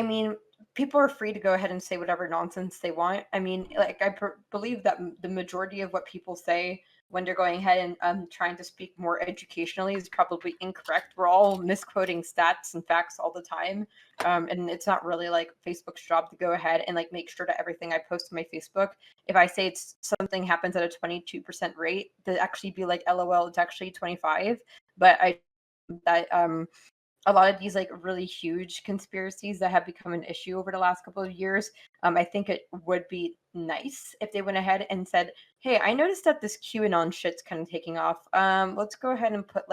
mean, people are free to go ahead and say whatever nonsense they want. I mean, I believe that the majority of what people say when they're going ahead and trying to speak more educationally is probably incorrect. We're all misquoting stats and facts all the time. And it's not really Facebook's job to go ahead and make sure that everything I post on my Facebook, if I say it's something happens at a 22% rate, to actually be LOL, it's actually 25. But a lot of these really huge conspiracies that have become an issue over the last couple of years, I think it would be nice if they went ahead and said, hey, I noticed that this QAnon shit's kind of taking off. Let's go ahead and put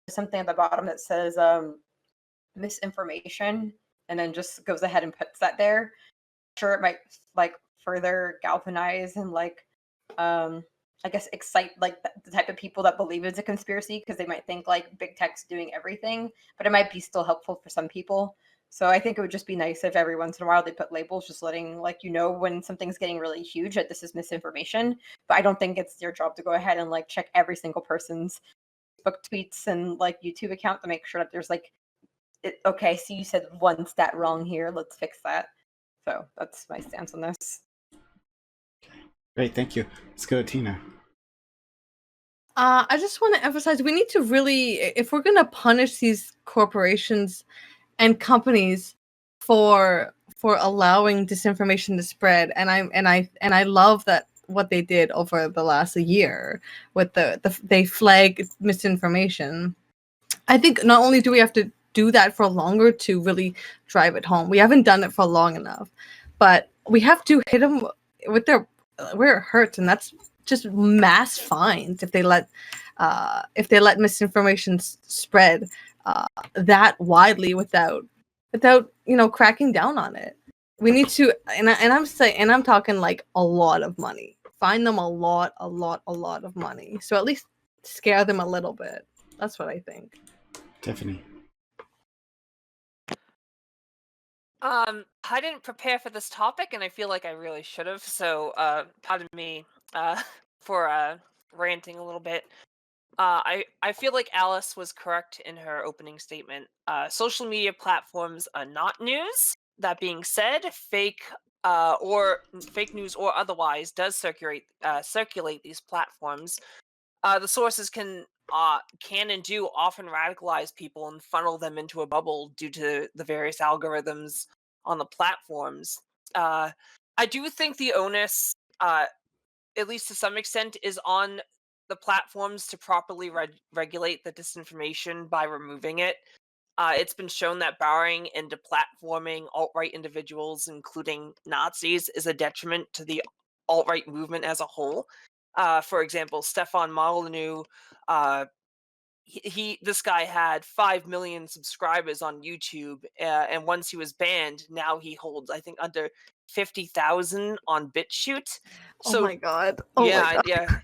something at the bottom that says misinformation, and then just goes ahead and puts that there. Sure, it might further galvanize and I guess excite the type of people that believe it's a conspiracy, because they might think big tech's doing everything, but it might be still helpful for some people. So I think it would just be nice if every once in a while they put labels just letting when something's getting really huge that this is misinformation. But I don't think it's their job to go ahead and check every single person's Facebook tweets and YouTube account to make sure that there's okay, so you said one stat wrong here, let's fix that. So that's my stance on this. Great, thank you. Let's go to Tina. I just want to emphasize we need to really, if we're going to punish these corporations and companies for allowing disinformation to spread, and I love that what they did over the last year with they flag misinformation. I think not only do we have to do that for longer to really drive it home, we haven't done it for long enough, but we have to hit them with where it hurts, and that's just mass fines if they let misinformation spread that widely without cracking down on it. We need to, and I'm talking like a lot of money. Find them a lot of money. So at least scare them a little bit. That's what I think. Tiffany. I didn't prepare for this topic, and I feel like I really should have. So, pardon me, for ranting a little bit. I feel like Alice was correct in her opening statement. Social media platforms are not news. That being said, fake news or otherwise does circulate these platforms. The sources can and do often radicalize people and funnel them into a bubble due to the various algorithms on the platforms. I do think the onus, at least to some extent, is on the platforms to properly regulate the disinformation by removing it. It's been shown that barring and deplatforming alt-right individuals, including Nazis, is a detriment to the alt-right movement as a whole. For example, Stefan Molyneux, this guy had 5 million subscribers on YouTube, and once he was banned, now he holds, I think, under 50,000 on BitChute. Oh my god! Oh yeah, my god. yeah.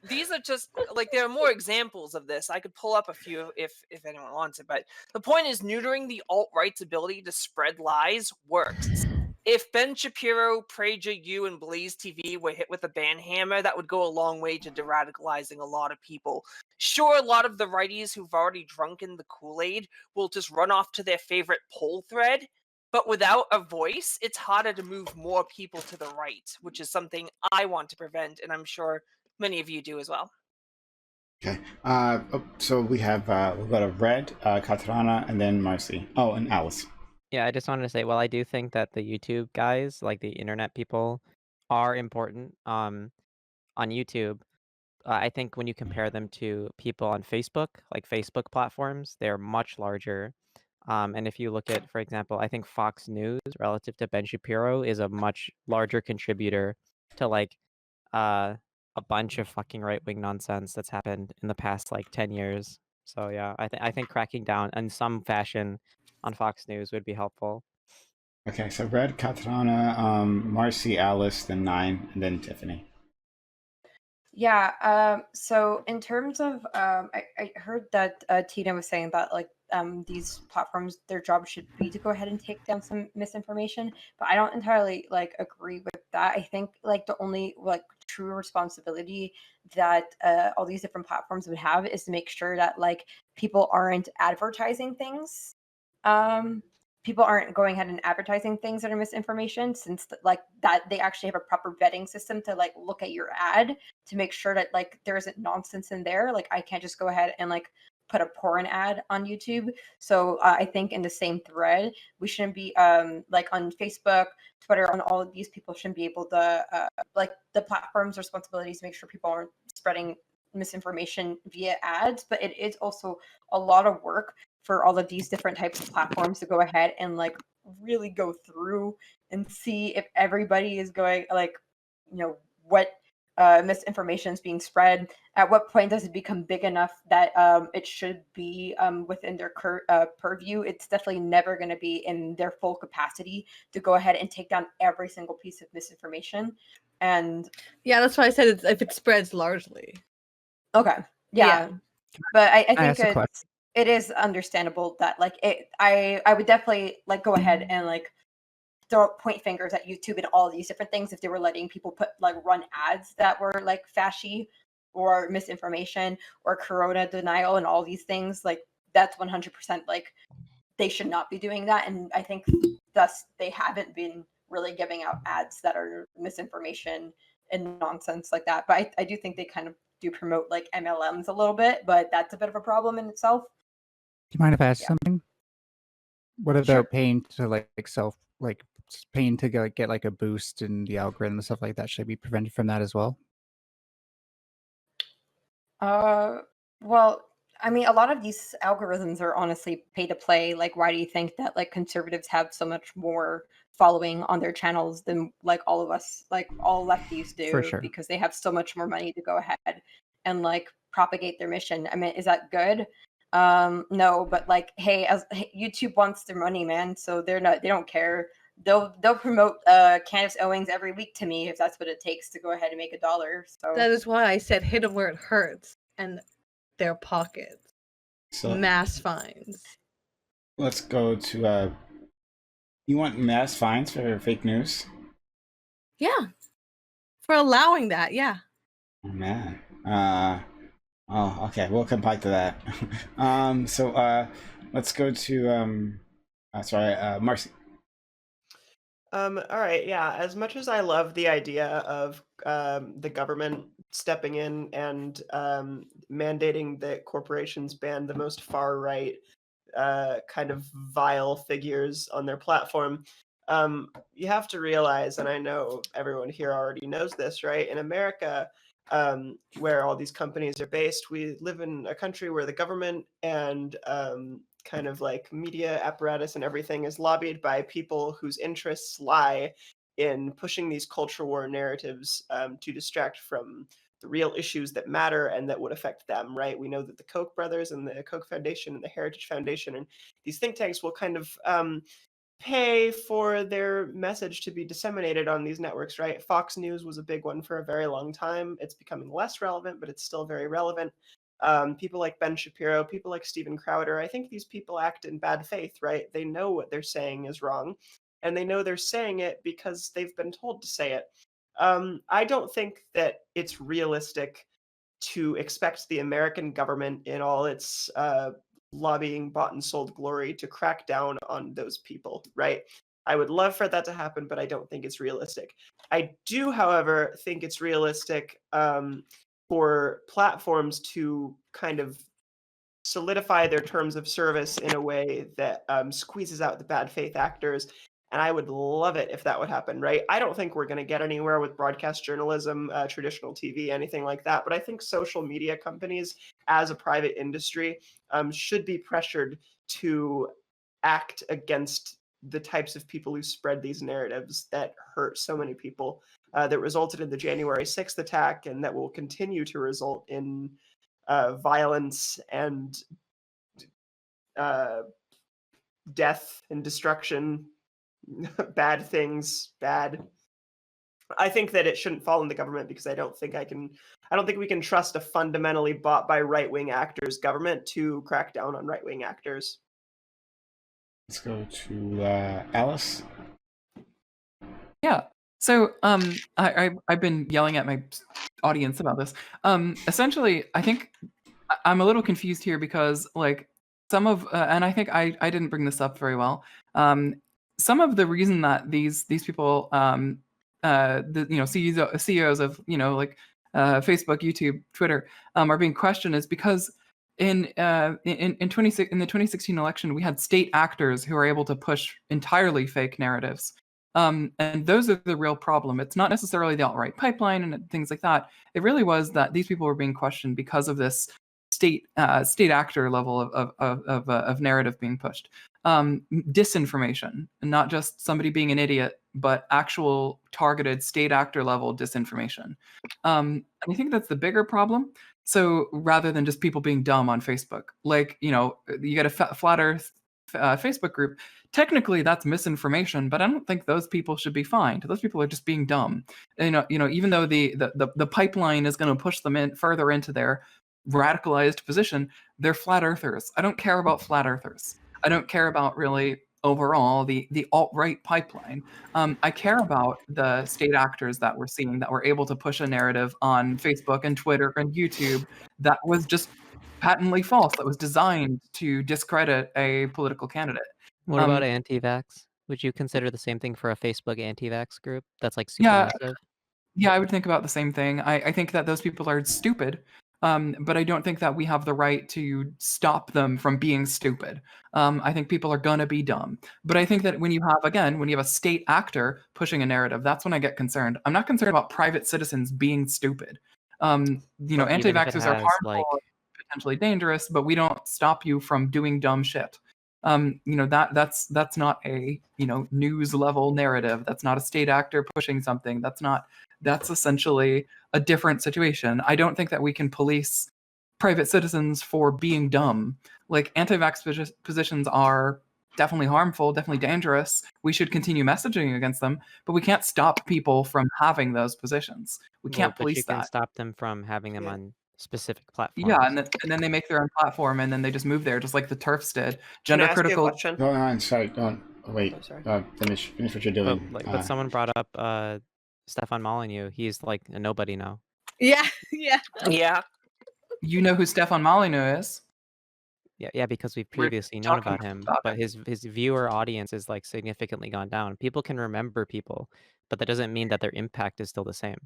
These are just like, there are more examples of this. I could pull up a few if anyone wants it, but the point is, neutering the alt-right's ability to spread lies works. If Ben Shapiro, PragerU, and Blaze TV were hit with a ban hammer, that would go a long way to de-radicalizing a lot of people. Sure, a lot of the righties who've already drunken the Kool-Aid will just run off to their favorite poll thread, but without a voice, it's harder to move more people to the right, which is something I want to prevent, and I'm sure many of you do as well. Okay. So we've got a Red, Katarana, and then Marcy. Oh, and Alice. Yeah, I just wanted to say, well, I do think that the YouTube guys, like the internet people, are important. On YouTube, I think when you compare them to people on Facebook, like Facebook platforms, they're much larger. And if you look at, for example, I think Fox News relative to Ben Shapiro is a much larger contributor to like a bunch of fucking right-wing nonsense that's happened in the past like 10 years. So yeah, I think cracking down in some fashion on Fox News would be helpful. Okay, so Red, Katarana, Marcy, Alice, then 9, and then Tiffany. Yeah. So in terms of, I heard that Tina was saying that like these platforms, their job should be to go ahead and take down some misinformation, but I don't entirely like agree with that. I think like the only like true responsibility that all these different platforms would have is to make sure that like people aren't advertising things. People aren't going ahead and advertising things that are misinformation, since like that they actually have a proper vetting system to like look at your ad to make sure that like there isn't nonsense in there. Like I can't just go ahead and like put a porn ad on YouTube. So I think in the same thread, we shouldn't be like on Facebook, Twitter, on all of these, people shouldn't be able to like the platform's responsibilities to make sure people aren't spreading misinformation via ads, but it is also a lot of work for all of these different types of platforms to go ahead and like really go through and see if everybody is going like, you know, what misinformation is being spread. At what point does it become big enough that it should be within their purview? It's definitely never going to be in their full capacity to go ahead and take down every single piece of misinformation. And yeah, that's why I said if it spreads largely. Okay. Yeah. But I think it is understandable that like I would definitely like go ahead and like point fingers at YouTube and all these different things if they were letting people run ads that were like fashy or misinformation or corona denial and all these things. Like that's 100% like they should not be doing that. And I think thus they haven't been really giving out ads that are misinformation and nonsense like that. But I do think they kind of do promote like MLMs a little bit, but that's a bit of a problem in itself. Do you mind if I ask something? What about Sure. paying to paying to get like a boost in the algorithm and stuff like that? Should I be prevented from that as well? Well, I mean, a lot of these algorithms are honestly pay to play. Like, why do you think that like conservatives have so much more following on their channels than like all of us, like all lefties do, For sure. because they have so much more money to go ahead and like propagate their mission. I mean, is that good? No, but like, hey, YouTube wants their money, man, so they don't care. They'll promote Candace Owens every week to me if that's what it takes to go ahead and make $1. So That is why I said hit them where it hurts, and their pockets. So Mass fines. let's go to you want mass fines for fake news? Yeah. For allowing that, yeah. Oh man. Oh, okay, we'll come back to that. So let's go to Marcy. All right, yeah. As much as I love the idea of the government stepping in and mandating that corporations ban the most far right kind of vile figures on their platform, you have to realize, and I know everyone here already knows this, right? In America, where all these companies are based, we live in a country where the government and kind of like media apparatus and everything is lobbied by people whose interests lie in pushing these culture war narratives to distract from the real issues that matter and that would affect them, right? We know that the Koch brothers and the Koch Foundation and the Heritage Foundation and these think tanks will kind of pay for their message to be disseminated on these networks, right? Fox News was a big one for a very long time. It's becoming less relevant, but it's still very relevant. People like Ben Shapiro, people like Steven Crowder, I think these people act in bad faith, right? They know what they're saying is wrong, and they know they're saying it because they've been told to say it. I don't think that it's realistic to expect the American government in all its lobbying, bought and sold glory to crack down on those people, right? I would love for that to happen, but I don't think it's realistic. I do, however, think it's realistic for platforms to kind of solidify their terms of service in a way that squeezes out the bad faith actors. And I would love it if that would happen, right? I don't think we're going to get anywhere with broadcast journalism, traditional TV, anything like that. But I think social media companies, as a private industry, should be pressured to act against the types of people who spread these narratives that hurt so many people, that resulted in the January 6th attack and that will continue to result in violence and death and destruction. Bad things, bad. I think that it shouldn't fall in the government because I don't think we can trust a fundamentally bought by right-wing actors government to crack down on right-wing actors. Let's go to Alice. Yeah. So I've been yelling at my audience about this. Essentially, I think I'm a little confused here because like some of and I think I didn't bring this up very well. Some of the reason that these people the CEOs of like Facebook, YouTube, Twitter are being questioned is because in the 2016 election we had state actors who are able to push entirely fake narratives. And those are the real problem. It's not necessarily the alt-right pipeline and things like that. It really was that these people were being questioned because of this state actor level of narrative being pushed. Disinformation, and not just somebody being an idiot, but actual targeted state actor level disinformation. And I think that's the bigger problem. So rather than just people being dumb on Facebook, like you get a flat Earth Facebook group. Technically, that's misinformation, but I don't think those people should be fined. Those people are just being dumb. And, even though the pipeline is going to push them in further into their radicalized position, they're flat earthers. I don't care about flat earthers. I don't care about really overall the alt-right pipeline. I care about the state actors that we're seeing that were able to push a narrative on Facebook and Twitter and YouTube that was just patently false, that was designed to discredit a political candidate. What about anti-vax? Would you consider the same thing for a Facebook anti-vax group that's like super massive? Yeah, I would think about the same thing. I think that those people are stupid, but I don't think that we have the right to stop them from being stupid. I think people are gonna be dumb. But I think that when you have a state actor pushing a narrative, that's when I get concerned. I'm not concerned about private citizens being stupid. Anti-vaxxers are harmful, potentially dangerous, but we don't stop you from doing dumb shit. That's not a news level narrative. That's not a state actor pushing something. That's essentially a different situation. I don't think that we can police private citizens for being dumb. Like, anti-vax positions are definitely harmful, definitely dangerous. We should continue messaging against them, but we can't stop people from having those positions. We can't But you police can that. stop them from having them on specific platforms. Yeah, and then they make their own platform, and then they just move there, just like the TERFs did. Can I Gender ask you a critical. question? Go on. Sorry. Go on. Wait. I'm sorry. Finish what you're But doing. but someone brought up Stefan Molyneux. He's like a nobody now. Yeah, yeah. Yeah. You know who Stefan Molyneux is? Yeah, because we've We're previously known talking about him, about but his viewer audience is like significantly gone down. People can remember people, but that doesn't mean that their impact is still the same.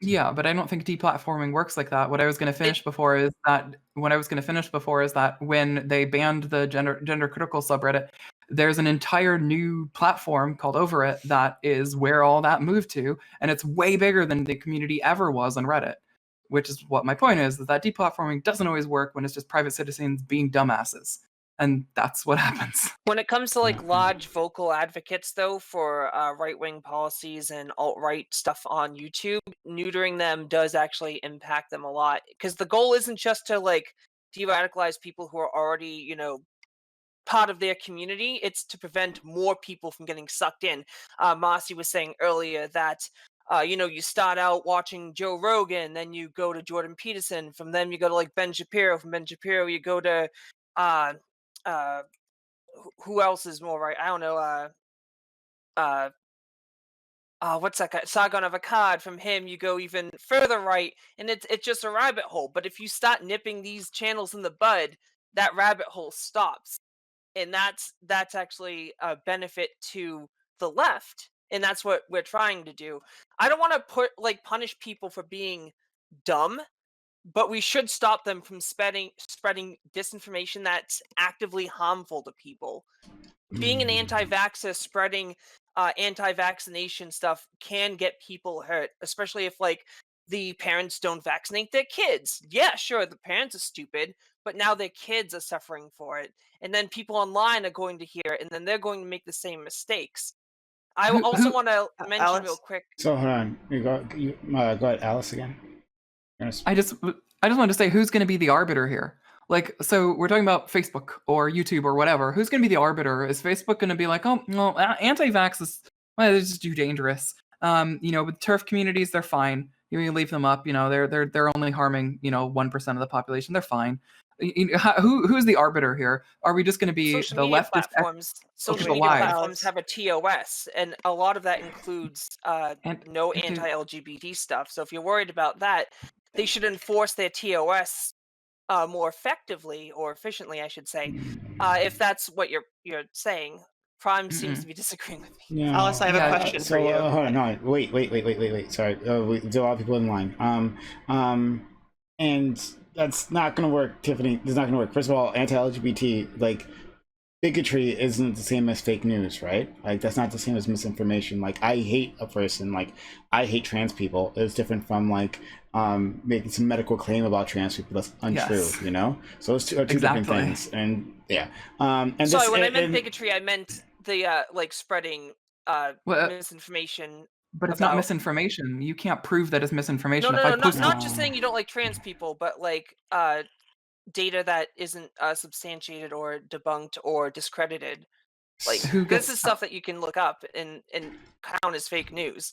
Yeah, but I don't think deplatforming works like that. What I was going to finish before is that when they banned the gender critical subreddit, there's an entire new platform called Over It that is where all that moved to, and it's way bigger than the community ever was on Reddit. Which is what my point is that deplatforming doesn't always work when it's just private citizens being dumbasses, and that's what happens. When it comes to like large vocal advocates, though, for right-wing policies and alt-right stuff on YouTube, neutering them does actually impact them a lot. Because the goal isn't just to like de-radicalize people who are already, part of their community. It's to prevent more people from getting sucked in. Marcy was saying earlier that you start out watching Joe Rogan, then you go to Jordan Peterson. From them, you go to like Ben Shapiro. From Ben Shapiro, you go to who else is more right? I don't know. What's that guy? Sargon of Akkad. From him, you go even further right, and it's just a rabbit hole. But if you start nipping these channels in the bud, that rabbit hole stops, and that's actually a benefit to the left, and that's what we're trying to do. I don't want to punish people for being dumb, but we should stop them from spreading disinformation that's actively harmful to people. Being an anti-vaxxer, spreading anti-vaccination stuff can get people hurt, especially if like the parents don't vaccinate their kids. Yeah, sure, the parents are stupid, but now their kids are suffering for it. And then people online are going to hear it, and then they're going to make the same mistakes. I also want to mention Alice? real quick. So hold on. Go ahead, Alice again. I just wanted to say, who's going to be the arbiter here? Like, so we're talking about Facebook or YouTube or whatever. Who's going to be the arbiter? Is Facebook going to be like, oh, no, anti-vax is, well, it's just too dangerous. With TERF communities, they're fine. You leave them up. They're only harming 1% of the population. They're fine. Who's the arbiter here? Are we just going to be Social the media leftist? platforms? Social media platforms have a TOS, and a lot of that includes no anti-LGBT stuff. So if you're worried about that, they should enforce their TOS more effectively or efficiently, I should say. If that's what you're saying. Prime seems to be disagreeing with me. Yeah. Alice, I have a question for you. Hold on, no, wait. Sorry, there's a lot of people in line. And that's not gonna work, Tiffany. It's not gonna work. First of all, anti-LGBT, like, bigotry isn't the same as fake news, right? Like, that's not the same as misinformation. Like, I hate a person, like, I hate trans people. It's different from like making some medical claim about trans people that's untrue. Yes. So those are two different things. And yeah. And sorry, when I meant bigotry, I meant the spreading misinformation. But it's not misinformation. You can't prove that it's misinformation. No, not just saying you don't like trans people, but like data that isn't substantiated or debunked or discredited. Like, this is stuff that you can look up and count as fake news.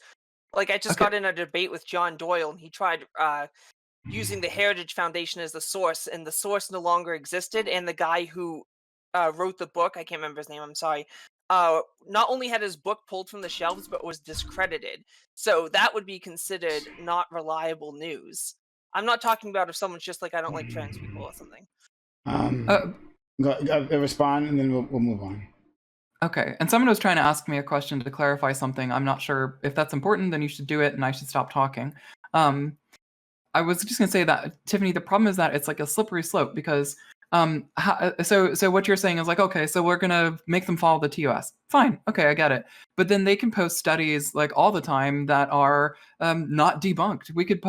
Like, I just got in a debate with John Doyle, and he tried using the Heritage Foundation as the source, and the source no longer existed, and the guy who wrote the book, I can't remember his name, I'm sorry, not only had his book pulled from the shelves, but was discredited. So that would be considered not reliable news. I'm not talking about if someone's just like, I don't like trans people or something. Respond, and then we'll move on. Okay, and someone was trying to ask me a question to clarify something. I'm not sure if that's important, then you should do it, and I should stop talking. I was just going to say that, Tiffany, the problem is that it's like a slippery slope, because So what you're saying is like, okay, so we're gonna make them follow the TOS. Fine, okay, I get it. But then they can post studies like all the time that are not debunked. We could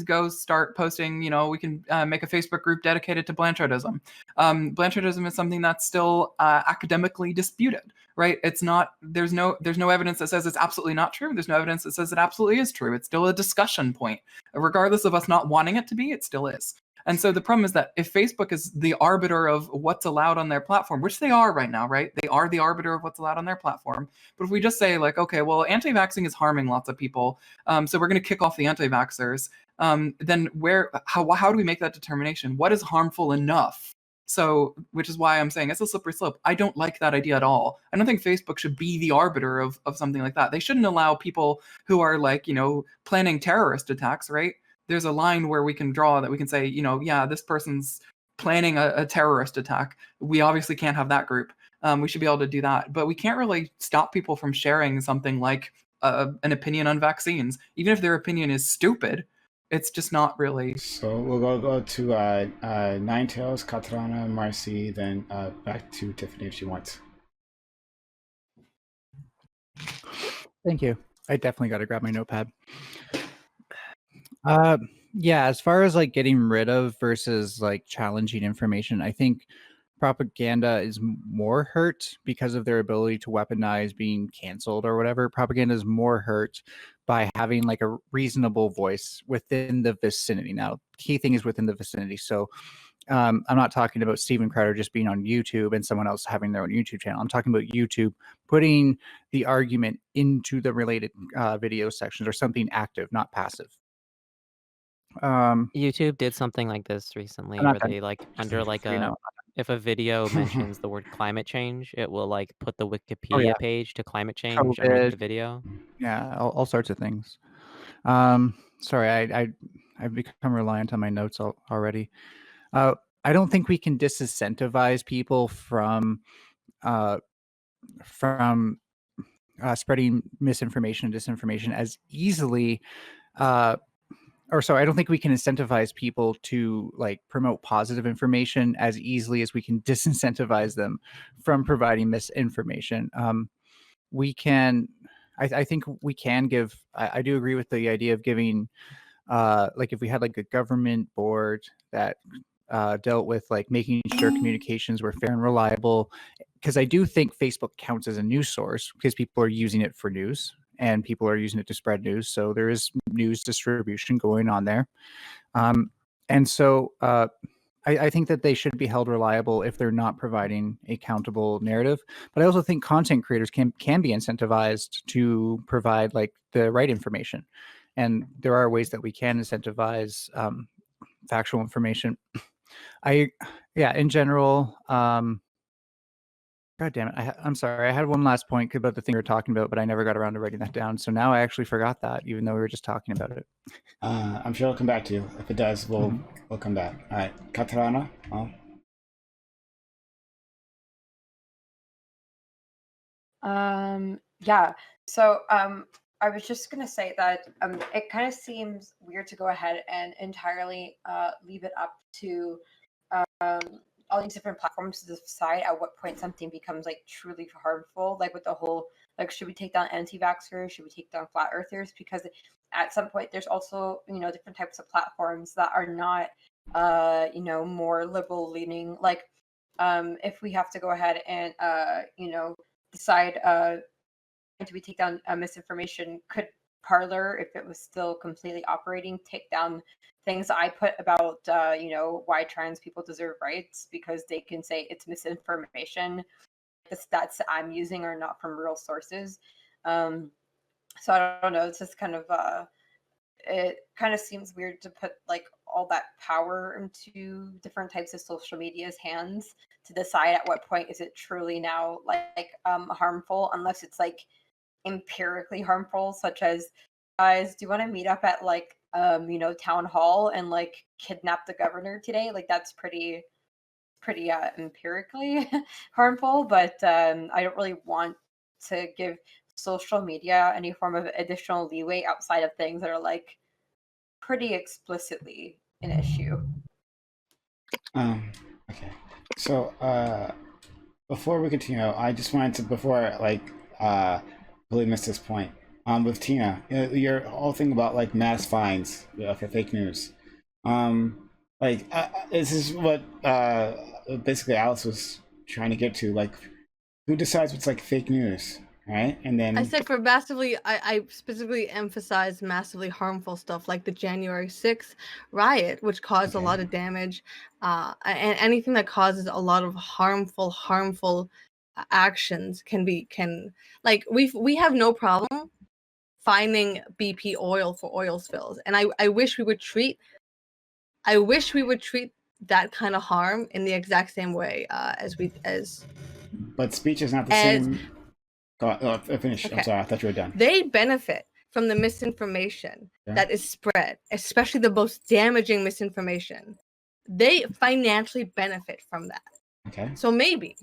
go start posting. We can make a Facebook group dedicated to Blanchardism. Blanchardism is something that's still academically disputed, right? It's not. There's no evidence that says it's absolutely not true. There's no evidence that says it absolutely is true. It's still a discussion point, regardless of us not wanting it to be. It still is. And so the problem is that if Facebook is the arbiter of what's allowed on their platform, which they are right now, right? They are the arbiter of what's allowed on their platform. But if we just say like, okay, well, anti-vaxxing is harming lots of people, so we're going to kick off the anti-vaxxers, then how do we make that determination? What is harmful enough? So, which is why I'm saying it's a slippery slope. I don't like that idea at all. I don't think Facebook should be the arbiter of something like that. They shouldn't allow people who are like, planning terrorist attacks, right? There's a line where we can draw that we can say, yeah, this person's planning a terrorist attack. We obviously can't have that group. We should be able to do that. But we can't really stop people from sharing something like an opinion on vaccines. Even if their opinion is stupid, it's just not really. So we'll go to Ninetales, Katarana, Marcy, then back to Tiffany if she wants. Thank you. I definitely got to grab my notepad. Yeah, as far as like getting rid of versus like challenging information, I think propaganda is more hurt because of their ability to weaponize being canceled or whatever. Propaganda is more hurt by having like a reasonable voice within the vicinity. Now, key thing is within the vicinity. So I'm not talking about Steven Crowder just being on YouTube and someone else having their own YouTube channel. I'm talking about YouTube putting the argument into the related video sections or something active, not passive. YouTube did something like this recently where they like under like if a video mentions the word climate change, it will like put the Wikipedia page to climate change underneath the video. Yeah, all sorts of things. Sorry, I've become reliant on my notes already. I don't think we can disincentivize people from spreading misinformation and disinformation as easily. I don't think we can incentivize people to like promote positive information as easily as we can disincentivize them from providing misinformation. We can, I think we can give. I do agree with the idea of giving, like if we had like a government board that dealt with like making sure communications were fair and reliable, because I do think Facebook counts as a news source because people are using it for news and people are using it to spread news. So there is news distribution going on there. And so I think that they should be held reliable if they're not providing a countable narrative. But I also think content creators can be incentivized to provide like the right information. And there are ways that we can incentivize factual information. In general, God damn it. I'm sorry. I had one last point about the thing we were talking about, but I never got around to writing that down. So now I actually forgot that, even though we were just talking about it. I'm sure it'll come back to you. If it does, we'll come back. All right, Katarana. Yeah. So I was just gonna say that it kind of seems weird to go ahead and entirely leave it up to all these different platforms to decide at what point something becomes like truly harmful, like with the whole like should we take down anti-vaxxers, should we take down flat earthers, because at some point there's also different types of platforms that are not more liberal leaning, like if we have to go ahead and decide do we take down misinformation, could Parler, if it was still completely operating, take down things that I put about why trans people deserve rights because they can say it's misinformation. The stats that I'm using are not from real sources. So I don't know. It's just kind of it kind of seems weird to put like all that power into different types of social media's hands to decide at what point is it truly now like harmful, unless it's like empirically harmful, such as, guys, do you want to meet up at like town hall and like kidnap the governor today? Like that's pretty empirically harmful, but I don't really want to give social media any form of additional leeway outside of things that are like pretty explicitly an issue. Okay. So, before we continue, I just wanted to really missed this point. With Tina, your whole thing about like mass fines for fake news. This is what basically Alice was trying to get to. Like, who decides what's like fake news, right? And then I said for massively, I specifically emphasized massively harmful stuff like the January 6th riot, which caused a lot of damage, and anything that causes a lot of harmful actions can like we have no problem finding BP oil for oil spills, and I wish we would treat that kind of harm in the exact same way But speech is not the as same. Go on, finish. I'm Okay. sorry, I thought you were done. They benefit from the misinformation that is spread, especially the most damaging misinformation. They financially benefit from that. Okay. So maybe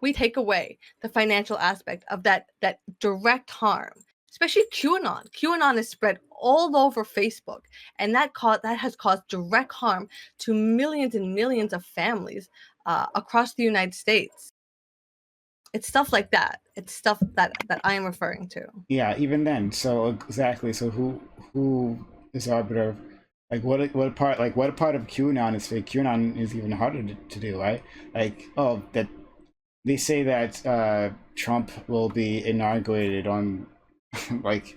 we take away the financial aspect of that direct harm, especially QAnon. QAnon is spread all over Facebook, and that has caused direct harm to millions and millions of families across the United States. It's stuff like that. It's stuff that I am referring to. Yeah, even then. So exactly. So who is arbiter of what part of QAnon is fake? QAnon is even harder to do, right? Like, oh, that they say that Trump will be inaugurated on like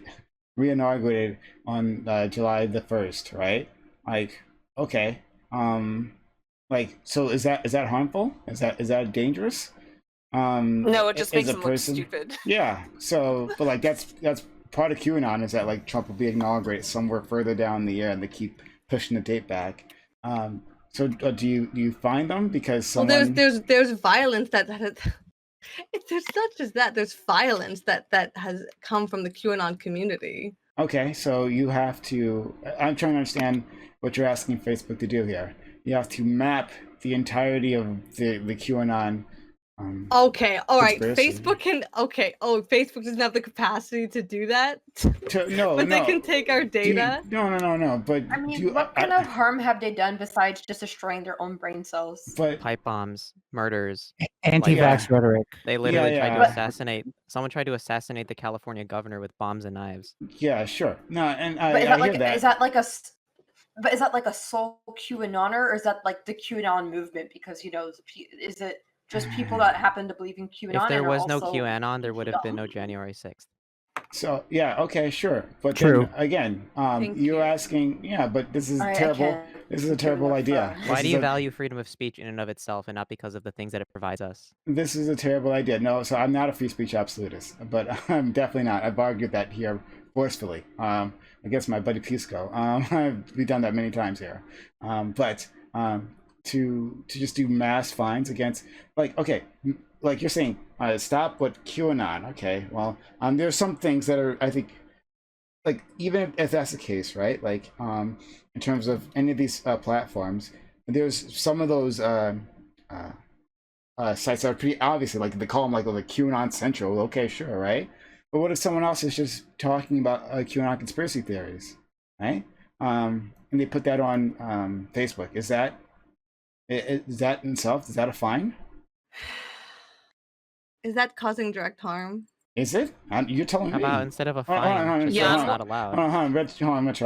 re-inaugurated on July the 1st, right? Like, okay. Like, so is that harmful? Is that dangerous? No, it just as makes a them look person? stupid. Yeah. So, but like that's part of QAnon is that like Trump will be inaugurated somewhere further down the year, and they keep pushing the date back. So do you find them because someone? Well, there's violence that there's not just that. There's violence that has come from the QAnon community. Okay, so you have to. I'm trying to understand what you're asking Facebook to do here. You have to map the entirety of the QAnon. Okay, all right. conspiracy. Facebook can. Okay, oh, Facebook doesn't have the capacity to do that. No, but no. they can take our data. No. But I mean, what kind of harm have they done besides just destroying their own brain cells? But Pipe bombs, murders. Anti-vax rhetoric. They literally tried to yeah. assassinate. Someone tried to assassinate the California governor with bombs and knives. Yeah, sure. No, and I But hear that. is that like a but is that like a sole QAnoner, or is that like the QAnon movement? Because is it just people that happen to believe in QAnon? If there and are was no also QAnon, there would have been no dumb? January 6th. So yeah, okay, sure. But True. then again, Thank you're you. asking, yeah, but this is All right, I terrible. can't This is a give terrible enough, idea. Why This do is you a- value freedom of speech in and of itself and not because of the things that it provides us? This is a terrible idea. No, so I'm not a free speech absolutist, but I'm definitely not. I've argued that here forcefully against my buddy Pisco. We've done that many times here. But to just do mass fines against, like, okay, like you're saying, stop what QAnon. Okay, well, there's some things that are, I think, like, even if that's the case, right? Like, in terms of any of these platforms, there's some of those sites that are pretty obviously, like, they call them like QAnon Central. Okay, sure, right? But what if someone else is just talking about QAnon conspiracy theories, right? And they put that on Facebook. Is that in itself? Is that a fine? Is that causing direct harm? Is it? You're telling How me. about instead of a Hold on, fine, just Yeah, say it's I'm not allowed? Hold on, hold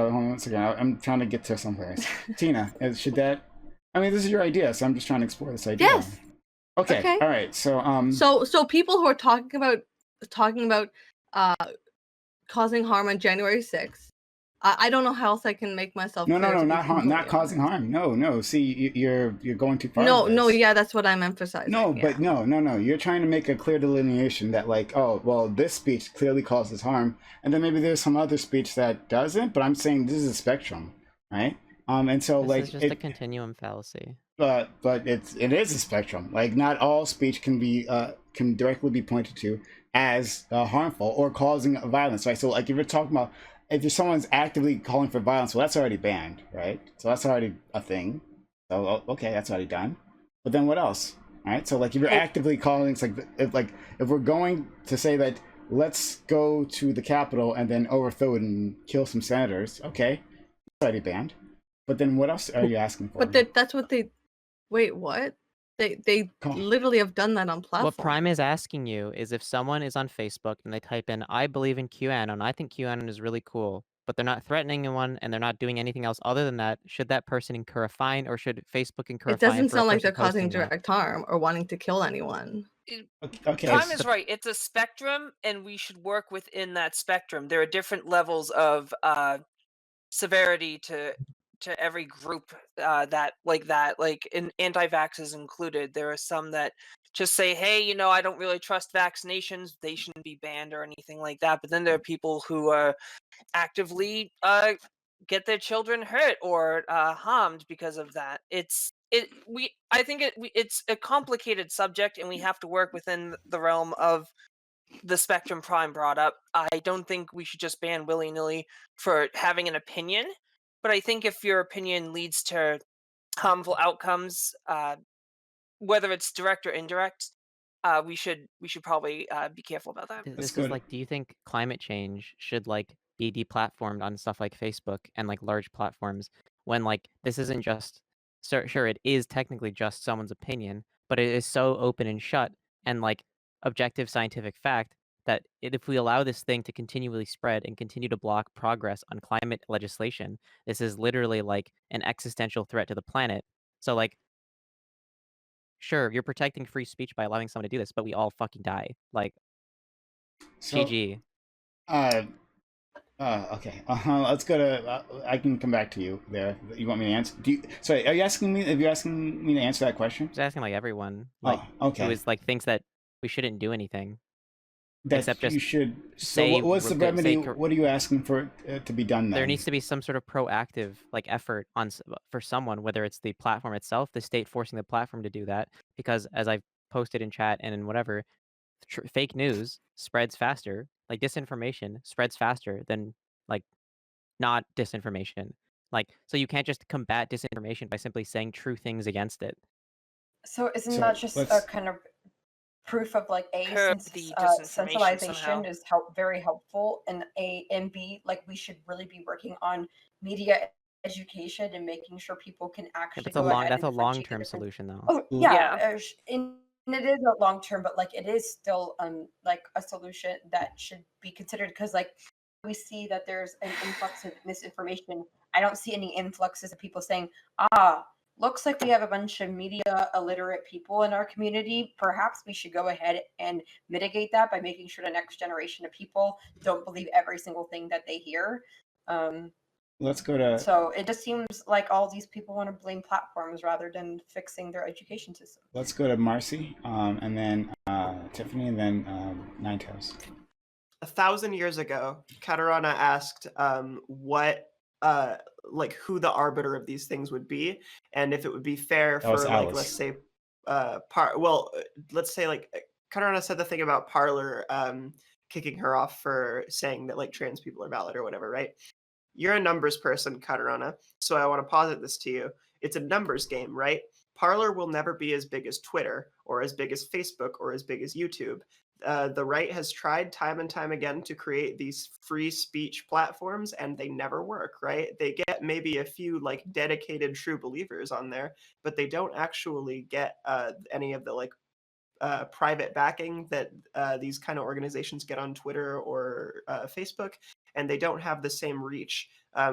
on one second. I'm trying to get to someplace. Tina, should that? I mean, this is your idea, so I'm just trying to explore this idea. Yes. Okay. Okay. All right. So So people who are talking about causing harm on January 6th. I don't know how else I can make myself No, clear to be not harm, not completely causing honest. harm. No. See, you're going too far. No, with no, this. yeah, that's what I'm emphasizing. No, yeah. but no. You're trying to make a clear delineation that, like, oh, well, this speech clearly causes harm, and then maybe there's some other speech that doesn't. But I'm saying this is a spectrum, right? And so This like is just a continuum fallacy. but it is a spectrum. Like, not all speech can directly be pointed to as harmful or causing violence, right? So, like, if someone's actively calling for violence, well, that's already banned, right? So that's already a thing. So okay, that's already done. But then what else? All right. So, like, if you're actively calling, it's like if we're going to say that let's go to the Capitol and then overthrow it and kill some senators, okay, it's already banned. But then what else are you asking for? But that's what they. Wait, what? They Come on. literally have done that on platform. What Prime is asking you is if someone is on Facebook and they type in, I believe in QAnon, I think QAnon is really cool, but they're not threatening anyone and they're not doing anything else other than that, should that person incur a fine or should Facebook incur a It fine doesn't for a sound like person they're causing posting that? direct harm or wanting to kill anyone. Okay. Prime is right. It's a spectrum, and we should work within that spectrum. There are different levels of severity to every group that, like in anti-vaxxers included. There are some that just say, hey, you know, I don't really trust vaccinations, they shouldn't be banned or anything like that. But then there are people who actively get their children hurt or harmed because of that. I think it's a complicated subject, and we have to work within the realm of the spectrum Prime brought up. I don't think we should just ban willy-nilly for having an opinion, but I think if your opinion leads to harmful outcomes, whether it's direct or indirect, we should probably be careful about that. That's This is good. like, do you think climate change should like be deplatformed on stuff like Facebook and like large platforms when like this isn't just sure it is technically just someone's opinion, but it is so open and shut and like objective scientific fact that if we allow this thing to continually spread and continue to block progress on climate legislation, this is literally like an existential threat to the planet. So like sure, you're protecting free speech by allowing someone to do this, but we all fucking die. Like So, GG. Okay. Let's go to. I can come back to you there. You want me to answer? Sorry, are you asking me? Are you asking me to answer that question? Just asking like everyone, like okay. who is like thinks that we shouldn't do anything That except just you should. So, say what's the we're remedy? say What are you asking for to be done? Then there needs to be some sort of proactive like effort on for someone, whether it's the platform itself, the state forcing the platform to do that, because as I've posted in chat and in whatever, fake news spreads faster, like disinformation spreads faster than like not disinformation. Like, so you can't just combat disinformation by simply saying true things against it. So isn't So, that just a let's- kind of proof of like A, Curb since the disinformation centralization somehow. is very helpful, and A and B, like we should really be working on media education and making sure people can actually That's go ahead that's a and long-term different- solution though. Oh Yeah. yeah, and it is a long term, but like it is still like a solution that should be considered, because like we see that there's an influx of misinformation. I don't see any influxes of people saying, looks like we have a bunch of media illiterate people in our community. Perhaps we should go ahead and mitigate that by making sure the next generation of people don't believe every single thing that they hear. Let's go to. So it just seems like all these people want to blame platforms rather than fixing their education system. Let's go to Marcy, and then Tiffany, and then Nine Tails. 1,000 years ago, Katarana asked what like who the arbiter of these things would be, and if it would be fair That was for like Alice. let's say let's say like Katarana said the thing about Parler kicking her off for saying that like trans people are valid or whatever, right? You're a numbers person, Katarana, so I want to posit this to you. It's a numbers game, right? Parler will never be as big as Twitter or as big as Facebook or as big as YouTube. The right has tried time and time again to create these free speech platforms, and they never work, right? They get maybe a few like dedicated true believers on there, but they don't actually get any of the like private backing that these kind of organizations get on Twitter or Facebook, and they don't have the same reach.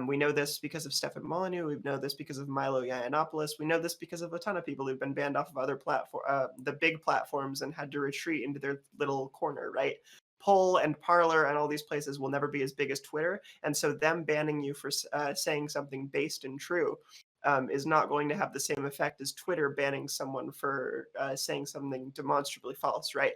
We know this because of Stefan Molyneux. We know this because of Milo Yiannopoulos. We know this because of a ton of people who've been banned off of other the big platforms and had to retreat into their little corner, right? Poll and Parler and all these places will never be as big as Twitter, and so them banning you for saying something based and true is not going to have the same effect as Twitter banning someone for saying something demonstrably false, right?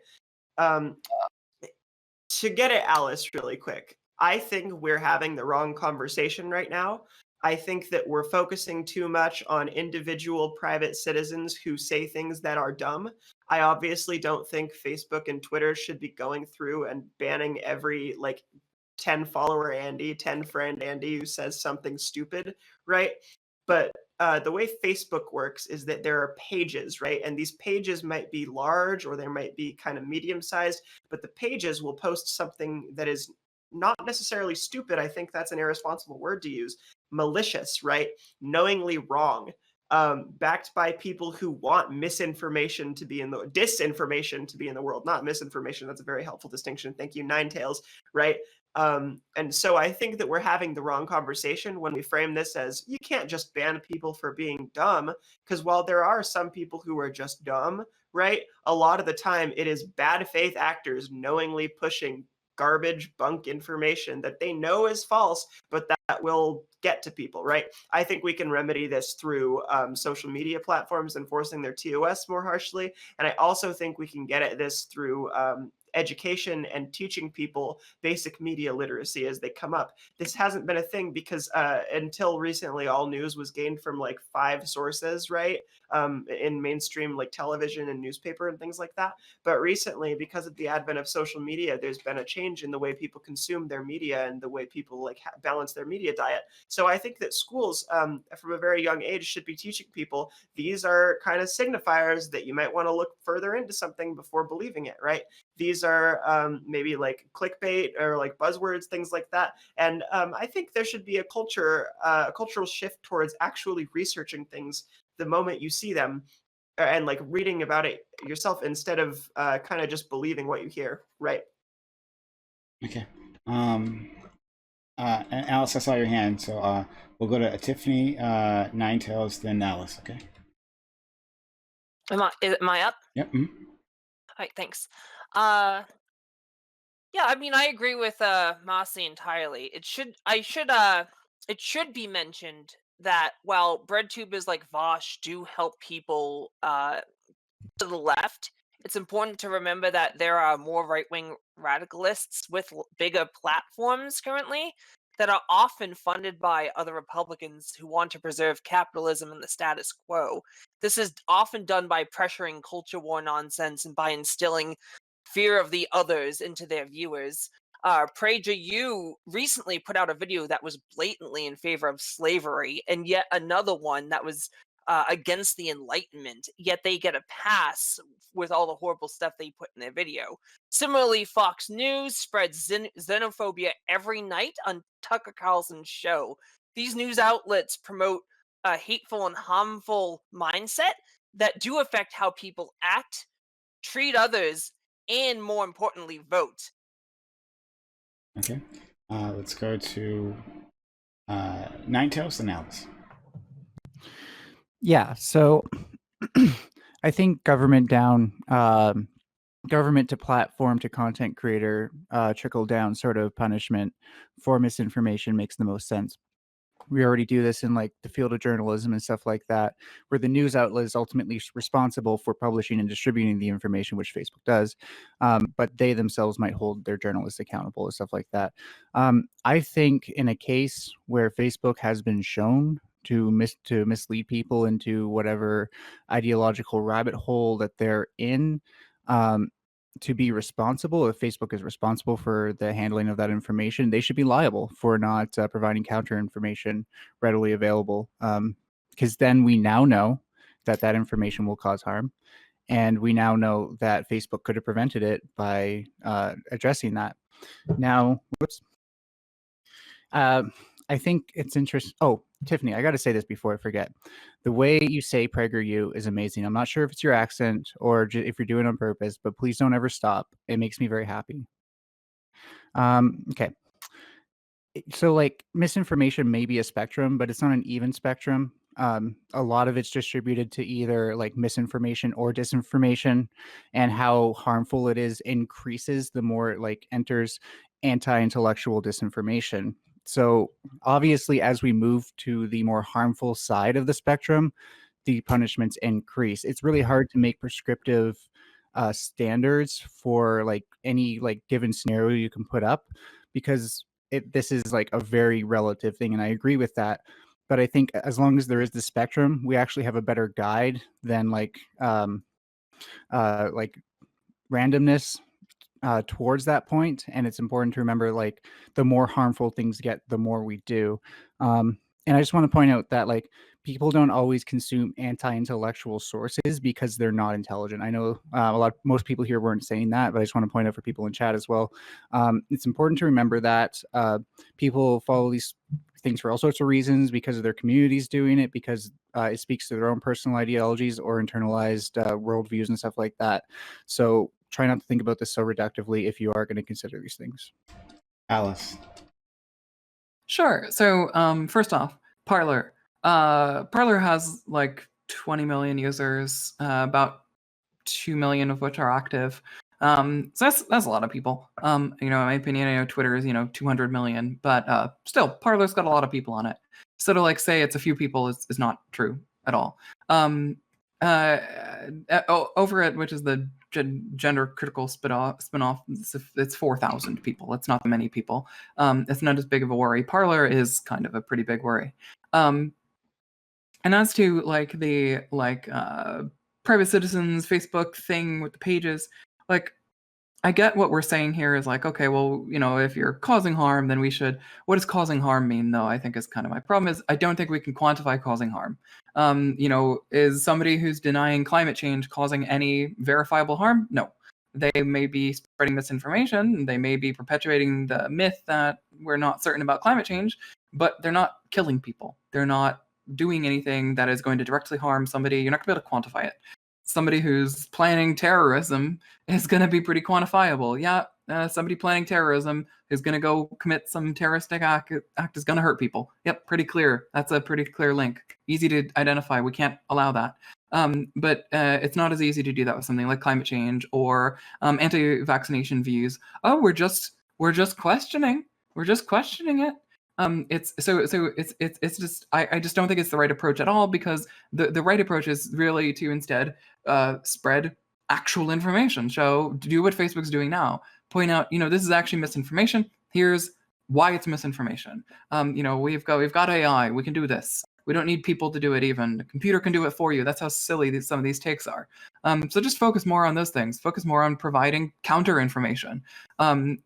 To get at Alice really quick, I think we're having the wrong conversation right now. I think that we're focusing too much on individual private citizens who say things that are dumb. I obviously don't think Facebook and Twitter should be going through and banning every like 10 follower Andy, 10 friend Andy who says something stupid, right? But the way Facebook works is that there are pages, right? And these pages might be large or they might be kind of medium sized, but the pages will post something that is not necessarily stupid. I think that's an irresponsible word to use. Malicious, right? Knowingly wrong. backed by people who want misinformation to be in the disinformation to be in the world, not misinformation. That's a very helpful distinction. Thank you, Ninetales. Right. And so I think that we're having the wrong conversation when we frame this as you can't just ban people for being dumb, because while there are some people who are just dumb, right, a lot of the time it is bad faith actors knowingly pushing garbage bunk information that they know is false, but that will get to people, right? I think we can remedy this through social media platforms enforcing their TOS more harshly. And I also think we can get at this through education and teaching people basic media literacy as they come up. This hasn't been a thing because until recently, all news was gained from like 5 sources, right? In mainstream like television and newspaper and things like that. But recently, because of the advent of social media, there's been a change in the way people consume their media and the way people like balance their media diet. So I think that schools from a very young age should be teaching people these are kind of signifiers that you might want to look further into something before believing it, right? These are maybe like clickbait or like buzzwords, things like that. And I think there should be a cultural shift towards actually researching things the moment you see them and like reading about it yourself instead of kind of just believing what you hear, right? Okay. And Alice, I saw your hand, so we'll go to Tiffany, Ninetales, then Alice. Okay. Am I up? Yep. All right, thanks. Yeah, I mean, I agree with Mossy entirely. It should be mentioned that while bread tubers like Vosh do help people to the left, it's important to remember that there are more right-wing radicalists with bigger platforms currently that are often funded by other Republicans who want to preserve capitalism and the status quo. This is often done by pressuring culture war nonsense and by instilling fear of the others into their viewers. PragerU recently put out a video that was blatantly in favor of slavery, and yet another one that was against the Enlightenment, yet they get a pass with all the horrible stuff they put in their video. Similarly, Fox News spreads xenophobia every night on Tucker Carlson's show. These news outlets promote a hateful and harmful mindset that do affect how people act, treat others, and more importantly, vote. Okay. Let's go to Ninetales and Alice. Yeah, so I think government to platform to content creator, trickle down sort of punishment for misinformation makes the most sense. We already do this in like the field of journalism and stuff like that, where the news outlet is ultimately responsible for publishing and distributing the information, which Facebook does, but they themselves might hold their journalists accountable and stuff like that. I think in a case where Facebook has been shown to mislead people into whatever ideological rabbit hole that they're in, to be responsible, if Facebook is responsible for the handling of that information, they should be liable for not providing counter information readily available. Because then we now know that that information will cause harm. And we now know that Facebook could have prevented it by addressing that. Now, whoops. I think it's interesting. Oh, Tiffany, I got to say this before I forget. The way you say PragerU is amazing. I'm not sure if it's your accent or if you're doing it on purpose, but please don't ever stop. It makes me very happy. Okay. So like misinformation may be a spectrum, but it's not an even spectrum. A lot of it's distributed to either like misinformation or disinformation, and how harmful it is increases the more it like enters anti-intellectual disinformation. So obviously, as we move to the more harmful side of the spectrum, the punishments increase. It's really hard to make prescriptive standards for like any like given scenario you can put up, because this is like a very relative thing, and I agree with that. But I think as long as there is the spectrum, we actually have a better guide than like randomness towards that point. And it's important to remember, like, the more harmful things get, the more we do. And I just want to point out that like people don't always consume anti-intellectual sources because they're not intelligent. I know most people here weren't saying that, but I just want to point out for people in chat as well. It's important to remember that people follow these things for all sorts of reasons, because of their communities doing it, because it speaks to their own personal ideologies or internalized worldviews and stuff like that. So try not to think about this so reductively if you are going to consider these things. Alice. Sure. So, first off, Parler. Parler has like 20 million users, about 2 million of which are active. So that's a lot of people. In my opinion, I know Twitter is 200 million, but still, Parler's got a lot of people on it. So to like say it's a few people is not true at all. Over it, which is the gender critical spinoff, it's 4,000 people. It's not that many people. It's not as big of a worry. Parler is kind of a pretty big worry. And as to like the private citizens Facebook thing with the pages, like I get what we're saying here is like, okay, well, if you're causing harm, then we should. What does causing harm mean, though? I think is kind of my problem. Is I don't think we can quantify causing harm. Is somebody who's denying climate change causing any verifiable harm? No. They may be spreading misinformation. They may be perpetuating the myth that we're not certain about climate change, but they're not killing people. They're not doing anything that is going to directly harm somebody. You're not going to be able to quantify it. Somebody who's planning terrorism is going to be pretty quantifiable. Yeah, somebody planning terrorism is going to go commit some terroristic act is going to hurt people. Yep, pretty clear. That's a pretty clear link. Easy to identify. We can't allow that. But it's not as easy to do that with something like climate change or anti-vaccination views. Oh, we're just questioning. We're just questioning it. It's just I just don't think it's the right approach at all, because the right approach is really to instead spread actual information. Do what Facebook's doing now. Point out, this is actually misinformation. Here's why it's misinformation. We've got AI. We can do this. We don't need people to do it even. The computer can do it for you. That's how silly some of these takes are. So just focus more on those things. Focus more on providing counter information.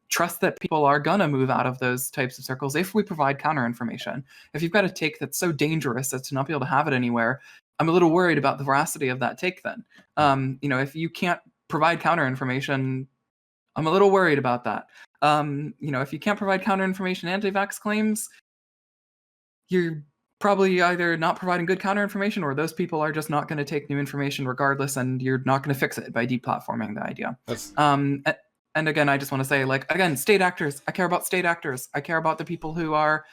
Trust that people are gonna move out of those types of circles if we provide counter information. If you've got a take that's so dangerous as to not be able to have it anywhere, I'm a little worried about the veracity of that take then. If you can't provide counter information, I'm a little worried about that. If you can't provide counter information anti-vax claims, you're probably either not providing good counter information, or those people are just not going to take new information regardless, and you're not going to fix it by deplatforming the idea. And again, I just want to say, state actors. I care about state actors. I care about the people who are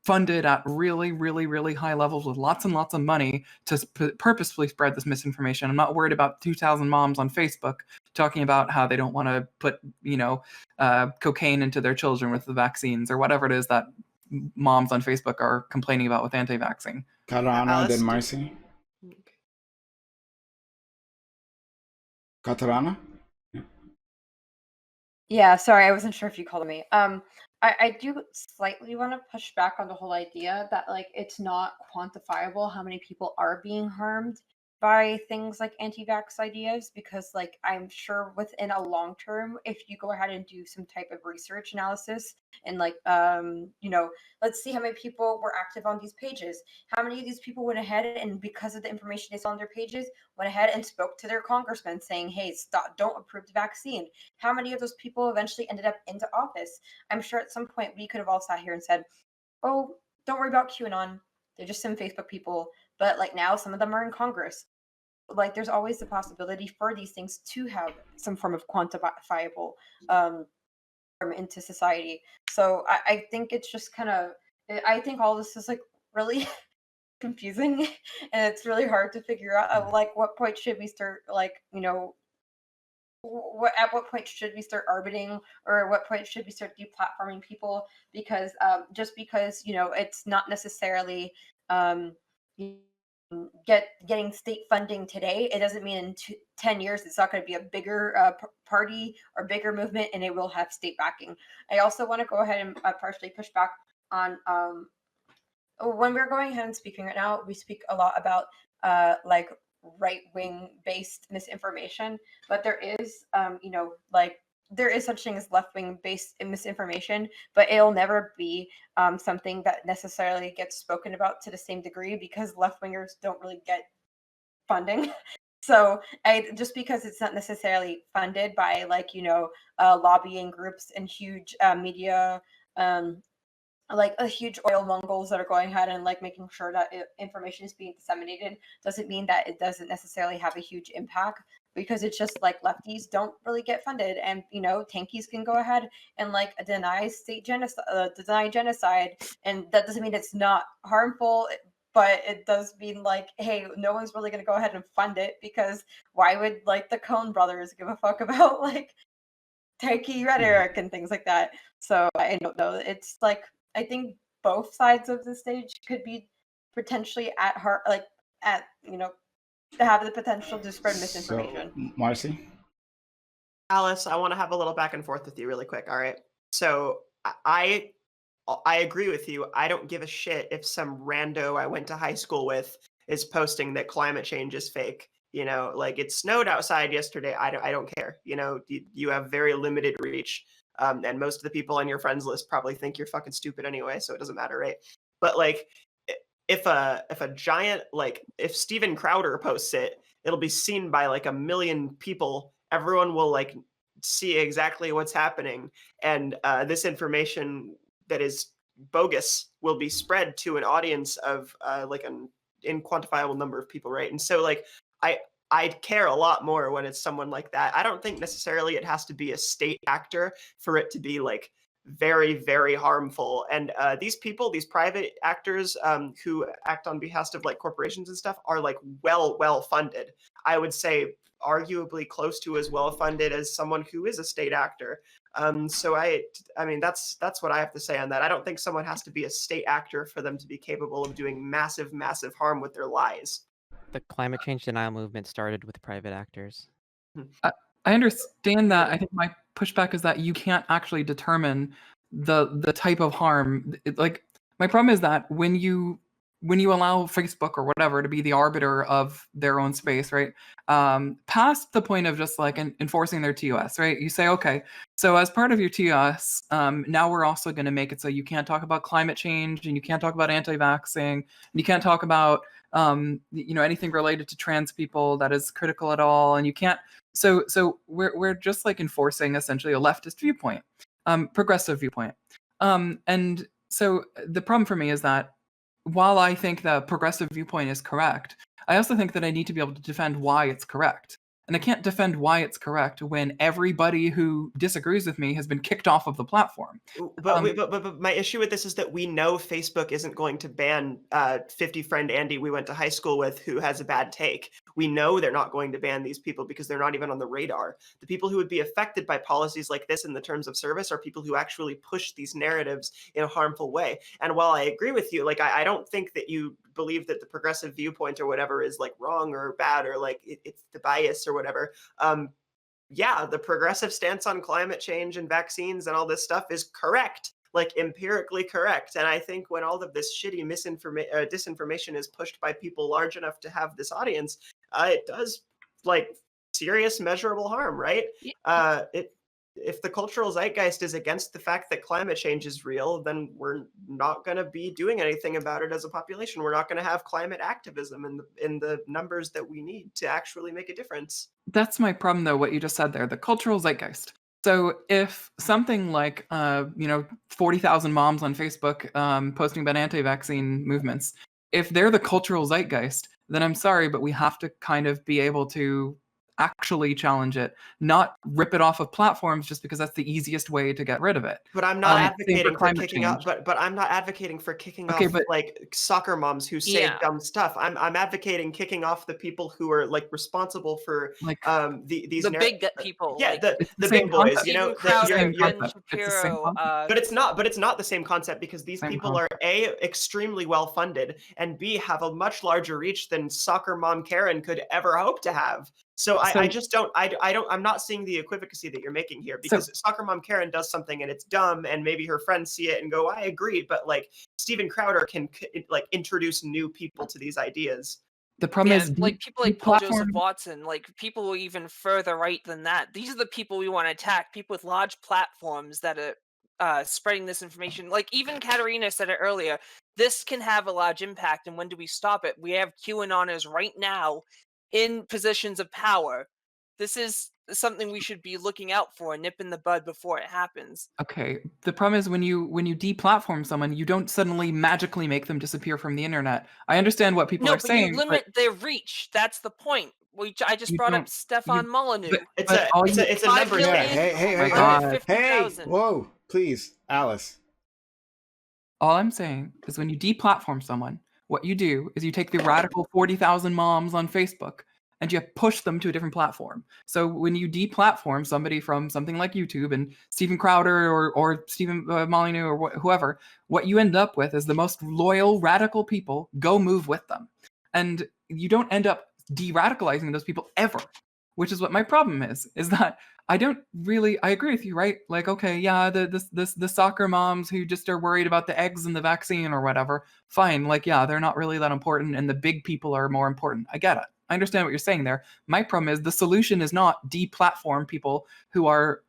funded at really, really, really high levels with lots and lots of money to purposefully spread this misinformation. I'm not worried about 2,000 moms on Facebook talking about how they don't want to put, cocaine into their children with the vaccines or whatever it is that moms on Facebook are complaining about with anti-vaxxing. Katarana, then Marcy. Katarana? Yeah, sorry, I wasn't sure if you called me. I do slightly want to push back on the whole idea that it's not quantifiable how many people are being harmed by things like anti-vax ideas, because I'm sure within a long term, if you go ahead and do some type of research analysis and let's see how many people were active on these pages, how many of these people went ahead and, because of the information they saw on their pages, went ahead and spoke to their congressman saying, hey, stop, don't approve the vaccine. How many of those people eventually ended up into office? I'm sure at some point we could have all sat here and said, oh, don't worry about QAnon, they're just some Facebook people. But now some of them are in Congress. There's always the possibility for these things to have some form of quantifiable into society. So I think it's just I think all this is really confusing, and it's really hard to figure out what point should we start at what point should we start arbitrating, or at what point should we start deplatforming people? Because just because it's not necessarily getting state funding today, it doesn't mean in 10 years it's not going to be a bigger party or bigger movement, and it will have state backing. I also want to go ahead and partially push back on when we're going ahead and speaking right now, we speak a lot about right-wing based misinformation, but there is there is such thing as left-wing based misinformation, but it'll never be something that necessarily gets spoken about to the same degree, because left-wingers don't really get funding. So just because it's not necessarily funded by lobbying groups and huge media like a huge oil mongols that are going ahead and like making sure that information is being disseminated doesn't mean that it doesn't necessarily have a huge impact, because it's just like lefties don't really get funded, and tankies can go ahead and like deny genocide, and that doesn't mean it's not harmful, but it does mean like, hey, no one's really going to go ahead and fund it, because why would like the Coen brothers give a fuck about like tanky rhetoric and things like that? So I don't know. It's like, I think both sides of the stage could be potentially at heart, like at to have the potential to spread misinformation. So, Marcy? Alice, I want to have a little back and forth with you really quick. All right. So I agree with you. I don't give a shit if some rando I went to high school with is posting that climate change is fake. Like it snowed outside yesterday. I don't care. You have very limited reach. And most of the people on your friends list probably think you're fucking stupid anyway, so it doesn't matter, right? But like, if a giant, like if Steven Crowder posts it, it'll be seen by like 1 million people. Everyone will like see exactly what's happening, and this information that is bogus will be spread to an audience of like an inquantifiable number of people, right? And so like I care a lot more when it's someone like that. I don't think necessarily it has to be a state actor for it to be like very, very harmful. And these people, these private actors who act on behalf of like corporations and stuff, are like well funded. I would say arguably close to as well funded as someone who is a state actor. So I mean, that's what I have to say on that. I don't think someone has to be a state actor for them to be capable of doing massive, massive harm with their lies. The climate change denial movement started with private actors. I understand that. I think my pushback is that you can't actually determine the type of harm. Like my problem is that when you allow Facebook or whatever to be the arbiter of their own space, right? Past the point of just like enforcing their TOS, right? You say, okay, so as part of your TOS, now we're also going to make it so you can't talk about climate change, and you can't talk about anti-vaxxing, and you can't talk about anything related to trans people that is critical at all, and you can't. So we're just like enforcing essentially a leftist viewpoint, progressive viewpoint, and so the problem for me is that while I think the progressive viewpoint is correct, I also think that I need to be able to defend why it's correct. And I can't defend why it's correct when everybody who disagrees with me has been kicked off of the platform. But my issue with this is that we know Facebook isn't going to ban 50 friend Andy we went to high school with who has a bad take. We know they're not going to ban these people because they're not even on the radar. The people who would be affected by policies like this in the terms of service are people who actually push these narratives in a harmful way. And while I agree with you, like I don't think that you believe that the progressive viewpoint or whatever is like wrong or bad, or like it's the bias or whatever. Yeah, the progressive stance on climate change and vaccines and all this stuff is correct, like empirically correct. And I think when all of this shitty disinformation is pushed by people large enough to have this audience, it does like serious measurable harm, right? If the cultural zeitgeist is against the fact that climate change is real, then we're not going to be doing anything about it as a population. We're not going to have climate activism in the numbers that we need to actually make a difference. That's my problem, though, what you just said there, the cultural zeitgeist. So if something like 40,000 moms on Facebook posting about anti-vaccine movements, if they're the cultural zeitgeist, then I'm sorry, but we have to kind of be able to actually challenge it, not rip it off of platforms just because that's the easiest way to get rid of it. But I'm not advocating for kicking off. But I'm not advocating for kicking off like soccer moms who say dumb stuff. I'm advocating kicking off the people who are like responsible for like these the big people. Yeah, like, the big boys. You know, Crowder, Shapiro. But it's not the same concept, because these people are A, extremely well funded, and B, have a much larger reach than soccer mom Karen could ever hope to have. So I just don't, I'm not seeing the equivacy that you're making here, because soccer mom Karen does something and it's dumb, and maybe her friends see it and go, I agree. But like Steven Crowder can like introduce new people to these ideas. The problem is like people like Paul Joseph Watson, like people who are even further right than that. These are the people we want to attack, people with large platforms that are spreading this information. Like even Katarina said it earlier, this can have a large impact, and when do we stop it? We have QAnoners right now in positions of power. This is something we should be looking out for, nip in the bud before it happens. Okay. The problem is when you deplatform someone, you don't suddenly magically make them disappear from the internet. I understand what people No, are but you saying, limit their reach. That's the point. I just you brought don't. up Stefan Molyneux. It's But a all it's you, a it's a 5 numbers Yeah. million, game. Hey, oh my hey, god. hey, 150,000. whoa, please, Alice. All I'm saying is when you deplatform someone, what you do is you take the radical 40,000 moms on Facebook and you push them to a different platform. So when you deplatform somebody from something like YouTube and Steven Crowder or Stephen Molyneux or whoever, what you end up with is the most loyal radical people go move with them. And you don't end up de-radicalizing those people ever, which is what my problem is that I agree with you, right? Like, okay, yeah, the soccer moms who just are worried about the eggs and the vaccine or whatever, fine. Like, yeah, they're not really that important, and the big people are more important. I get it. I understand what you're saying there. My problem is the solution is not deplatform people who are,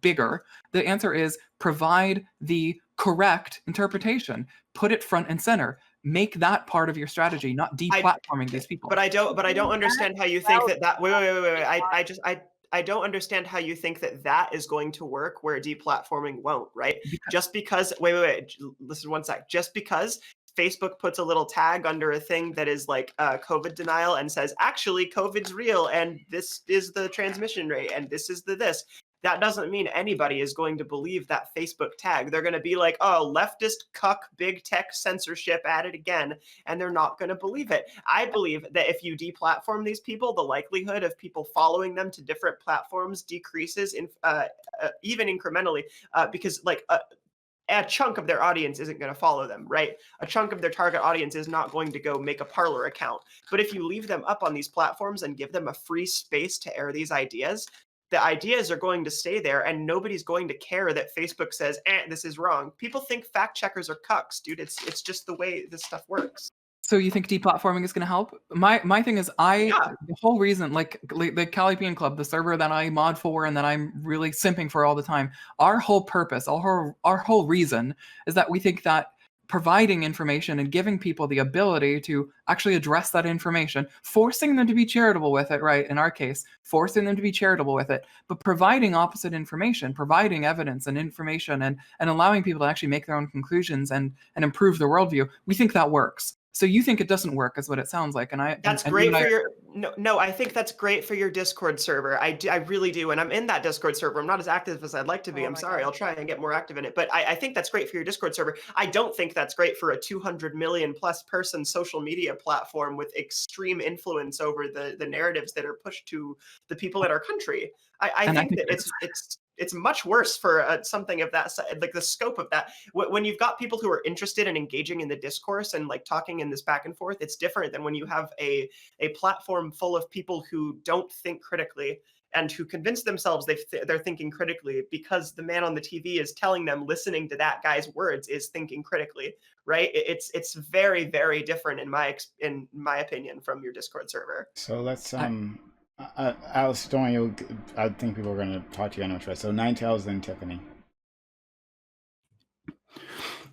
bigger. The answer is provide the correct interpretation, put it front and center. Make that part of your strategy, not deplatforming these people. But I don't understand how you think that wait. I don't understand how you think that is going to work where deplatforming won't, right? Just because wait, listen one sec. Just because Facebook puts a little tag under a thing that is like COVID denial and says, actually, COVID's real and this is the transmission rate and this is this. That doesn't mean anybody is going to believe that Facebook tag. They're going to be like, oh, leftist cuck, big tech censorship at it again, and they're not going to believe it. I believe that if you deplatform these people, the likelihood of people following them to different platforms decreases even incrementally because like a chunk of their audience isn't going to follow them, right? A chunk of their target audience is not going to go make a Parler account. But if you leave them up on these platforms and give them a free space to air these ideas, the ideas are going to stay there and nobody's going to care that Facebook says, this is wrong. People think fact checkers are cucks, dude. It's just the way this stuff works. So you think deplatforming is going to help? My thing is, the whole reason, like the Calipian Club, the server that I mod for and that I'm really simping for all the time, our whole purpose, our whole reason is that we think that providing information and giving people the ability to actually address that information, forcing them to be charitable with it, right? In our case, forcing them to be charitable with it, but providing opposite information, providing evidence and information and allowing people to actually make their own conclusions and improve their worldview, we think that works. So you think it doesn't work, is what it sounds like, and that's great for your no. I think that's great for your Discord server. I really do, and I'm in that Discord server. I'm not as active as I'd like to be. I'm sorry. I'll try and get more active in it, but I think that's great for your Discord server. I don't think that's great for a 200 million plus person social media platform with extreme influence over the narratives that are pushed to the people in our country. I think that it's much worse for something of that, like the scope of that. When you've got people who are interested in engaging in the discourse and like talking in this back and forth, it's different than when you have a platform full of people who don't think critically and who convince themselves they're thinking critically because the man on the TV is telling them listening to that guy's words is thinking critically, right? It's very, very different in my opinion from your Discord server. So let's Alice, I think people are going to talk to you anyway. So Ninetales, then Tiffany.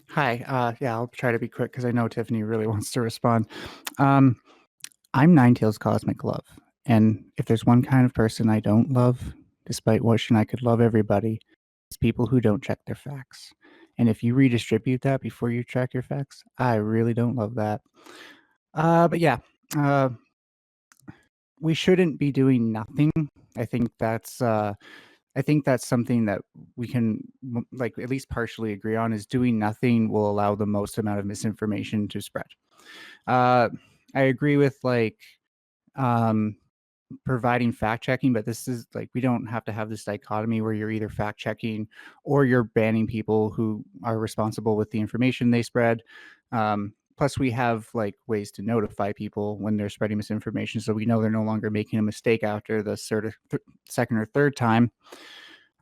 Hi. Yeah, I'll try to be quick because I know Tiffany really wants to respond. I'm Ninetales Cosmic Love. And if there's one kind of person I don't love, despite wishing I could love everybody, it's people who don't check their facts. And if you redistribute that before you check your facts, I really don't love that. But yeah, we shouldn't be doing nothing. I think that's something that we can like at least partially agree on, is doing nothing will allow the most amount of misinformation to spread. I agree with providing fact checking, but this is like, we don't have to have this dichotomy where you're either fact checking or you're banning people who are responsible with the information they spread. Plus, we have like ways to notify people when they're spreading misinformation, so we know they're no longer making a mistake after the second or third time.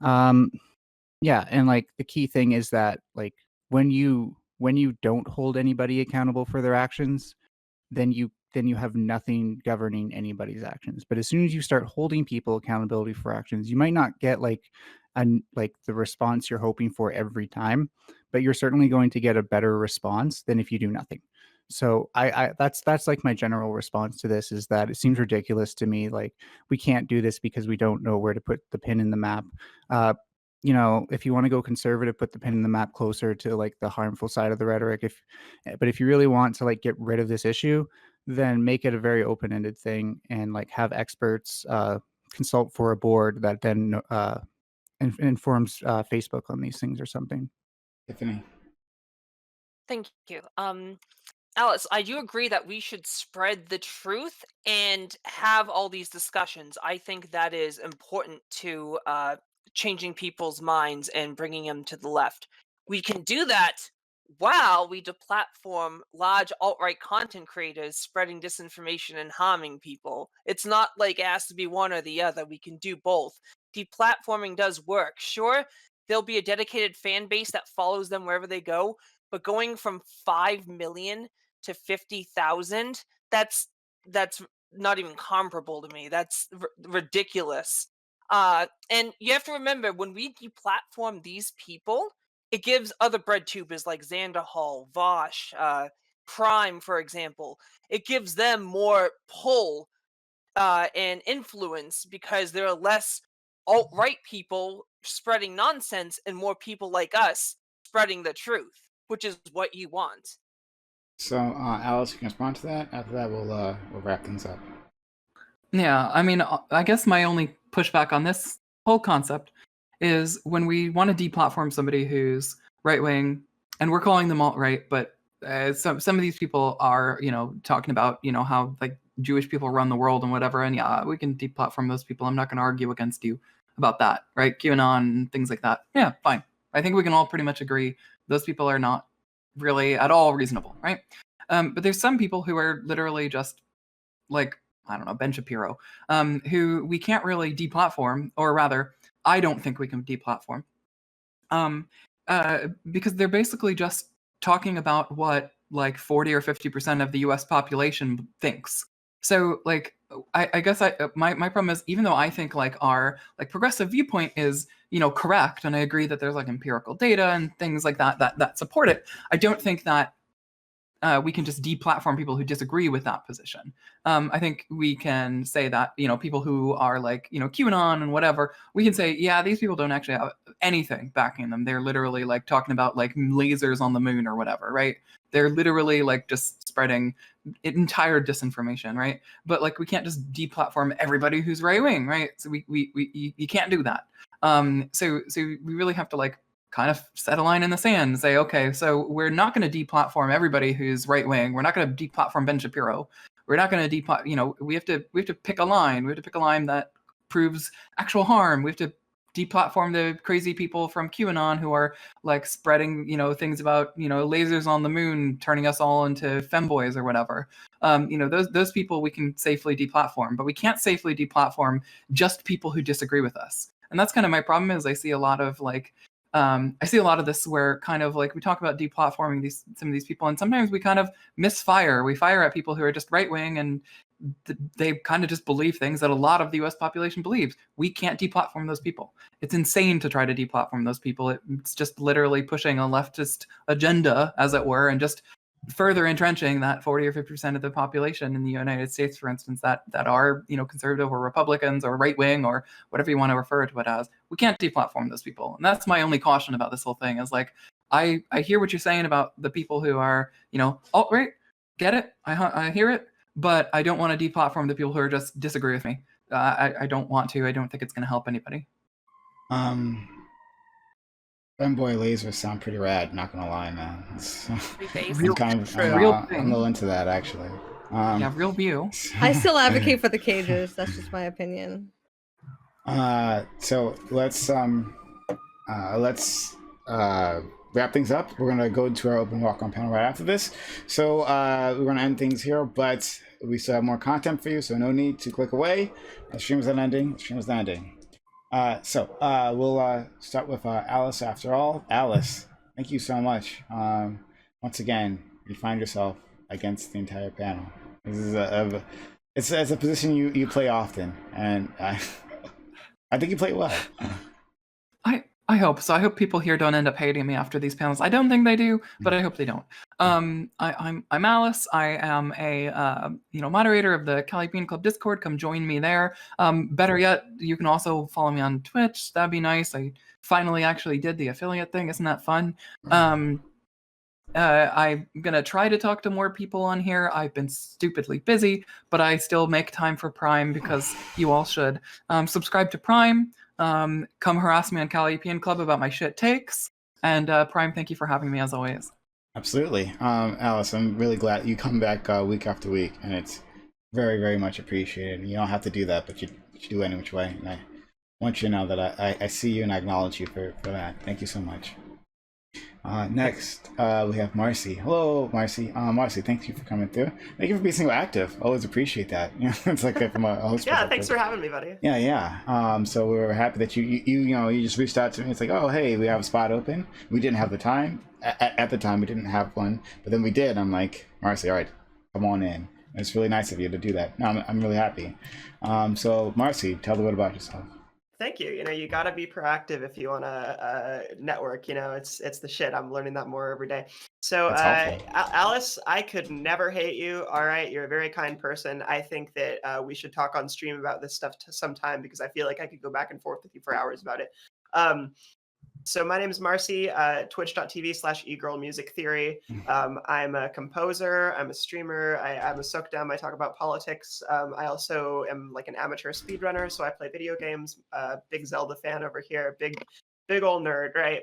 Yeah, and like the key thing is that like when you don't hold anybody accountable for their actions, then you have nothing governing anybody's actions. But as soon as you start holding people accountability for actions, you might not get like the response you're hoping for every time, but you're certainly going to get a better response than if you do nothing. So that's like my general response to this, is that it seems ridiculous to me. Like, we can't do this because we don't know where to put the pin in the map. You know, if you want to go conservative, put the pin in the map closer to like the harmful side of the rhetoric. But if you really want to like get rid of this issue, then make it a very open-ended thing, and like have experts consult for a board that then informs Facebook on these things or something. Tiffany. Thank you. Alice, I do agree that we should spread the truth and have all these discussions. I think that is important to changing people's minds and bringing them to the left. We can do that while we deplatform large alt-right content creators spreading disinformation and harming people. It's not like it has to be one or the other. We can do both. Deplatforming does work. Sure, there'll be a dedicated fan base that follows them wherever they go, but going from 5 million to 50,000, that's not even comparable to me. That's ridiculous. And you have to remember, when we deplatform these people, it gives other bread tubers like Xander Hall, Vosh, Prime, for example, it gives them more pull and influence, because there are less alt-right people spreading nonsense and more people like us spreading the truth, which is what you want. So, Alice, you can respond to that. After that, we'll wrap things up. Yeah, I mean, I guess my only pushback on this whole concept is when we want to deplatform somebody who's right wing, and we're calling them alt-right, but some of these people are, you know, talking about, you know, how like Jewish people run the world and whatever, and yeah, we can deplatform those people. I'm not going to argue against you about that, right? QAnon and things like that. Yeah, fine. I think we can all pretty much agree those people are not really at all reasonable, right? But there's some people who are literally just like, I don't know, Ben Shapiro, who we can't really deplatform, or rather, I don't think we can deplatform, because they're basically just talking about what like 40 or 50% of the U.S. population thinks. So like, I guess my problem is, even though I think like our like progressive viewpoint is, you know, correct, and I agree that there's like empirical data and things like that support it, I don't think that we can just deplatform people who disagree with that position. I think we can say that, you know, people who are like, you know, QAnon and whatever, we can say, yeah, these people don't actually have anything backing them. They're literally like talking about like lasers on the moon or whatever, right? They're literally like just spreading entire disinformation, right? But like, we can't just deplatform everybody who's right wing, right? So you can't do that. So we really have to like kind of set a line in the sand and say, okay, so we're not going to deplatform everybody who's right wing. We're not going to deplatform Ben Shapiro. We're not going to deplatform. You know, we have to pick a line. We have to pick a line that proves actual harm. We have to deplatform the crazy people from QAnon who are like spreading, you know, things about, you know, lasers on the moon, turning us all into femboys or whatever. You know, those people we can safely deplatform, but we can't safely deplatform just people who disagree with us. And that's kind of my problem. Is I see a lot of like, I see a lot of this where kind of like we talk about deplatforming some of these people, and sometimes we kind of misfire. We fire at people who are just right wing, and they kind of just believe things that a lot of the U.S. population believes. We can't deplatform those people. It's insane to try to deplatform those people. It's just literally pushing a leftist agenda, as it were, and just further entrenching that 40 or 50% of the population in the United States, for instance, that are, you know, conservative or Republicans or right wing or whatever you want to refer to it as. We can't deplatform those people, and that's my only caution about this whole thing. Is like, I hear what you're saying about the people who are, you know, alt-right, get it, I hear it, but I don't want to deplatform the people who are just disagree with me. I don't want to. I don't think it's going to help anybody. Femboy lasers sound pretty rad, not gonna lie, man. Real I'm a little into that, actually. Yeah, real view. I still advocate for the cages. That's just my opinion. So let's wrap things up. We're gonna go into our open walk-on panel right after this. So we're gonna end things here, but we still have more content for you, so no need to click away. The stream is not ending. The stream is not ending. So we'll start with Alice after all. Alice, thank you so much. Once again, you find yourself against the entire panel. This is it's a position you play often, and I think you play well. I hope so. I hope people here don't end up hating me after these panels. I don't think they do, but I hope they don't. I'm Alice. I am a moderator of the Calliopean Club Discord. Come join me there. Better yet, you can also follow me on Twitch. That'd be nice. I finally actually did the affiliate thing. Isn't that fun? I'm gonna try to talk to more people on here. I've been stupidly busy, but I still make time for Prime because you all should. Subscribe to Prime. Come harass me on Calliopean Club about my shit takes. And Prime, thank you for having me as always. Absolutely. Alice, I'm really glad you come back week after week, and it's very, very much appreciated. You don't have to do that, but you do any which way. And I want you to know that I see you and I acknowledge you for that. Thank you so much. Next, we have Marcy. Hello, Marcy. Marcy, thank you for coming through. Thank you for being single active. Always appreciate that. It's like from a host. Yeah, thanks for having me, buddy. Yeah. So we were happy that you just reached out to me. It's like, oh, hey, we have a spot open. We didn't have the time at the time. We didn't have one, but then we did. I'm like, Marcy, all right, come on in. And it's really nice of you to do that. No, I'm really happy. So Marcy, tell the world about yourself. Thank you. You got to be proactive if you want to network. It's the shit. I'm learning that more every day. So, Alice, I could never hate you. All right, you're a very kind person. I think that we should talk on stream about this stuff sometime because I feel like I could go back and forth with you for hours about it. So my name is Marcy, twitch.tv/egirlmusictheory. I'm a composer, I'm a streamer, I'm a soakdown, I talk about politics. I also am like an amateur speedrunner, so I play video games, big Zelda fan over here, big old nerd, right?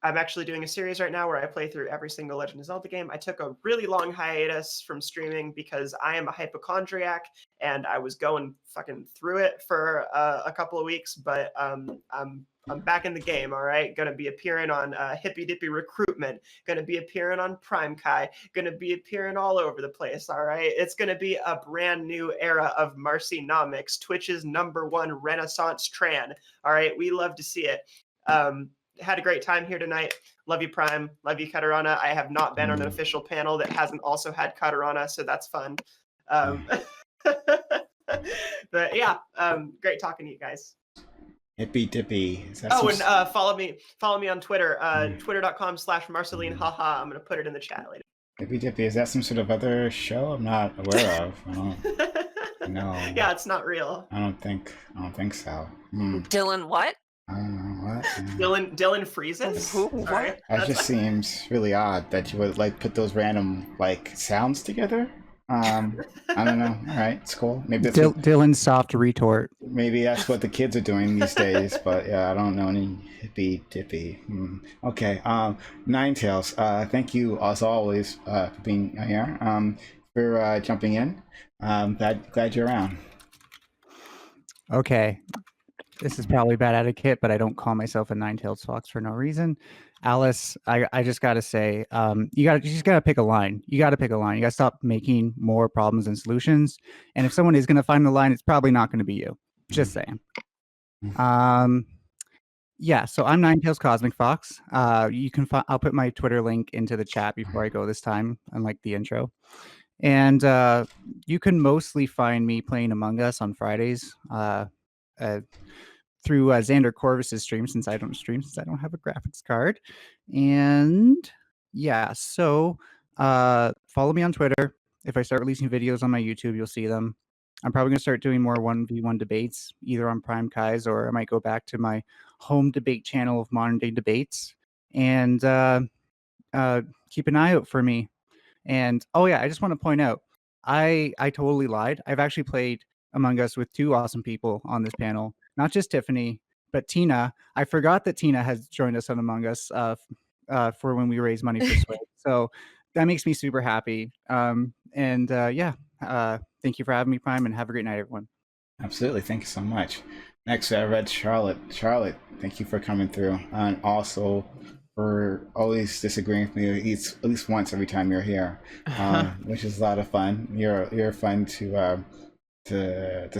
I'm actually doing a series right now where I play through every single Legend of Zelda game. I took a really long hiatus from streaming because I am a hypochondriac and I was going fucking through it for a couple of weeks, but I'm back in the game, all right? Gonna be appearing on Hippy Dippy Recruitment, gonna be appearing on PrimeCayes, gonna be appearing all over the place, all right? It's gonna be a brand new era of Marcynomics, Twitch's #1 Renaissance Tran, all right? We love to see it. Had a great time here tonight. Love you, Prime. Love you, Katarana. I have not been on an official panel that hasn't also had Katarana, so that's fun. But yeah, great talking to you guys. Hippy Dippy. And follow me on Twitter, twitter.com/Marceline. Haha. I'm gonna put it in the chat later. Hippy Dippy. Is that some sort of other show I'm not aware of? No. Yeah, it's not real. I don't think so. Dylan, what? I don't know what. Dylan freezes. What? That just seems really odd that you would like put those random like sounds together. I don't know. All right, it's cool. Maybe that's Dylan's soft retort. Maybe that's what the kids are doing these days. But yeah, I don't know any hippy dippy. Okay. Ninetales. Thank you as always for being here. For jumping in. Glad you're around. Okay. This is probably bad etiquette, but I don't call myself a nine-tailed fox for no reason. Alice, I just gotta say, you just gotta pick a line. You gotta pick a line. You gotta stop making more problems than solutions. And if someone is gonna find the line, it's probably not gonna be you. Just saying. Yeah. So I'm Ninetails Cosmic Fox. You can I'll put my Twitter link into the chat before I go this time, unlike the intro. And you can mostly find me playing Among Us on Fridays. Through Xander Corvus's stream, since I don't have a graphics card. And yeah, so follow me on Twitter. If I start releasing videos on my YouTube, you'll see them. I'm probably going to start doing more 1v1 debates, either on PrimeCayes, or I might go back to my home debate channel of Modern Day Debates. And keep an eye out for me. And oh yeah, I just want to point out, I totally lied. I've actually played Among Us with 2 awesome people on this panel. Not just Tiffany, but Tina. I forgot that Tina has joined us on Among Us for when we raise money for Sway. So that makes me super happy. Yeah, thank you for having me, Prime, and have a great night, everyone. Absolutely. Thank you so much. Next, I read Charlotte. Charlotte, thank you for coming through. And also for always disagreeing with me at least once every time you're here, which is a lot of fun. You're fun to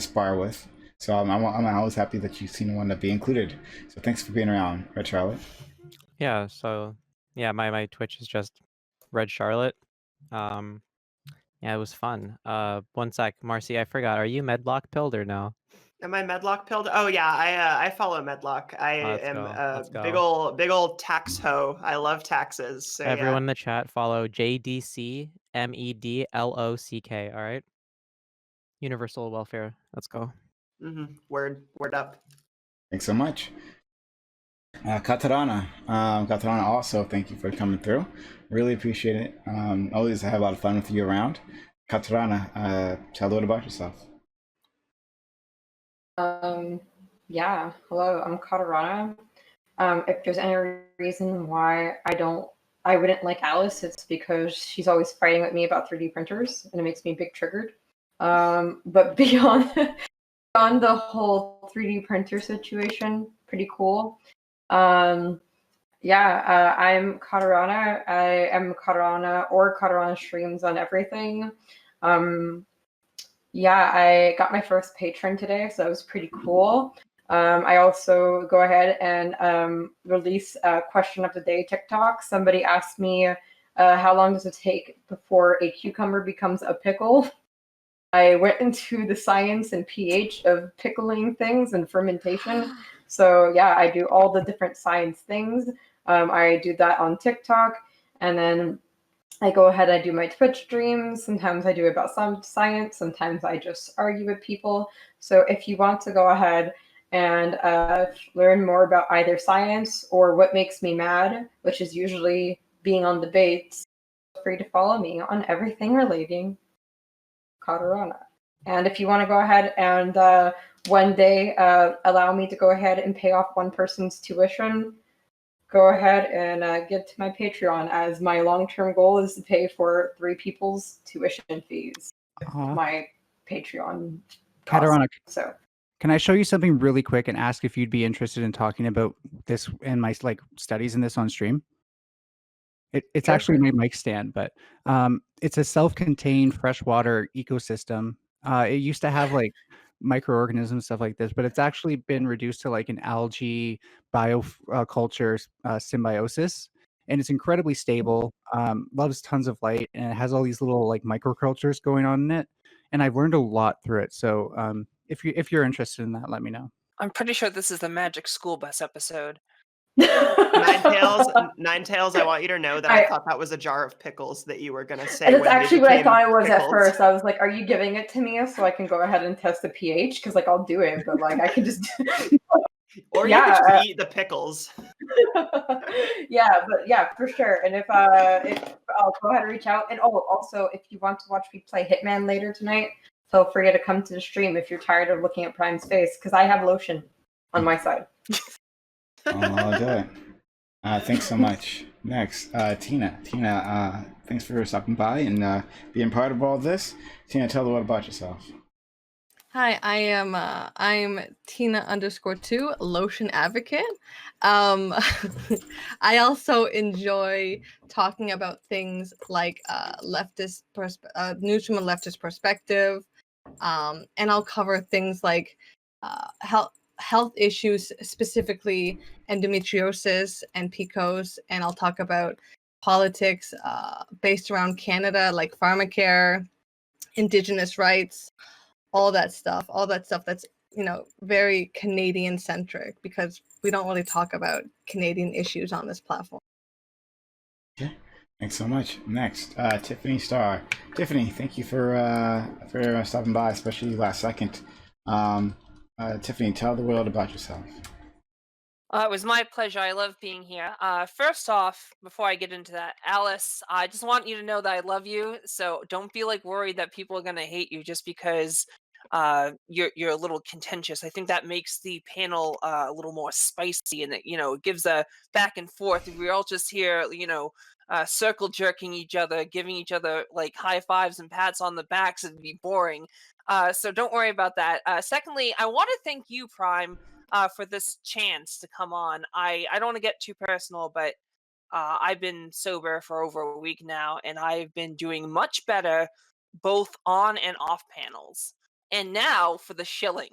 spar with. So I'm always happy that you've seen one to be included. So thanks for being around, Red Charlotte. Yeah, so yeah, my Twitch is just Red Charlotte. Yeah, it was fun. One sec, Marcy, I forgot. Are you medlock pilled or no? Am I Medlock pilled? Oh yeah, I follow Medlock. I Let's am go. a Let's big go. old tax hoe. I love taxes. So Everyone in the chat follow JDCMEDLOCK. All right. Universal welfare. Let's go. Word up. Thanks so much. Katarana. Katarana, also, thank you for coming through. Really appreciate it. Always have a lot of fun with you around. Katarana, tell a little about yourself. Yeah. Hello, I'm Katarana. If there's any reason why I wouldn't like Alice, it's because she's always fighting with me about 3D printers, and it makes me big triggered. But beyond the whole 3D printer situation, pretty cool. I'm Katarana. I am Katarana or Katarana streams on everything. I got my first patron today, so that was pretty cool. I also go ahead and release a question of the day TikTok. Somebody asked me, how long does it take before a cucumber becomes a pickle? I went into the science and pH of pickling things and fermentation. So yeah, I do all the different science things. I do that on TikTok, and then I go ahead, I do my Twitch streams. Sometimes I do about some science. Sometimes I just argue with people. So if you want to go ahead and learn more about either science or what makes me mad, which is usually being on debates, feel free to follow me on everything relating Katarana. And if you want to go ahead and one day allow me to go ahead and pay off one person's tuition, go ahead and get to my Patreon, as my long-term goal is to pay for 3 people's tuition fees. My Patreon Katarana, So can I show you something really quick and ask if you'd be interested in talking about this and my studies in this on stream? It's Sure. actually my mic stand, but it's a self-contained freshwater ecosystem. It used to have microorganisms, stuff like this, but it's actually been reduced to an algae bioculture symbiosis, and it's incredibly stable. Loves tons of light, and it has all these little microcultures going on in it. And I've learned a lot through it. So if you're interested in that, let me know. I'm pretty sure this is the Magic School Bus episode. Ninetails, I want you to know that I thought that was a jar of pickles that you were going to say. And it's actually what I thought it was pickles. at first. I was like, are you giving it to me so I can go ahead and test the pH? Because I'll do it, but I can just or you can just eat the pickles. Yeah, for sure. And if I'll go ahead and reach out. And also if you want to watch me play Hitman later tonight, feel free to come to the stream if you're tired of looking at Prime's face, because I have lotion on my side. I'll do it. Thanks so much. Next, Tina. Tina, thanks for stopping by and being part of all this. Tina, tell the world about yourself. Hi, I'm Tina_2, lotion advocate. I also enjoy talking about things like news from a leftist perspective, and I'll cover things like health issues, specifically endometriosis and PCOS, and I'll talk about politics based around Canada, like pharmacare, Indigenous rights, all that stuff that's very Canadian centric, because we don't really talk about Canadian issues on this platform. Okay, thanks so much. Next, Tiffany Starr. Tiffany, thank you for stopping by, especially last second. Tiffany, tell the world about yourself. It was my pleasure. I love being here. First off, before I get into that, Alice, I just want you to know that I love you. So don't be worried that people are gonna hate you just because you're a little contentious. I think that makes the panel a little more spicy, and it gives a back and forth. We're all just here, circle jerking each other, giving each other high fives and pats on the backs. It'd be boring. So don't worry about that. Secondly, I want to thank you, Prime, for this chance to come on. I don't want to get too personal, but I've been sober for over a week now, and I've been doing much better both on and off panels. And now for the shilling.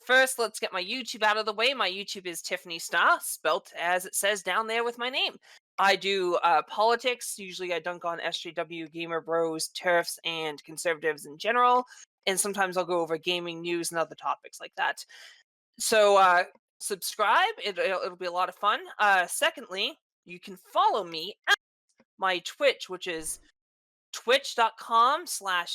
First, let's get my YouTube out of the way. My YouTube is Tiffany Starr, spelt as it says down there with my name. I do politics. Usually I dunk on SJW, Gamer Bros, TERFs, and conservatives in general. and sometimes I'll go over gaming news and other topics like that. So subscribe; it'll be a lot of fun. Secondly, you can follow me at my Twitch, which is twitch.com/xxx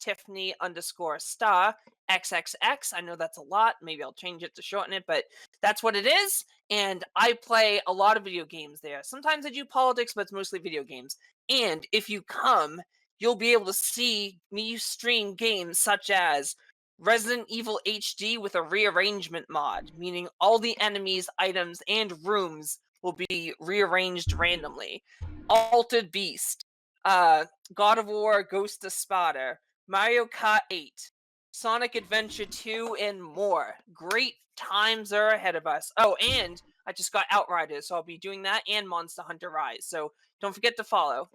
Tiffany_star XXX. I know that's a lot. Maybe I'll change it to shorten it, but that's what it is. And I play a lot of video games there. Sometimes I do politics, but it's mostly video games. And if you come, you'll be able to see me stream games such as Resident Evil HD with a rearrangement mod, meaning all the enemies, items, and rooms will be rearranged randomly. Altered Beast, God of War, Ghost of Sparta, Mario Kart 8, Sonic Adventure 2, and more. Great times are ahead of us. Oh, and I just got Outriders, so I'll be doing that and Monster Hunter Rise. So don't forget to follow.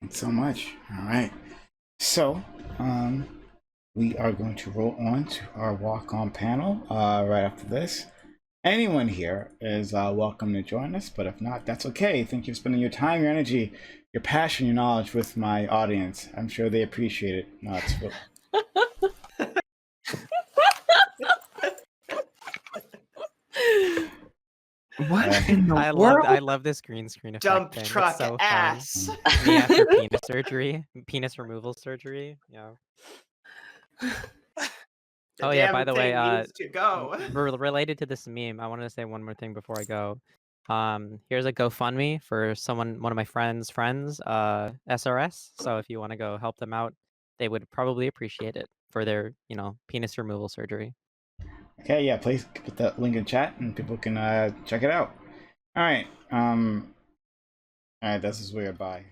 Thanks so much. All right. So, we are going to roll on to our walk-on panel right after this. Anyone here is welcome to join us, but if not, that's okay. Thank you for spending your time, your energy, your passion, your knowledge with my audience. I'm sure they appreciate it. No, it's What in the I world? love this green screen effect Dump thing. truck It's so ass. fun. Me after penis removal surgery. Yeah. The Oh yeah, damn by the way, thing needs to go. related to this meme, I wanted to say one more thing before I go. Here's a GoFundMe for one of my friends, SRS. So if you want to go help them out, they would probably appreciate it for their, penis removal surgery. okay. Yeah, please put that link in chat and people can check it out. All right. All right. This is weird. Bye.